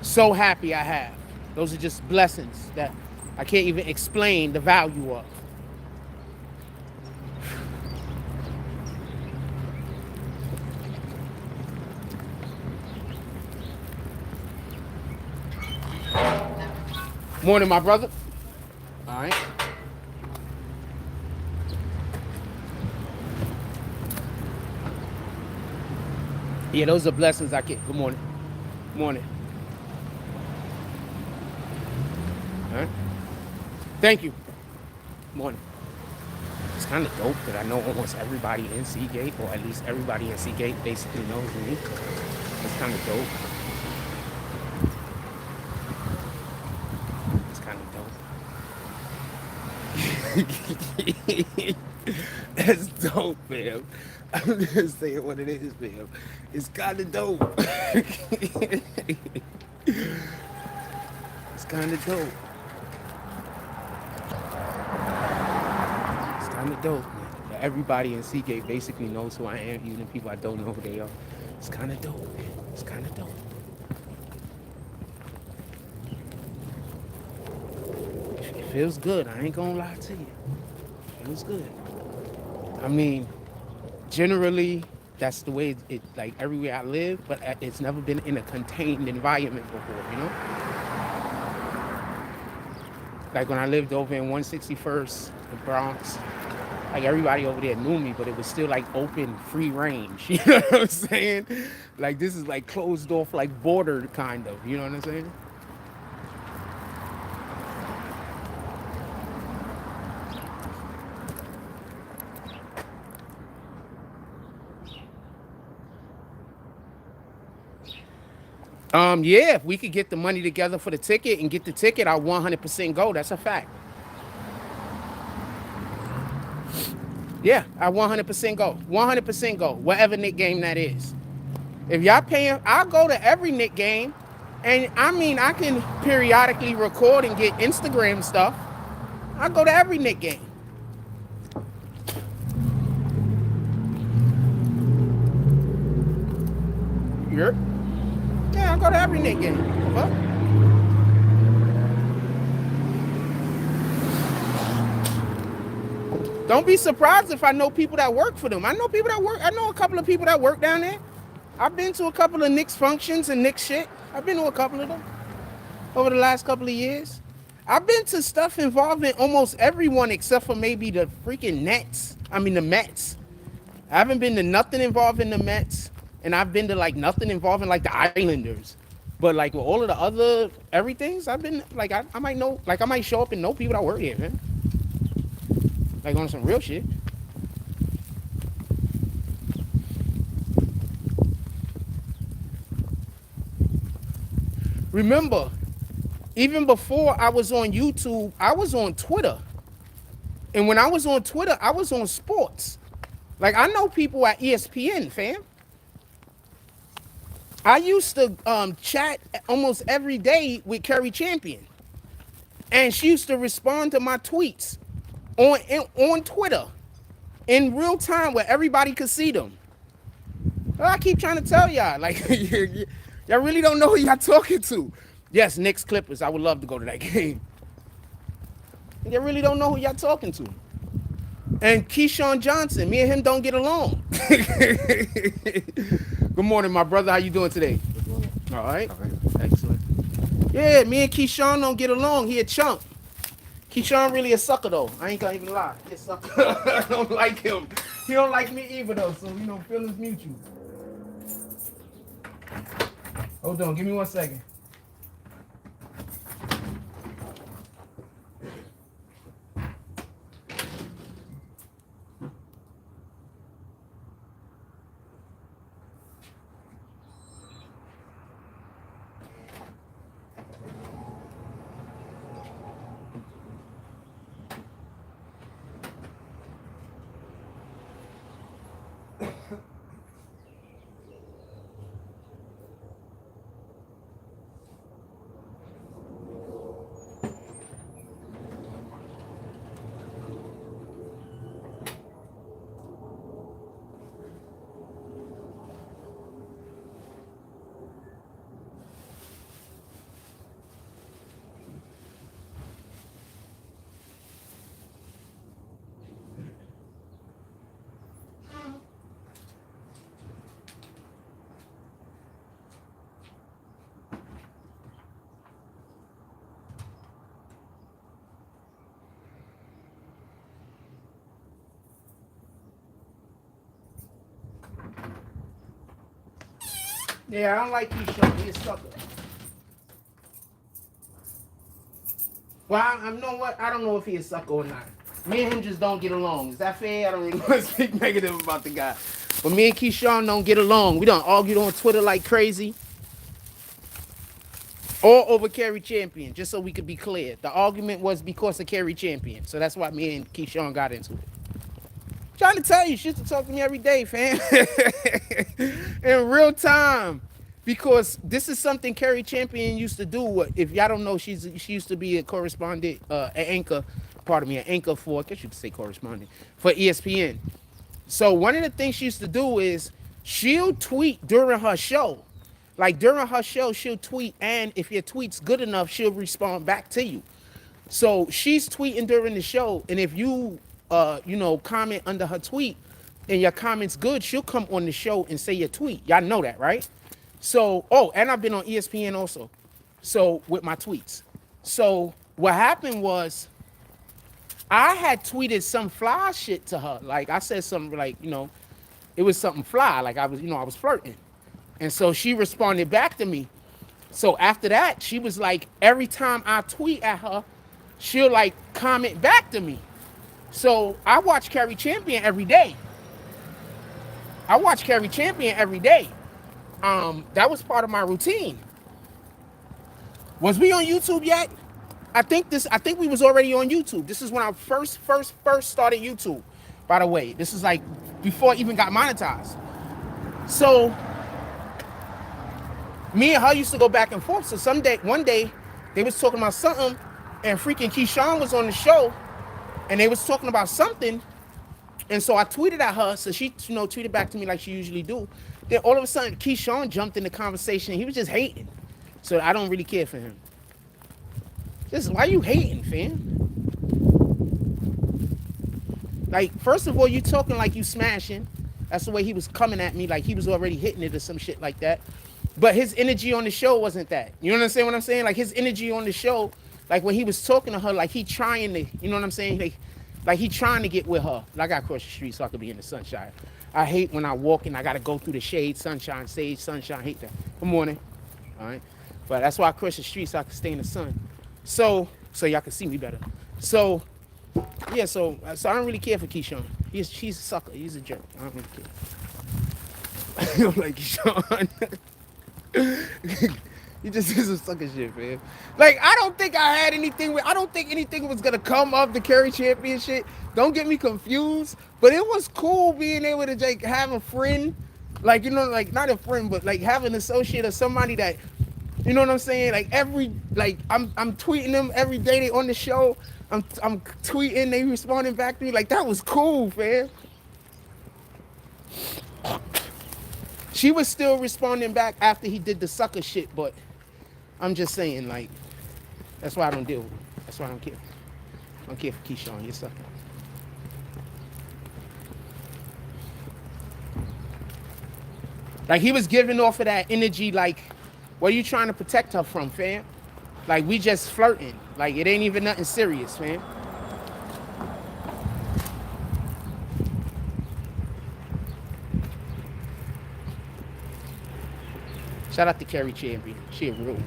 so happy I have. Those are just blessings that I can't even explain the value of. Morning, my brother. All right. Yeah, those are blessings I get. Good morning. Morning. All right. Thank you. Morning. It's kind of dope that I know almost everybody in Seagate, or at least everybody in Seagate basically knows me. It's kind of dope. That's dope, fam. I'm just saying what it is, fam. It's kind of dope. It's kind of dope. It's kind of dope, man. Everybody in Seagate basically knows who I am, even people I don't know who they are. It's kind of dope, man. It's kind of dope. It feels good. I ain't gonna lie to you. It feels good. I mean, generally, that's the way it like everywhere I live, but it's never been in a contained environment before, you know? Like when I lived over in 161st, the Bronx, like everybody over there knew me, but it was still like open, free range. You know what I'm saying? Like this is like closed off, like bordered kind of, you know what I'm saying? Yeah, if we could get the money together for the ticket and get the ticket, I'll 100% go. That's a fact. Yeah, I 100% go. 100% go. Whatever Knick game that is. If y'all paying, I'll go to every Knick game. And I mean, I can periodically record and get Instagram stuff. I'll go to every Knick game. Yep. Yeah, I'll go to every Knick game. What? Don't be surprised if I know people that work for them. I know people that work. I know a couple of people that work down there. I've been to a couple of Knicks functions and Knicks shit. I've been to a couple of them over the last couple of years. I've been to stuff involving almost everyone except for maybe the freaking Nets. I mean the Mets. I haven't been to nothing involving the Mets, and I've been to like nothing involving like the Islanders. But like with all of the other everythings, I've been like I might know, like I might show up and know people that work here, man. Like on some real shit. Remember, even before I was on YouTube, I was on Twitter. And when I was on Twitter, I was on sports. Like, I know people at ESPN, fam. I used to chat almost every day with Kerry Champion. And she used to respond to my tweets on Twitter in real time where everybody could see them. Well, I keep trying to tell y'all, like, y'all really don't know who y'all talking to. Yes, Knicks Clippers. I would love to go to that game. You really don't know who y'all talking to. And Keyshawn Johnson, me and him don't get along. Good morning, my brother. How you doing today? Good morning. All right. Excellent. Yeah, me and Keyshawn don't get along. He a chump. Keyshawn really a sucker, though. I ain't gonna even lie. He a sucker. I don't like him. He don't like me either, though. So, you know, feelings mutual. Hold on. Give me 1 second. Yeah, I don't like Keyshawn. He's a sucker. Well, I know what? I don't know if he's a sucker or not. Me and him just don't get along. Is that fair? I don't really want to speak negative about the guy. But me and Keyshawn don't get along. We done argued on Twitter like crazy. All over Kerry Champion, just so we could be clear. The argument was because of Kerry Champion. So that's why me and Keyshawn got into it. Trying to tell you, she used to talk to me every day, fam. In real time. Because this is something Kerry Champion used to do. If y'all don't know, she used to be a correspondent, an anchor for, I guess you could say correspondent, for ESPN. So one of the things she used to do is she'll tweet during her show. Like during her show, she'll tweet, and if your tweet's good enough, she'll respond back to you. So she's tweeting during the show, and if you comment under her tweet and your comment's good, she'll come on the show and say your tweet. Y'all know that, right? So, and I've been on ESPN also. So with my tweets. So what happened was I had tweeted some fly shit to her. Like I said something like, it was something fly. Like I was flirting. And so she responded back to me. So after that, she was like, every time I tweet at her, she'll like comment back to me. So I watch Kerry Champion every day. That was part of my routine. Was we on YouTube yet? I think we was already on YouTube. This is when I first started YouTube, by the way. This is like before it even got monetized. So me and her used to go back and forth. So one day, they was talking about something, and freaking Keyshawn was on the show, and they was talking about something, and so I tweeted at her, so she, tweeted back to me like she usually do. Then all of a sudden, Keyshawn jumped in the conversation. He was just hating. So I don't really care for him. Just, why you hating, fam? Like, first of all, you talking like you smashing. That's the way he was coming at me, like he was already hitting it or some shit like that. But his energy on the show wasn't that. You understand what I'm saying? Like, his energy on the show, like when he was talking to her, like he trying to, you know what I'm saying? Like he trying to get with her. Like, I gotta cross the street so I could be in the sunshine. I hate when I walk and I gotta go through the shade, sunshine, sage, sunshine. I hate that. Good morning. All right. But that's why I cross the street so I can stay in the sun. So y'all can see me better. So yeah, so I don't really care for Keyshawn. He's a sucker. He's a jerk. I don't really care. I don't like Keyshawn. He just is a sucker shit, man. Like, I don't think I had anything I don't think anything was gonna come of the Curry championship. Don't get me confused. But it was cool being able to like have a friend, like, you know, like not a friend, but like have an associate or somebody that, you know what I'm saying? Like I'm tweeting them every day they on the show. I'm tweeting, they responding back to me. Like, that was cool, fam. She was still responding back after he did the sucker shit, but I'm just saying, like, that's why I don't deal with him. That's why I don't care. I don't care for Keyshawn. He's a sucker. Like, he was giving off of that energy, like, what are you trying to protect her from, fam? Like, we just flirting. Like, it ain't even nothing serious, fam. Shout out to Carrie Champion. She a real one.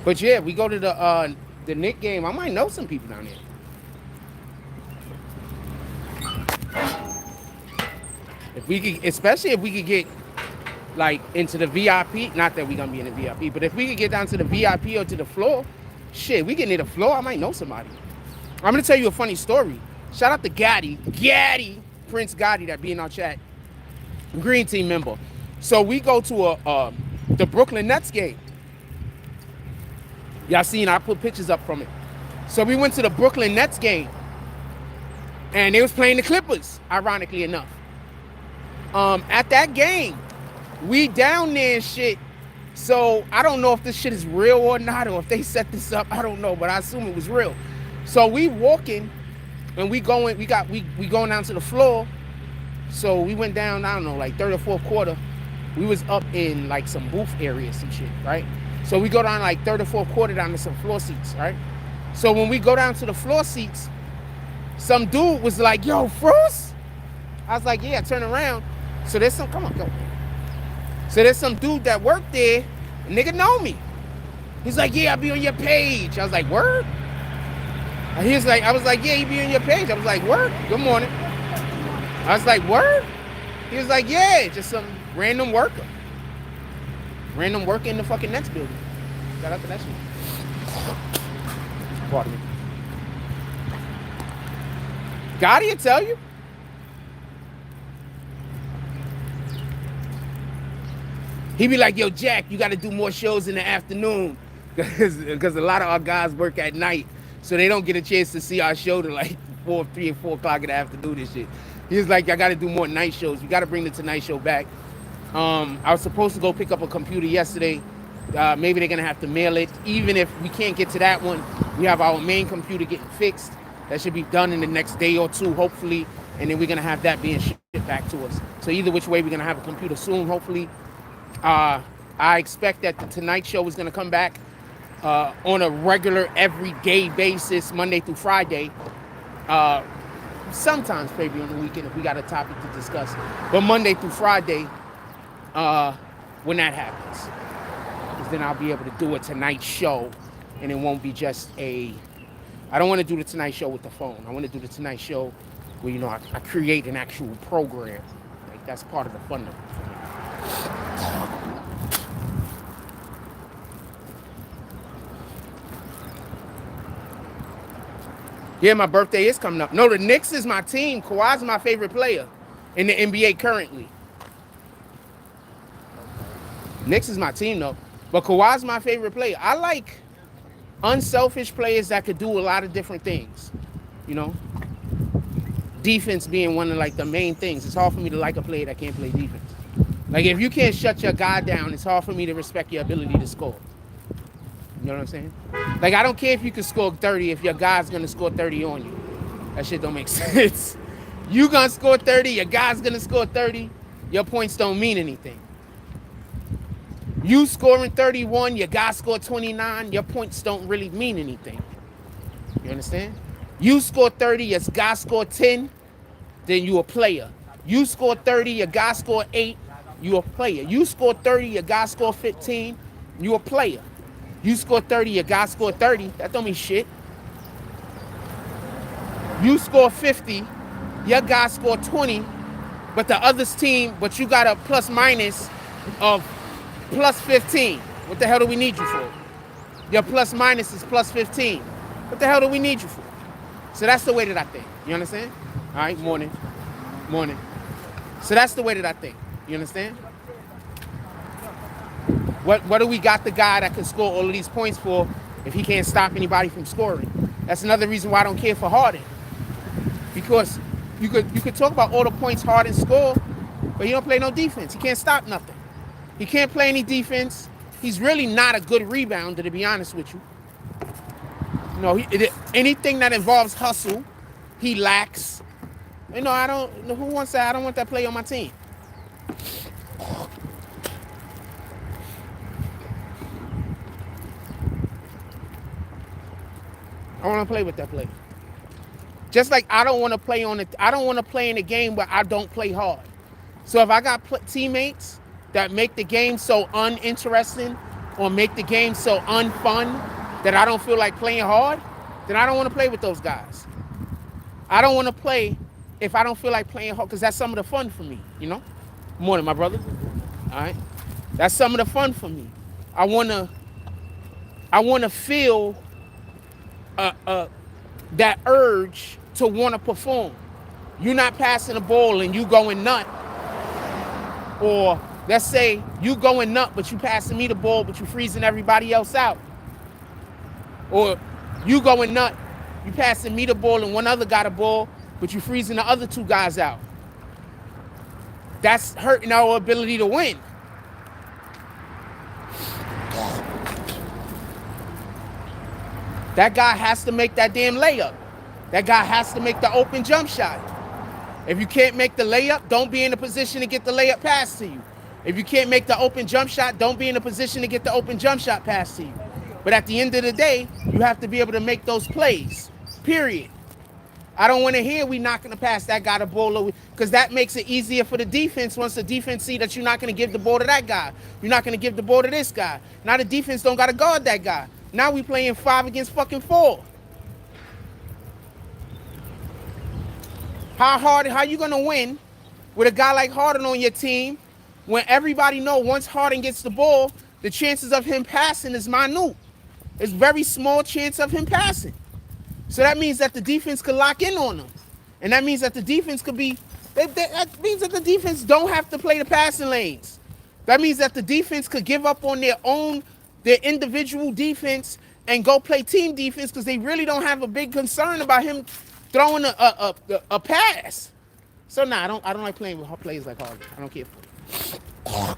But yeah, we go to the Knicks game. I might know some people down there. If we could, especially if we could get like into the VIP, not that we gonna be in the VIP, but if we could get down to the VIP or to the floor, shit, we get near the floor, I might know somebody. I'm gonna tell you a funny story. Shout out to Gaddy, Prince Gotti, that be in our chat, Green Team member. So we go to the Brooklyn Nets game. Y'all seen, I put pictures up from it. So we went to the Brooklyn Nets game, and they was playing the Clippers, ironically enough. At that game, we down there and shit. So I don't know if this shit is real or not, or if they set this up. I don't know, but I assume it was real. So we walking, and we going down to the floor. So we went down, I don't know, like third or fourth quarter. We was up in like some booth area, some shit, right? So we go down like third or fourth quarter down to some floor seats, right? So when we go down to the floor seats, some dude was like, yo, Frost? I was like, yeah, turn around. So there's some, come on, go. So there's some dude that worked there, a nigga know me. He's like, yeah, I'll be on your page. I was like, word? And I was like, yeah, you be on your page. I was like, word? Good morning. I was like, word? He was like, yeah, just some random worker. Random worker in the fucking Nets building. Shout out to that shit. Pardon me. Gotti will tell you. He be like, yo, Jack, you got to do more shows in the afternoon. Because a lot of our guys work at night. So they don't get a chance to see our show to like 3 or 4 o'clock in the afternoon and shit. He was like, I got to do more night shows. We got to bring the Tonight Show back. I was supposed to go pick up a computer yesterday. Maybe they're going to have to mail it. Even if we can't get to that one, we have our main computer getting fixed. That should be done in the next day or two, hopefully. And then we're going to have that being shipped back to us. So either which way, we're going to have a computer soon, hopefully. I expect that the Tonight Show is going to come back on a regular, everyday basis, Monday through Friday. Sometimes maybe on the weekend if we got a topic to discuss. But Monday through Friday, when that happens. Because then I'll be able to do a Tonight Show, and it won't be just I don't want to do the Tonight Show with the phone. I want to do the Tonight Show where, you know, I create an actual program. Like, that's part of the fun of it. Yeah, my birthday is coming up. No, the Knicks is my team. Kawhi's my favorite player in the NBA currently. Knicks is my team, though. But Kawhi's my favorite player. I like unselfish players that could do a lot of different things. You know? Defense being one of, like, the main things. It's hard for me to like a player that can't play defense. Like, if you can't shut your guy down, it's hard for me to respect your ability to score. You know what I'm saying? Like, I don't care if you can score 30 if your guy's going to score 30 on you. That shit don't make sense. You going to score 30, your guy's going to score 30, your points don't mean anything. You scoring 31, your guy scored 29, your points don't really mean anything. You understand? You score 30, your guy scored 10, then you a player. You score 30, your guy scored 8, you a player. You score 30, your guy scored 15, you a player. You score 30, your guy scored 30, that don't mean shit. You score 50, your guy scored 20, but the other's team, but you got a plus minus of plus 15. What the hell do we need you for? Your plus minus is plus 15. What the hell do we need you for? So that's the way that I think. You understand? All right, morning. So that's the way that I think. You understand? What do we got the guy that can score all of these points for if he can't stop anybody from scoring? That's another reason why I don't care for Harden. Because you could talk about all the points Harden score, but he don't play no defense. He can't stop nothing. He can't play any defense. He's really not a good rebounder, to be honest with you. You know, anything that involves hustle, he lacks. You know, I don't want that player on my team. I want to play with that player. Just like I don't want to play in a game where I don't play hard. So if I got teammates that make the game so uninteresting or make the game so unfun that I don't feel like playing hard, then I don't want to play with those guys. I don't want to play if I don't feel like playing hard, because that's some of the fun for me, you know? Morning, my brother. All right? That's some of the fun for me. I want to feel that urge to want to perform. You're not passing the ball and you going nut. Or let's say you going nut, but you passing me the ball, but you freezing everybody else out. Or you going nut, you passing me the ball and one other got a ball, but you freezing the other two guys out. That's hurting our ability to win. That guy has to make that damn layup. That guy has to make the open jump shot. If you can't make the layup, don't be in a position to get the layup pass to you. If you can't make the open jump shot, don't be in a position to get the open jump shot pass to you. But at the end of the day, you have to be able to make those plays, period. I don't want to hear we not going to pass that guy the ball over, because that makes it easier for the defense once the defense see that you're not going to give the ball to that guy. You're not going to give the ball to this guy. Now the defense don't got to guard that guy. Now we playing 5 against fucking 4. How you going to win with a guy like Harden on your team when everybody know once Harden gets the ball, the chances of him passing is minute. It's very small chance of him passing. So that means that the defense could lock in on him. And that means that the defense could be, that means that the defense don't have to play the passing lanes. That means that the defense could give up on their individual defense and go play team defense, because they really don't have a big concern about him throwing a pass. So I don't like playing with players like Harden. I don't care for it.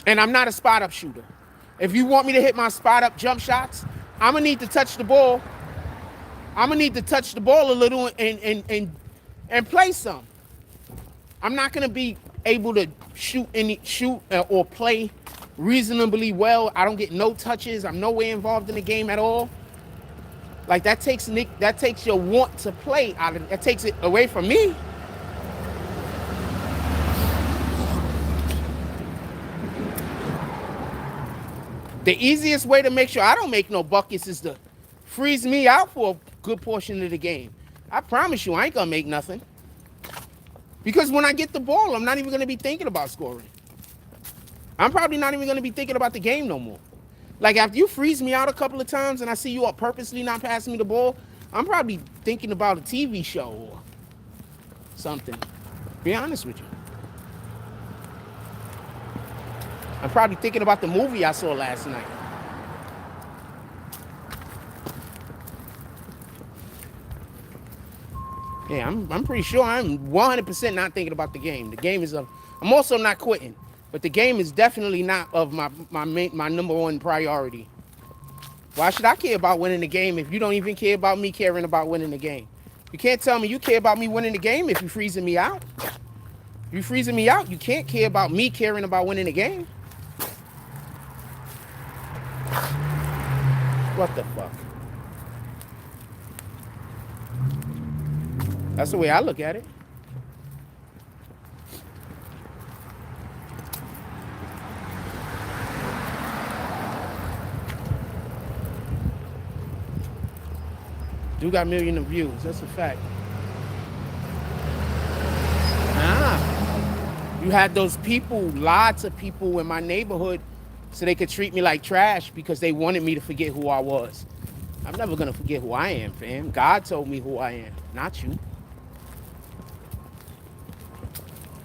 And I'm not a spot up shooter. If you want me to hit my spot up jump shots, I'm gonna need to touch the ball. I'm gonna need to touch the ball a little and play some. I'm not gonna be able to shoot or play reasonably well. I don't get no touches. I'm nowhere involved in the game at all. Like that takes your want to play out of, that takes it away from me. The easiest way to make sure I don't make no buckets is to freeze me out for a good portion of the game. I promise you, I ain't gonna make nothing. Because when I get the ball, I'm not even gonna be thinking about scoring. I'm probably not even gonna be thinking about the game no more. Like after you freeze me out a couple of times and I see you are purposely not passing me the ball, I'm probably thinking about a TV show or something. Be honest with you. I'm probably thinking about the movie I saw last night. Yeah, I'm pretty sure I'm 100% not thinking about the game. The game is I'm also not quitting. But the game is definitely not of my number one priority. Why should I care about winning the game if you don't even care about me caring about winning the game? You can't tell me you care about me winning the game if you're freezing me out. If you're freezing me out, you can't care about me caring about winning the game. What the fuck? That's the way I look at it. Do got millions of views. That's a fact. Nah. You had those people, lots of people in my neighborhood, so they could treat me like trash because they wanted me to forget who I was. I'm never gonna forget who I am, fam. God told me who I am, not you.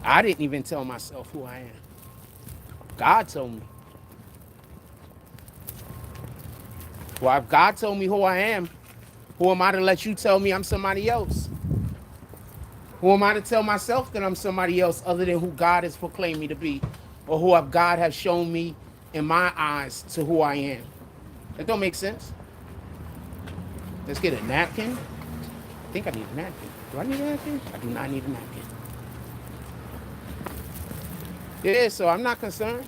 I didn't even tell myself who I am. God told me. Well, if God told me who I am, who am I to let you tell me I'm somebody else? Who am I to tell myself that I'm somebody else other than who God has proclaimed me to be, or who God has shown me in my eyes to who I am? That don't make sense. Let's get a napkin. I think I need a napkin. Do I need a napkin? I do not need a napkin. Yeah, so I'm not concerned.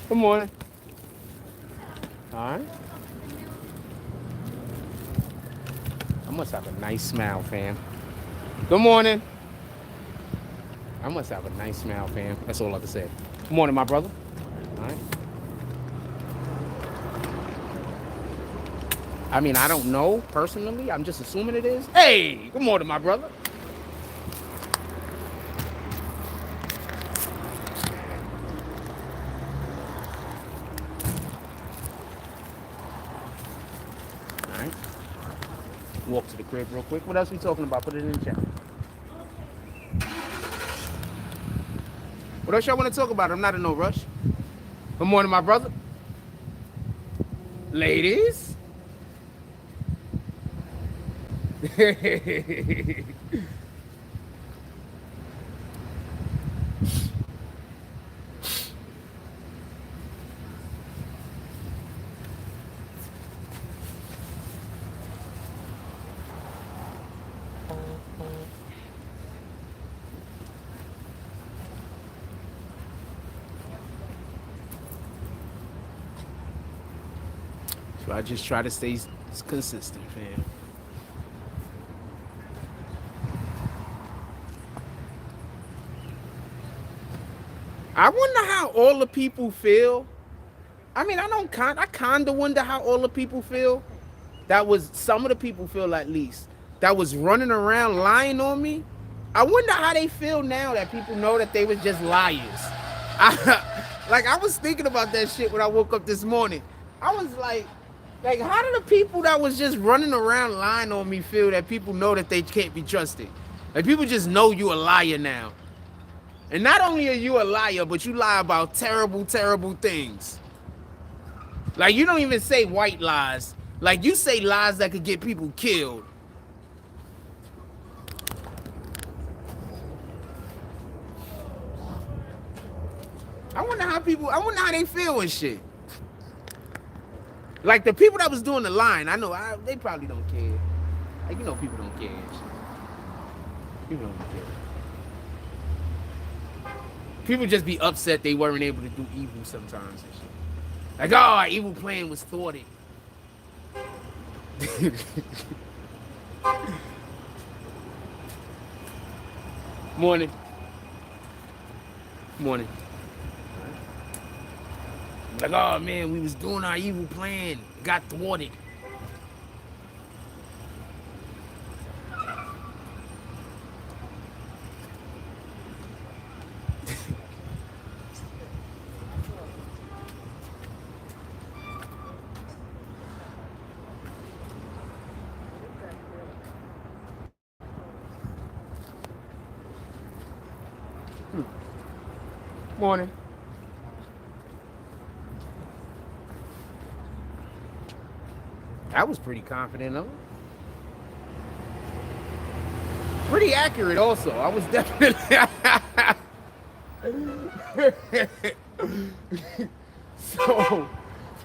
Good morning. All right. I must have a nice smile, fam. Good morning. I must have a nice smile, fam. That's all I have to say. Good morning, my brother. All right. I mean, I don't know personally. I'm just assuming it is. Hey, good morning, my brother. Walk to the crib real quick. What else we talking about? Put it in the chat. What else y'all want to talk about? I'm not in no rush. Good morning, my brother. Ladies. So I just try to stay consistent, fam. I wonder how all the people feel. I mean, I kind of wonder how all the people feel. Some of the people feel at least, that was running around lying on me. I wonder how they feel now that people know that they was just liars. I was thinking about that shit when I woke up this morning. I was like, how do the people that was just running around lying on me feel that people know that they can't be trusted? Like, people just know you a liar now. And not only are you a liar, but you lie about terrible, terrible things. Like, you don't even say white lies. Like, you say lies that could get people killed. I wonder how they feel and shit. Like, the people that was doing the line, I know they probably don't care. Like, you know, people don't care and shit. People don't care. People just be upset they weren't able to do evil sometimes and shit. Like, oh, our evil plan was thwarted. Morning. Morning. Like, oh man, we was doing our evil plan, got thwarted. Morning. I was pretty confident of it. Pretty accurate also. I was definitely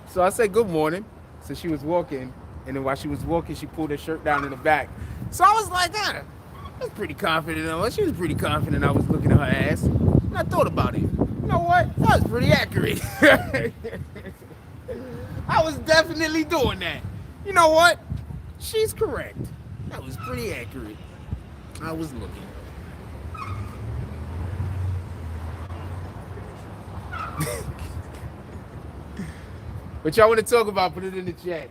so I said good morning. So she was walking, and then while she was walking, she pulled her shirt down in the back. So I was like, I was pretty confident. She was pretty confident I was looking at her ass. And I thought about it. You know what? That was pretty accurate. I was definitely doing that. You know what? She's correct. That was pretty accurate. I was looking. What y'all want to talk about? Put it in the chat.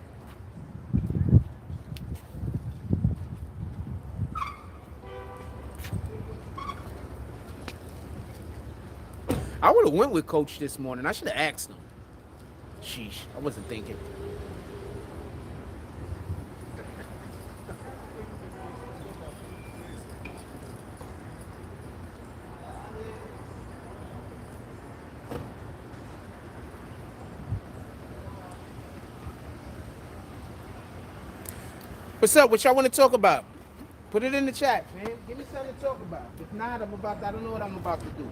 I would have went with Coach this morning. I should have asked him. Sheesh, I wasn't thinking. What's up? What y'all want to talk about? Put it in the chat, man. Give me something to talk about. If not, I don't know what I'm about to do.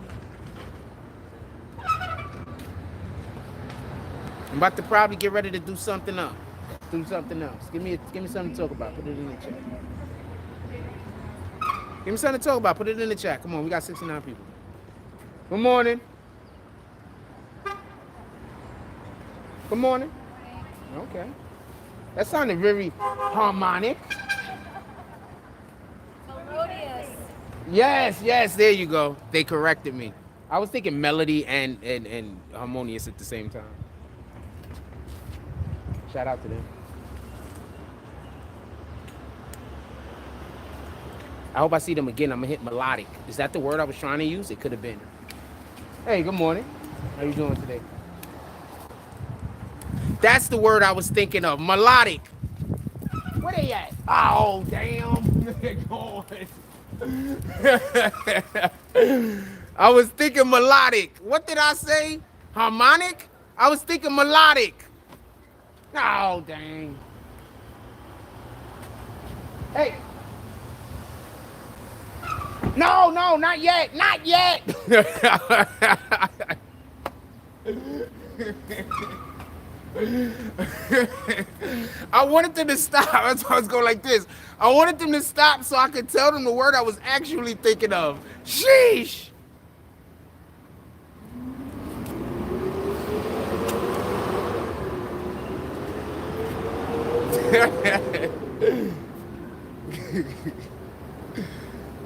I'm about to probably get ready to do something else. Give me something to talk about. Put it in the chat. Give me something to talk about. Put it in the chat. Come on, we got 69 people. Good morning. Good morning. Okay. That sounded very harmonic. Melodious. Yes, there you go. They corrected me. I was thinking melody and harmonious at the same time. Shout out to them. I hope I see them again. I'm gonna hit melodic. Is that the word I was trying to use? It could have been. Hey, good morning. How you doing today? That's the word I was thinking of. Melodic. Where they at? Oh, damn. They're gone. I was thinking melodic. What did I say? Harmonic? I was thinking melodic. Oh, dang. Hey. No, not yet. Not yet. I wanted them to stop. That's why I was going like this. I wanted them to stop so I could tell them the word I was actually thinking of. Sheesh.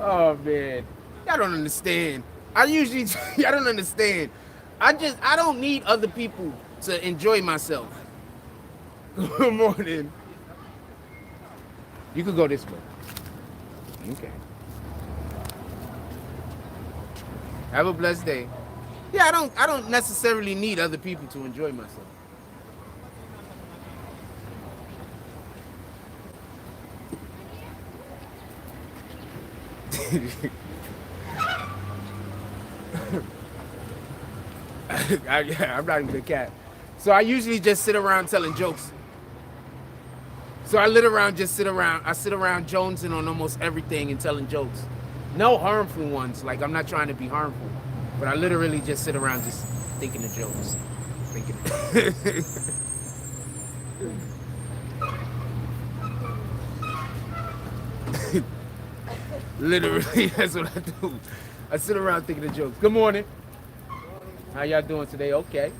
Oh man, y'all don't understand. Y'all don't understand. I don't need other people to enjoy myself. Good morning. You could go this way. Okay. Have a blessed day. Yeah, I don't necessarily need other people to enjoy myself. I'm not even a cat. So I usually just sit around telling jokes. So I sit around jonesing on almost everything and telling jokes. No harmful ones. Like, I'm not trying to be harmful. But I literally just sit around just thinking of jokes. Literally, that's what I do. I sit around thinking of jokes. Good morning. How y'all doing today? Okay.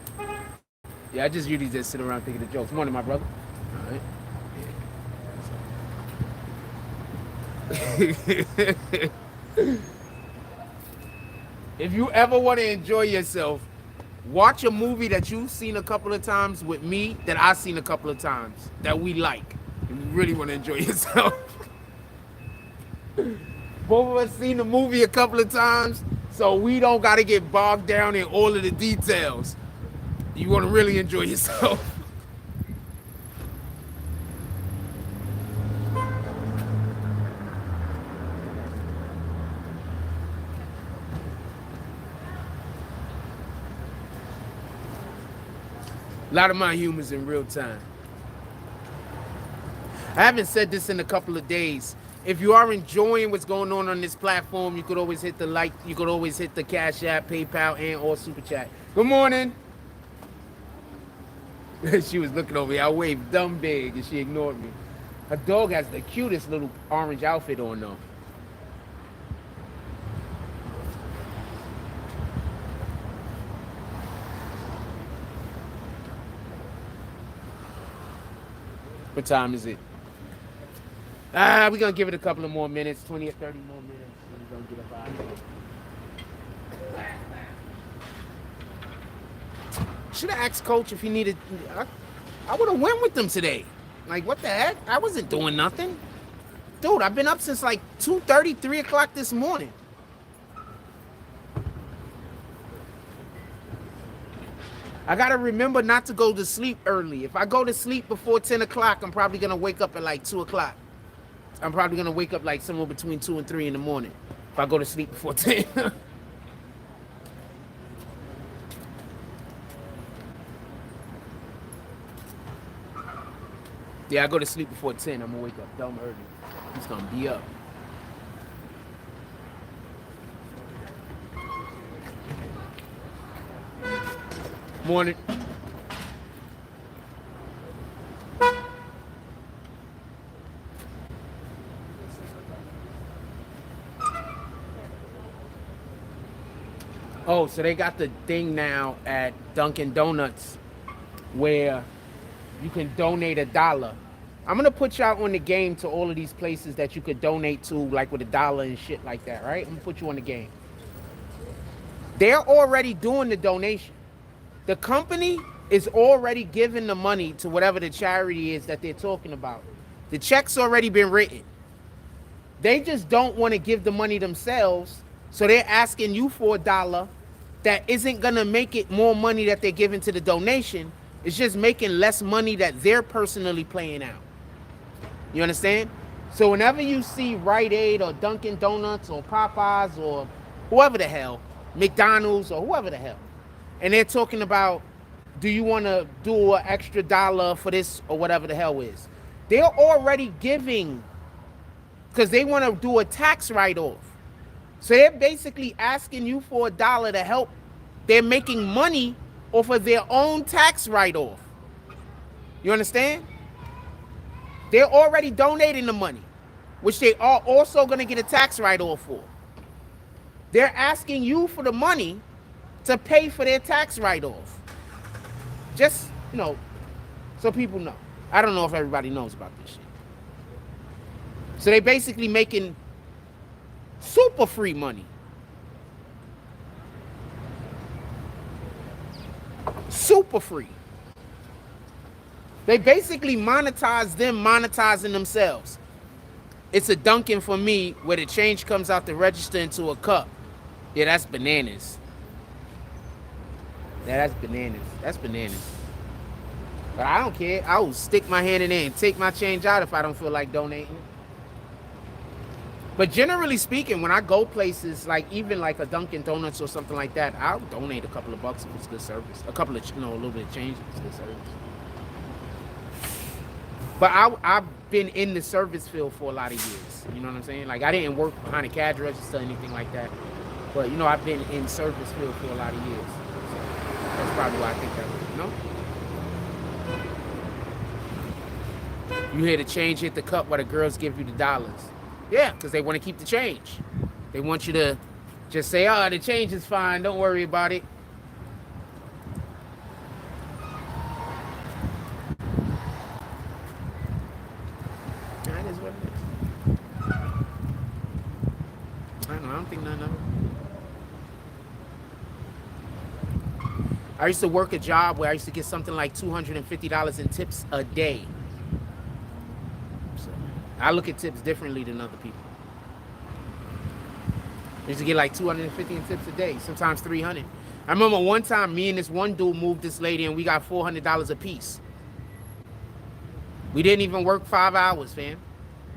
Yeah, I just usually just sit around thinking of jokes. Morning, my brother. All right. Yeah. If you ever want to enjoy yourself, watch a movie that you've seen a couple of times with me, that I've seen a couple of times, that we like. If you really want to enjoy yourself. Both of us seen the movie a couple of times, so we don't got to get bogged down in all of the details. You want to really enjoy yourself. A lot of my humor's in real time. I haven't said this in a couple of days, If you are enjoying what's going on this platform, you could always hit the like, you could always hit the Cash App, PayPal, and or Super Chat. Good morning. She was looking over me. I waved dumb big and she ignored me. Her dog has the cutest little orange outfit on though. What time is it? We're gonna give it a couple of more minutes, 20 or 30 more minutes, and we're gonna get up out of here. Should have asked Coach if he needed. I would have went with them today. Like, what the heck? I wasn't doing nothing. Dude, I've been up since like 2:30, 3 o'clock this morning. I gotta remember not to go to sleep early. If I go to sleep before 10 o'clock, I'm probably gonna wake up at like 2 o'clock. I'm probably gonna wake up like somewhere between 2 and 3 in the morning if I go to sleep before 10. Yeah, I go to sleep before 10. I'm gonna wake up dumb early. He's gonna be up. Morning. Oh, so they got the thing now at Dunkin' Donuts where you can donate $1. I'm gonna put y'all on the game to all of these places that you could donate to, like with $1 and shit like that, right? I'm gonna put you on the game. They're already doing the donation. The company is already giving the money to whatever the charity is that they're talking about. The check's already been written. They just don't want to give the money themselves, so they're asking you for $1 that isn't gonna make it more money that they're giving to the donation. It's just making less money that they're personally playing out. You understand? So whenever you see Rite Aid or Dunkin' Donuts or Popeyes or whoever the hell, McDonald's or whoever the hell, and they're talking about, do you want to do an extra $1 for this or whatever the hell is, they're already giving, because they want to do a tax write-off. So they're basically asking you for $1 to help. They're making money off of their own tax write-off. You understand? They're already donating the money, which they are also going to get a tax write-off for. They're asking you for the money to pay for their tax write-off. Just, you know, so people know. I don't know if everybody knows about this shit. So they basically making super free money. Super free. They basically monetize them monetizing themselves. It's a Dunkin' for me where the change comes out the register into a cup. Yeah, that's bananas. Yeah, that's bananas. That's bananas. But I don't care. I will stick my hand in there and take my change out if I don't feel like donating. But generally speaking, when I go places, like even like a Dunkin' Donuts or something like that, I'll donate a couple of bucks if it's good service. A couple of, a little bit of change if it's good service. But I've been in the service field for a lot of years. You know what I'm saying? Like I didn't work behind a cash register or anything like that. But you know, I've been in service field for a lot of years. So that's probably why I think that way, you know? You hear the change hit the cup while the girls give you the dollars. Yeah, because they want to keep the change. They want you to just say, oh, the change is fine. Don't worry about it. That is what it is. I don't know. I don't think none of it. I used to work a job where I used to get something like $250 in tips a day. I look at tips differently than other people. I used to get like 250 in tips a day, sometimes 300. I remember one time me and this one dude moved this lady and we got $400 a piece. We didn't even work 5 hours, fam.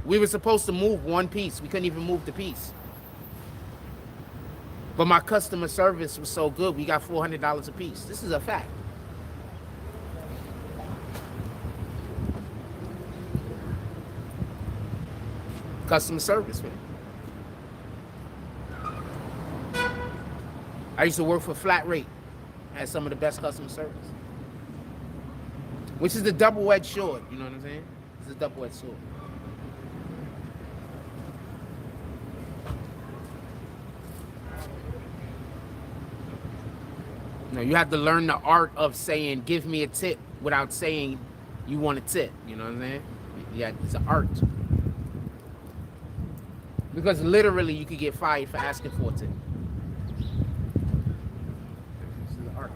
We were supposed to move one piece. We couldn't even move the piece. But my customer service was so good, we got $400 a piece. This is a fact. Customer service, man. I used to work for Flat Rate. Had some of the best customer service. Which is the double-edged sword, you know what I'm saying? It's a double-edged sword. No, you have to learn the art of saying, give me a tip without saying you want a tip. You know what I'm saying? Yeah, it's an art. Because literally you could get fired for asking for a tip. This is an art.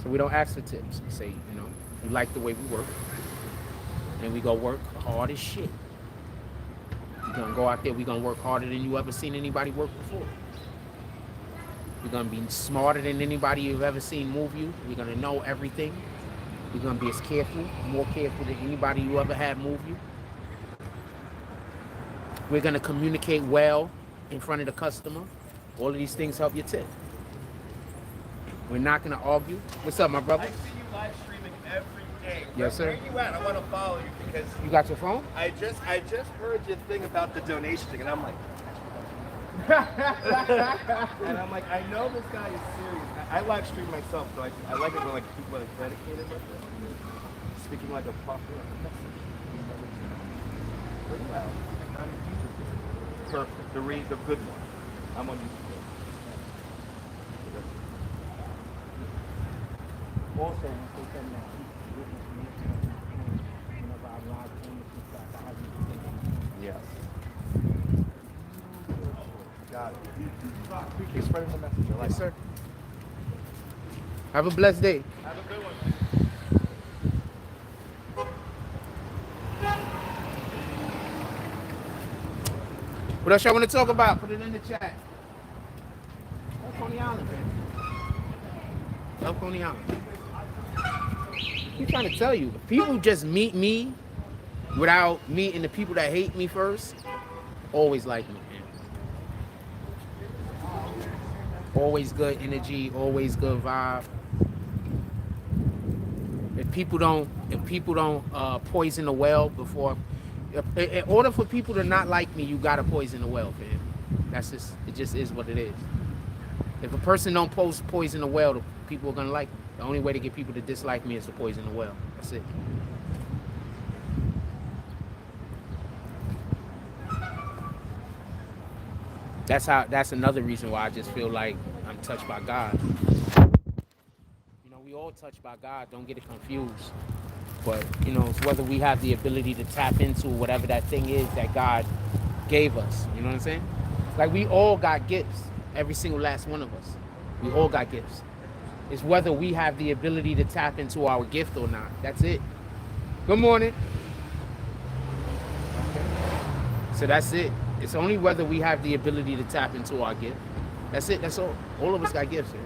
So we don't ask for tips. We say, you know, we like the way we work. And we go work hard as shit. We're gonna go out there, we're gonna work harder than you ever seen anybody work before. You're gonna be smarter than anybody you've ever seen move you. You're gonna know everything. You're gonna be as careful, more careful than anybody you ever had move you. We're gonna communicate well in front of the customer. All of these things help your tip. We're not gonna argue. What's up, my brother? I see you live streaming every day. Yes, sir. Where are you at? I want to follow you because You got your phone? I just heard your thing about the donation thing, and I'm like, and I'm like, I know this guy is serious. I live stream myself, so I like it when like people are dedicated like this, speaking like a prophet. Pretty well. Perfect. The good one. I'm on YouTube. Also, when they send that whenever I live stream and stuff, I have you. Yes. Got it. Appreciate spreading the message. I like Yes, sir. Have a blessed day. Have a good one. What else y'all want to talk about? Put it in the chat. Up on the island, man. Up on the island. I'm trying to tell you, if people just meet me without meeting the people that hate me first, always like me, man. Always good energy, always good vibe. If people don't poison the well before, in order for people to not like me, you gotta poison the well, fam. It just is what it is. If a person don't poison the well, the people are gonna like me. The only way to get people to dislike me is to poison the well. That's it. That's another reason why I just feel like I'm touched by God. You know, we all touched by God, don't get it confused. But, you know, it's whether we have the ability to tap into whatever that thing is that God gave us. You know what I'm saying? Like, we all got gifts. Every single last one of us. We all got gifts. It's whether we have the ability to tap into our gift or not. That's it. Good morning. So that's it. It's only whether we have the ability to tap into our gift. That's it. That's all. All of us got gifts here.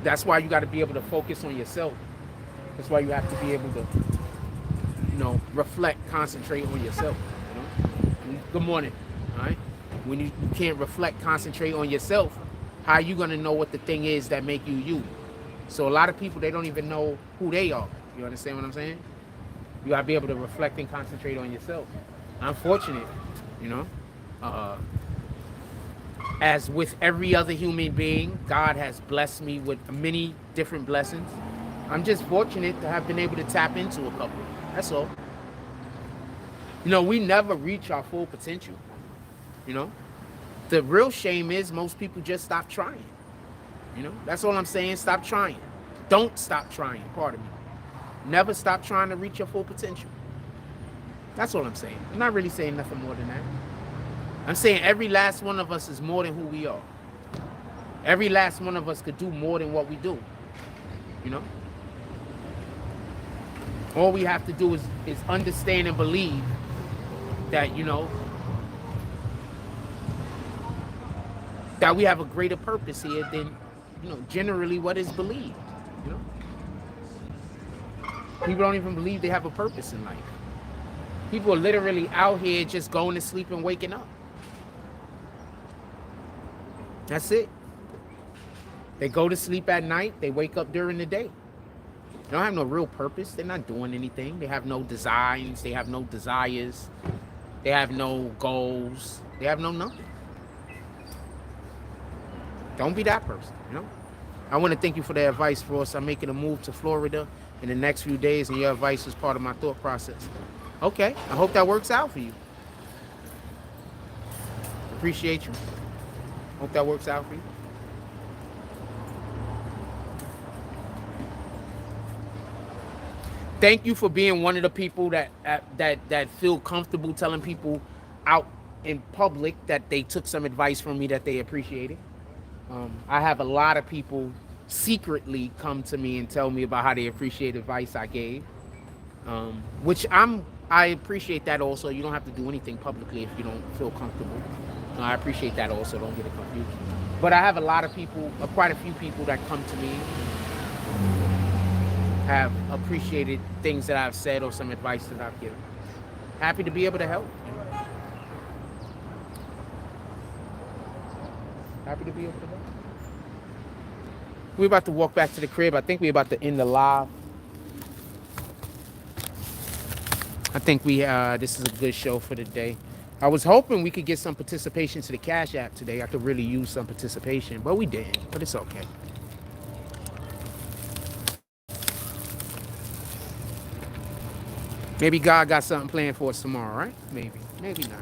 That's why you got to be able to focus on yourself. That's why you have to be able to, you know, reflect, concentrate on yourself. You know? Good morning. All right. When you can't reflect, concentrate on yourself, how are you going to know what the thing is that make you you? So a lot of people, they don't even know who they are. You understand what I'm saying? You got to be able to reflect and concentrate on yourself. I'm fortunate, you know. As with every other human being, God has blessed me with many different blessings. I'm just fortunate to have been able to tap into a couple. That's all. You know, we never reach our full potential. You know, the real shame is most people just stop trying. You know, that's all I'm saying. Stop trying. Don't stop trying. Pardon me. Never stop trying to reach your full potential. That's all I'm saying. I'm not really saying nothing more than that. I'm saying every last one of us is more than who we are. Every last one of us could do more than what we do. You know? All we have to do is understand and believe that, you know, that we have a greater purpose here than, you know, generally what is believed. You know? People don't even believe they have a purpose in life. People are literally out here just going to sleep and waking up. That's it. They go to sleep at night, they wake up during the day. They don't have no real purpose. They're not doing anything. They have no designs. They have no desires. They have no goals. They have no nothing. Don't be that person, you know? I want to thank you for the advice, Ross. I'm making a move to Florida in the next few days, and your advice is part of my thought process. Okay, I hope that works out for you. Appreciate you. Hope that works out for you. Thank you for being one of the people that feel comfortable telling people out in public that they took some advice from me that they appreciated. I have a lot of people secretly come to me and tell me about how they appreciate advice I gave, which I appreciate that also. You don't have to do anything publicly if you don't feel comfortable. I appreciate that also. Don't get it confused. But I have a lot of people, quite a few people that come to me, have appreciated things that I've said or some advice that I've given. Happy to be able to help. Happy to be able to help. We're about to walk back to the crib. I think we're about to end the live. I think this is a good show for the day. I was hoping we could get some participation to the Cash App today. I could really use some participation, but we didn't. But it's okay. Maybe God got something planned for us tomorrow, right? Maybe. Maybe not.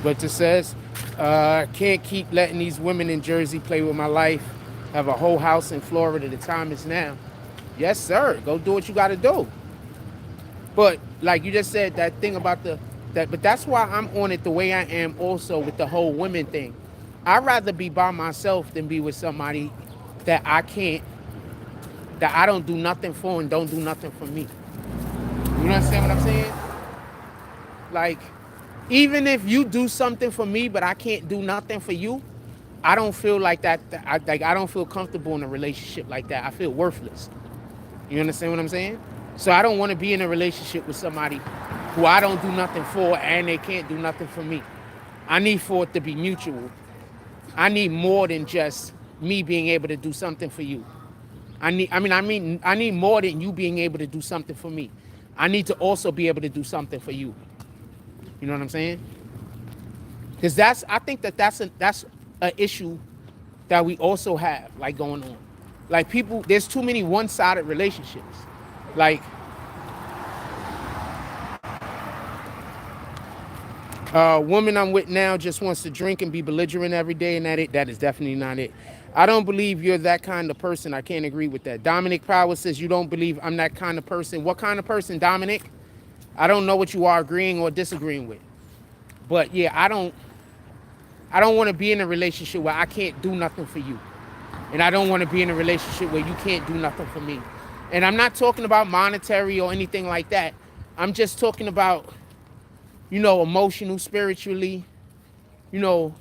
But it says, can't keep letting these women in Jersey play with my life. Have a whole house in Florida. The time is now. Yes, sir. Go do what you got to do. But like you just said, that thing about but that's why I'm on it the way I am also with the whole women thing. I'd rather be by myself than be with somebody that I don't do nothing for and don't do nothing for me. You understand what I'm saying? Like, even if you do something for me, but I can't do nothing for you, I don't feel like that. I don't feel comfortable in a relationship like that. I feel worthless. You understand what I'm saying? So I don't want to be in a relationship with somebody who I don't do nothing for and they can't do nothing for me. I need for it to be mutual. I need more than just me being able to do something for you. I need more than you being able to do something for me. I need to also be able to do something for you. You know what I'm saying? Because I think that's an issue that we also have, like, going on. Like, people, there's too many one-sided relationships. Like, woman I'm with now just wants to drink and be belligerent every day, and that is definitely not it. I don't believe you're that kind of person. I can't agree with that. Dominic Power says you don't believe I'm that kind of person. What kind of person, Dominic? I don't know what you are agreeing or disagreeing with. But yeah, I don't want to be in a relationship where I can't do nothing for you. And I don't want to be in a relationship where you can't do nothing for me. And I'm not talking about monetary or anything like that. I'm just talking about, emotional, spiritually, I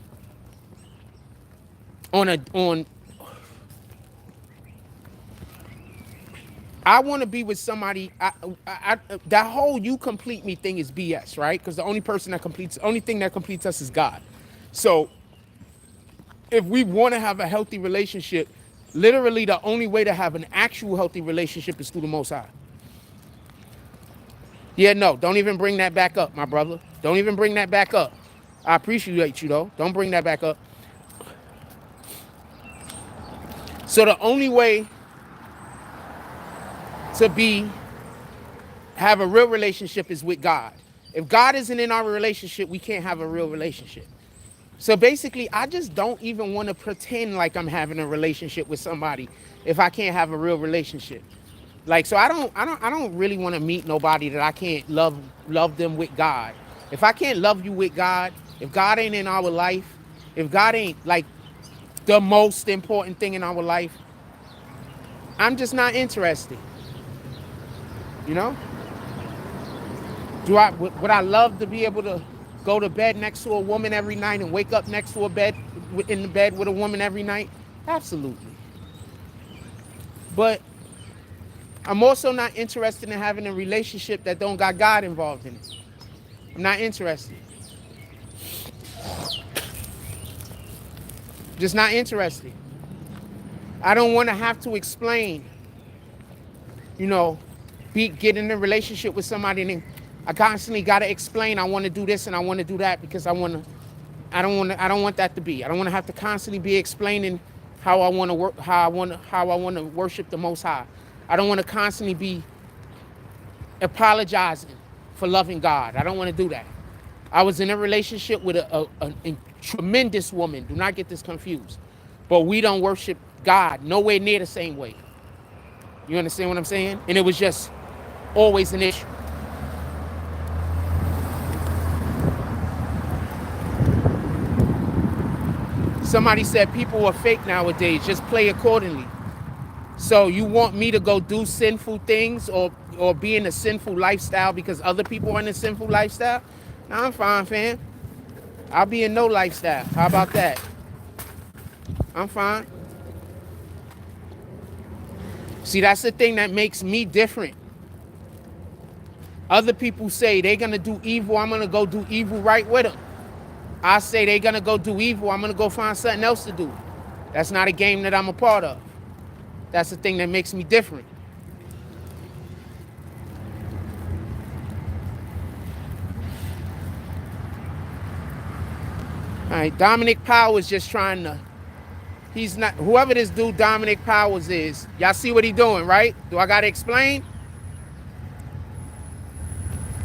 want to be with somebody. That whole "you complete me" thing is BS, right? Because the only thing that completes us is God. So if we want to have a healthy relationship, literally the only way to have an actual healthy relationship is through the Most High. Yeah, no, don't even bring that back up, my brother. Don't even bring that back up. I appreciate you, though. Don't bring that back up. So the only way to have a real relationship is with God. If God isn't in our relationship, we can't have a real relationship. So basically, I just don't even want to pretend like I'm having a relationship with somebody if I can't have a real relationship. Like, so I don't really want to meet nobody that I can't love them with God. If I can't love you with God, if God ain't in our life, if God ain't like the most important thing in our life, I'm just not interested. You know? Would I love to be able to go to bed next to a woman every night and wake up next to in the bed with a woman every night? Absolutely. But I'm also not interested in having a relationship that don't got God involved in it. I'm not interested. Just not interested. I don't want to have to explain, get in a relationship with somebody and I constantly got to explain I want to do this and I want to do that because I don't want that to be. I don't want to have to constantly be explaining how I want to work, how I want to worship the Most High. I don't want to constantly be apologizing for loving God. I don't want to do that. I was in a relationship with a tremendous woman. Do not get this confused. But we don't worship God nowhere near the same way. You understand what I'm saying? And it was just always an issue. Somebody said people are fake nowadays. Just play accordingly. So you want me to go do sinful things or be in a sinful lifestyle because other people are in a sinful lifestyle? Nah, I'm fine, fam. I'll be in no lifestyle. How about that? I'm fine. See, that's the thing that makes me different. Other people say they're going to do evil. I'm going to go do evil right with them. I say they're going to go do evil. I'm going to go find something else to do. That's not a game that I'm a part of. That's the thing that makes me different. All right, Dominic Powers just trying to, he's not, whoever this dude Dominic Powers is, y'all see what he doing, right? Do I got to explain?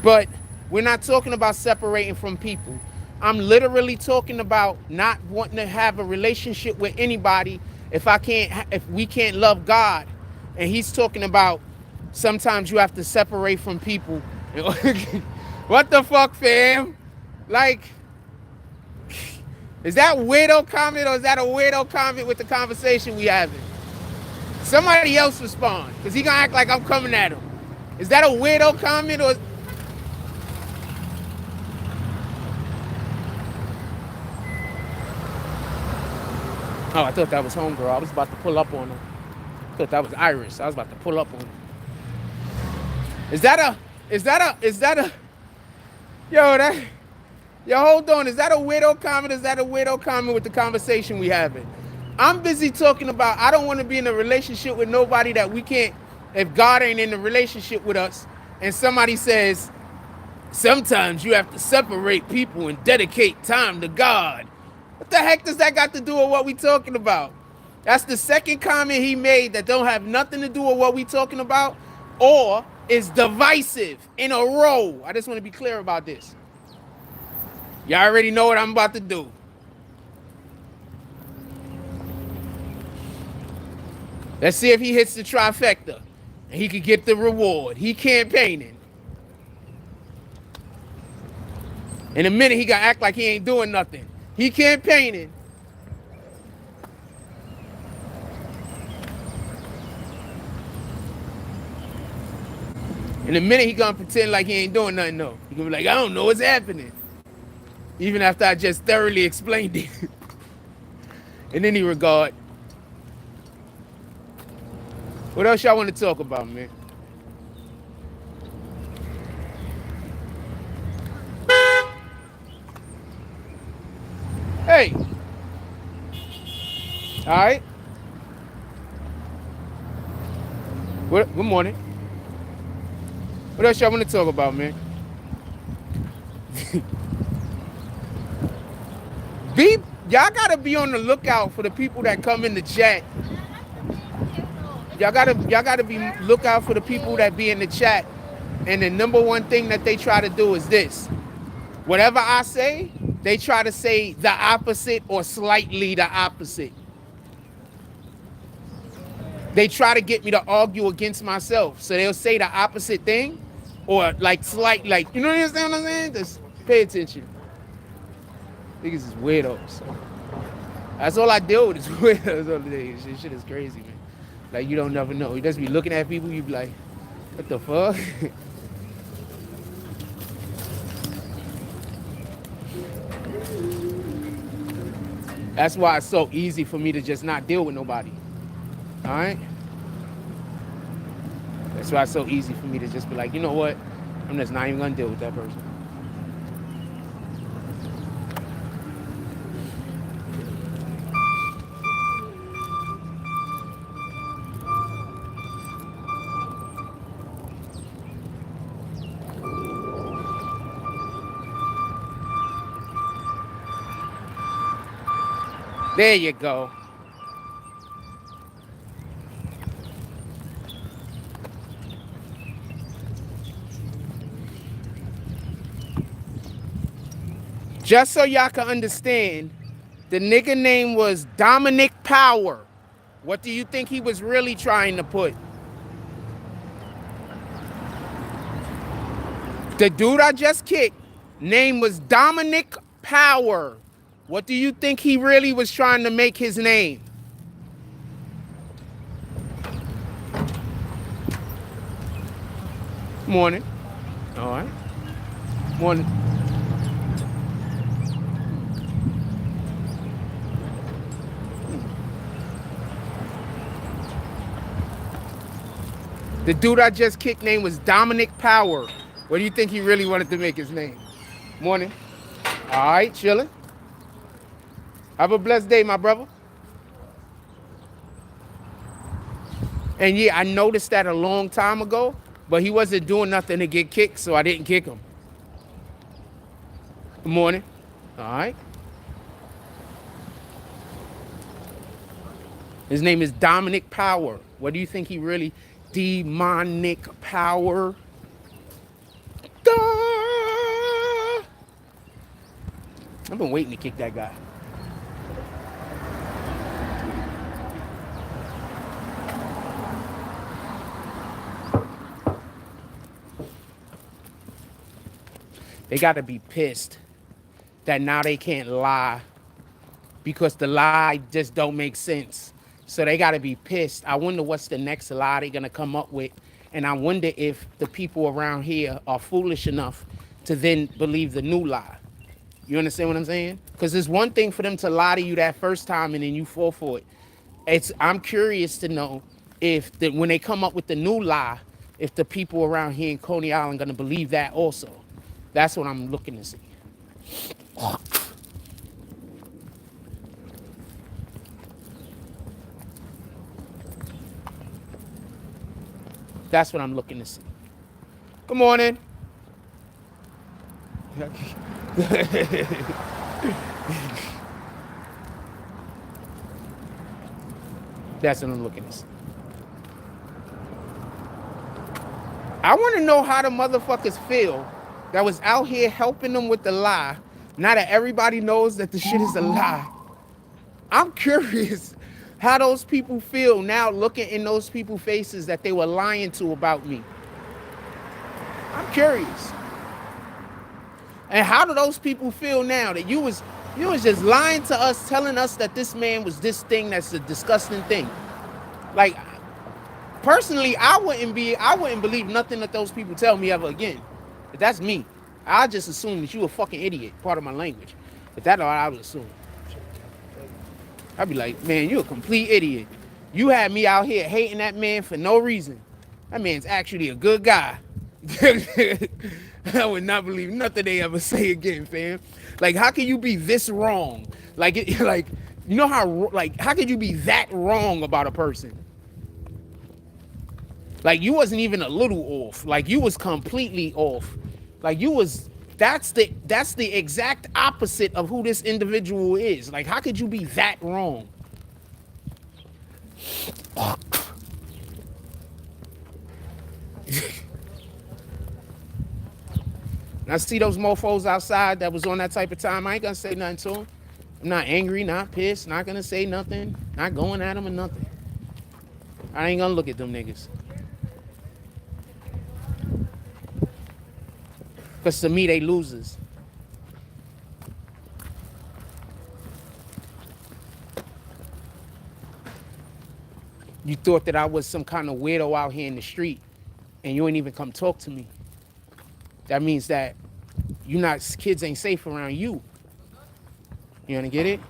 But we're not talking about separating from people. I'm literally talking about not wanting to have a relationship with anybody if we can't love God. And he's talking about sometimes you have to separate from people. What the fuck, fam? Like, is that weirdo comment or is that a weirdo comment with the conversation we having? Somebody else respond, because he gonna act like I'm coming at him. Is that a weirdo comment or... Oh, I thought that was homegirl. I was about to pull up on her. I thought that was Iris. I was about to pull up on her. Is that a... Yo, hold on. Is that a weirdo comment? Is that a weirdo comment with the conversation we having? I'm busy talking about I don't want to be in a relationship with nobody that we can't, if God ain't in a relationship with us, and somebody says, sometimes you have to separate people and dedicate time to God. What the heck does that got to do with what we talking about? That's the second comment he made that don't have nothing to do with what we talking about or is divisive in a row. I just want to be clear about this. Y'all already know what I'm about to do. Let's see if he hits the trifecta and he could get the reward. He campaigning. In a minute, he gonna act like he ain't doing nothing. He campaigning. In a minute, he gonna pretend like he ain't doing nothing, though. He gonna be like, I don't know what's happening. Even after I just thoroughly explained it. In any regard. What else y'all want to talk about, man? Hey. All right. Good morning. What else y'all want to talk about, man? Y'all gotta be on the lookout for the people that come in the chat. Y'all gotta be lookout for the people that be in the chat. And the number one thing that they try to do is this. Whatever I say, they try to say the opposite or slightly the opposite. They try to get me to argue against myself. So they'll say the opposite thing or like slight, like, you know what I'm saying? Just pay attention. Niggas is weirdos. So. That's all I deal with is weirdos all day. This shit is crazy, man. Like, you don't never know. You just be looking at people, you be like, what the fuck? That's why it's so easy for me to just not deal with nobody. All right? That's why it's so easy for me to just be like, you know what? I'm just not even gonna deal with that person. There you go. Just so y'all can understand, the nigga name was Dominic Power. What do you think he was really trying to put? The dude I just kicked, name was Dominic Power. What do you think he really was trying to make his name? Morning. All right. Morning. The dude I just kicked name was Dominic Power. What do you think he really wanted to make his name? Morning. All right, chilling. Have a blessed day, my brother. And yeah, I noticed that a long time ago, but he wasn't doing nothing to get kicked, so I didn't kick him. Good morning. All right. His name is Dominic Power. What do you think he really... Demonic Power. Duh! I've been waiting to kick that guy. They got to be pissed that now they can't lie because the lie just don't make sense. So they got to be pissed. I wonder what's the next lie they're going to come up with. And I wonder if the people around here are foolish enough to then believe the new lie. You understand what I'm saying? Because it's one thing for them to lie to you that first time and then you fall for it. I'm curious to know if when they come up with the new lie, if the people around here in Coney Island are going to believe that also. That's what I'm looking to see. That's what I'm looking to see. Good morning. That's what I'm looking to see. I want to know how the motherfuckers feel that was out here helping them with the lie. Now that everybody knows that the shit is a lie. I'm curious how those people feel now looking in those people's faces that they were lying to about me. I'm curious. And how do those people feel now that you was just lying to us, telling us that this man was this thing that's a disgusting thing? Like, personally, I wouldn't believe nothing that those people tell me ever again. But that's me. I just assume that you a fucking idiot, part of my language. But that's all I would assume. I'd be like, man, you a complete idiot. You had me out here hating that man for no reason. That man's actually a good guy. I would not believe nothing they ever say again, fam. Like, how can you be this wrong? Like, you know how could you be that wrong about a person? Like, you wasn't even a little off. Like, you was completely off. Like, that's the exact opposite of who this individual is. Like, how could you be that wrong? I see those mofos outside that was on that type of time. I ain't gonna say nothing to them. I'm not angry, not pissed, not gonna say nothing, not going at them or nothing. I ain't gonna look at them niggas. Because to me, they losers. You thought that I was some kind of weirdo out here in the street and you ain't even come talk to me. That means that kids ain't safe around you. You wanna get it?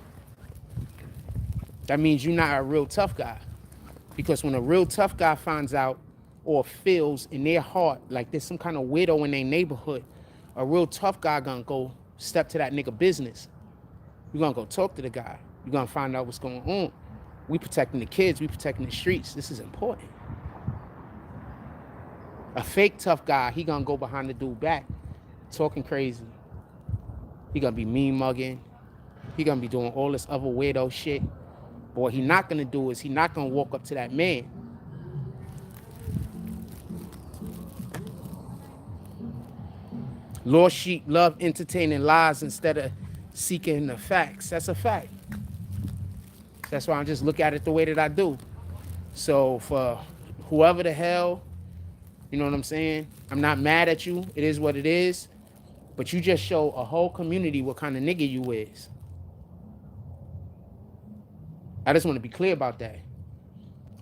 That means you're not a real tough guy. Because when a real tough guy finds out or feels in their heart like there's some kind of weirdo in their neighborhood, a real tough guy gonna go step to that nigga business. You're gonna go talk to the guy. You're gonna find out what's going on. We protecting the kids, we protecting the streets. This is important. A fake tough guy, he gonna go behind the dude back, talking crazy. He gonna be mean mugging. He gonna be doing all this other weirdo shit. But what he not gonna do is he not gonna walk up to that man. Lost sheep love entertaining lies instead of seeking the facts. That's a fact. That's why I just look at it the way that I do. So for whoever the hell, you know what I'm saying? I'm not mad at you. It is what it is. But you just show a whole community what kind of nigga you is. I just want to be clear about that.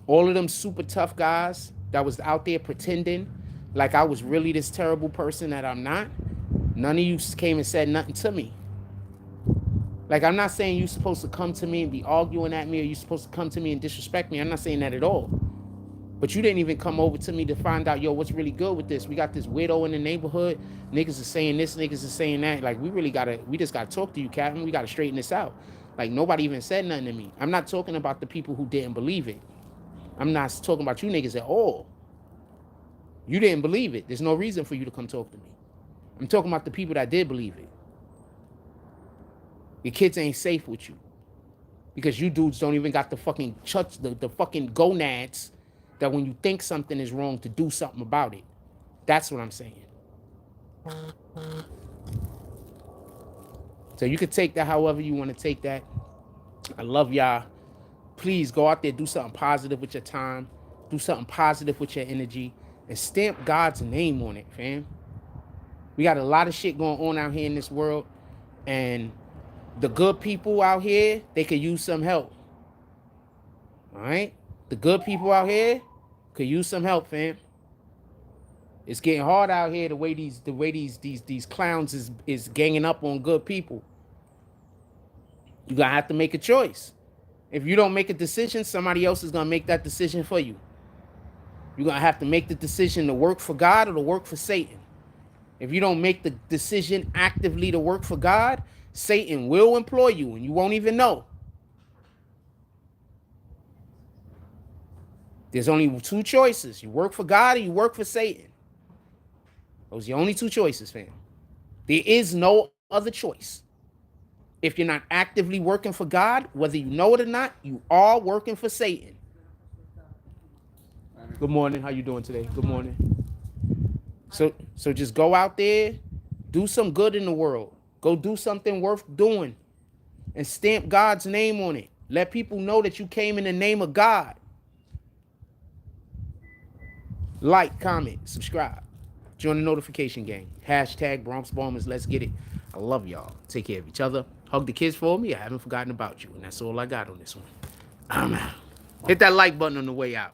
All of them super tough guys that was out there pretending like I was really this terrible person that I'm not, none of you came and said nothing to me. Like, I'm not saying you're supposed to come to me and be arguing at me, or you're supposed to come to me and disrespect me. I'm not saying that at all. But you didn't even come over to me to find out, yo, what's really good with this? We got this widow in the neighborhood. Niggas is saying this, niggas is saying that. Like, we just gotta talk to you, Captain. We gotta straighten this out. Like, nobody even said nothing to me. I'm not talking about the people who didn't believe it. I'm not talking about you niggas at all. You didn't believe it. There's no reason for you to come talk to me. I'm talking about the people that did believe it. Your kids ain't safe with you. Because you dudes don't even got the fucking the fucking gonads that when you think something is wrong to do something about it. That's what I'm saying. So you could take that however you want to take that. I love y'all. Please go out there, do something positive with your time. Do something positive with your energy. And stamp God's name on it, fam. We got a lot of shit going on out here in this world. And the good people out here, they could use some help. All right? The good people out here could use some help, fam. It's getting hard out here the way these clowns is ganging up on good people. You're gonna have to make a choice. If you don't make a decision, somebody else is gonna make that decision for you. You're gonna have to make the decision to work for God or to work for Satan. If you don't make the decision actively to work for God, Satan will employ you and you won't even know. There's only two choices. You work for God or you work for Satan. Those are the only two choices, fam. There is no other choice. If you're not actively working for God, whether you know it or not, you are working for Satan. Good morning. How you doing today? Good morning. So just go out there, do some good in the world. Go do something worth doing and stamp God's name on it. Let people know that you came in the name of God. Like, comment, subscribe. Join the notification gang. Hashtag Bronx Bombers. Let's get it. I love y'all. Take care of each other. Hug the kids for me. I haven't forgotten about you. And that's all I got on this one. I'm out. Hit that like button on the way out.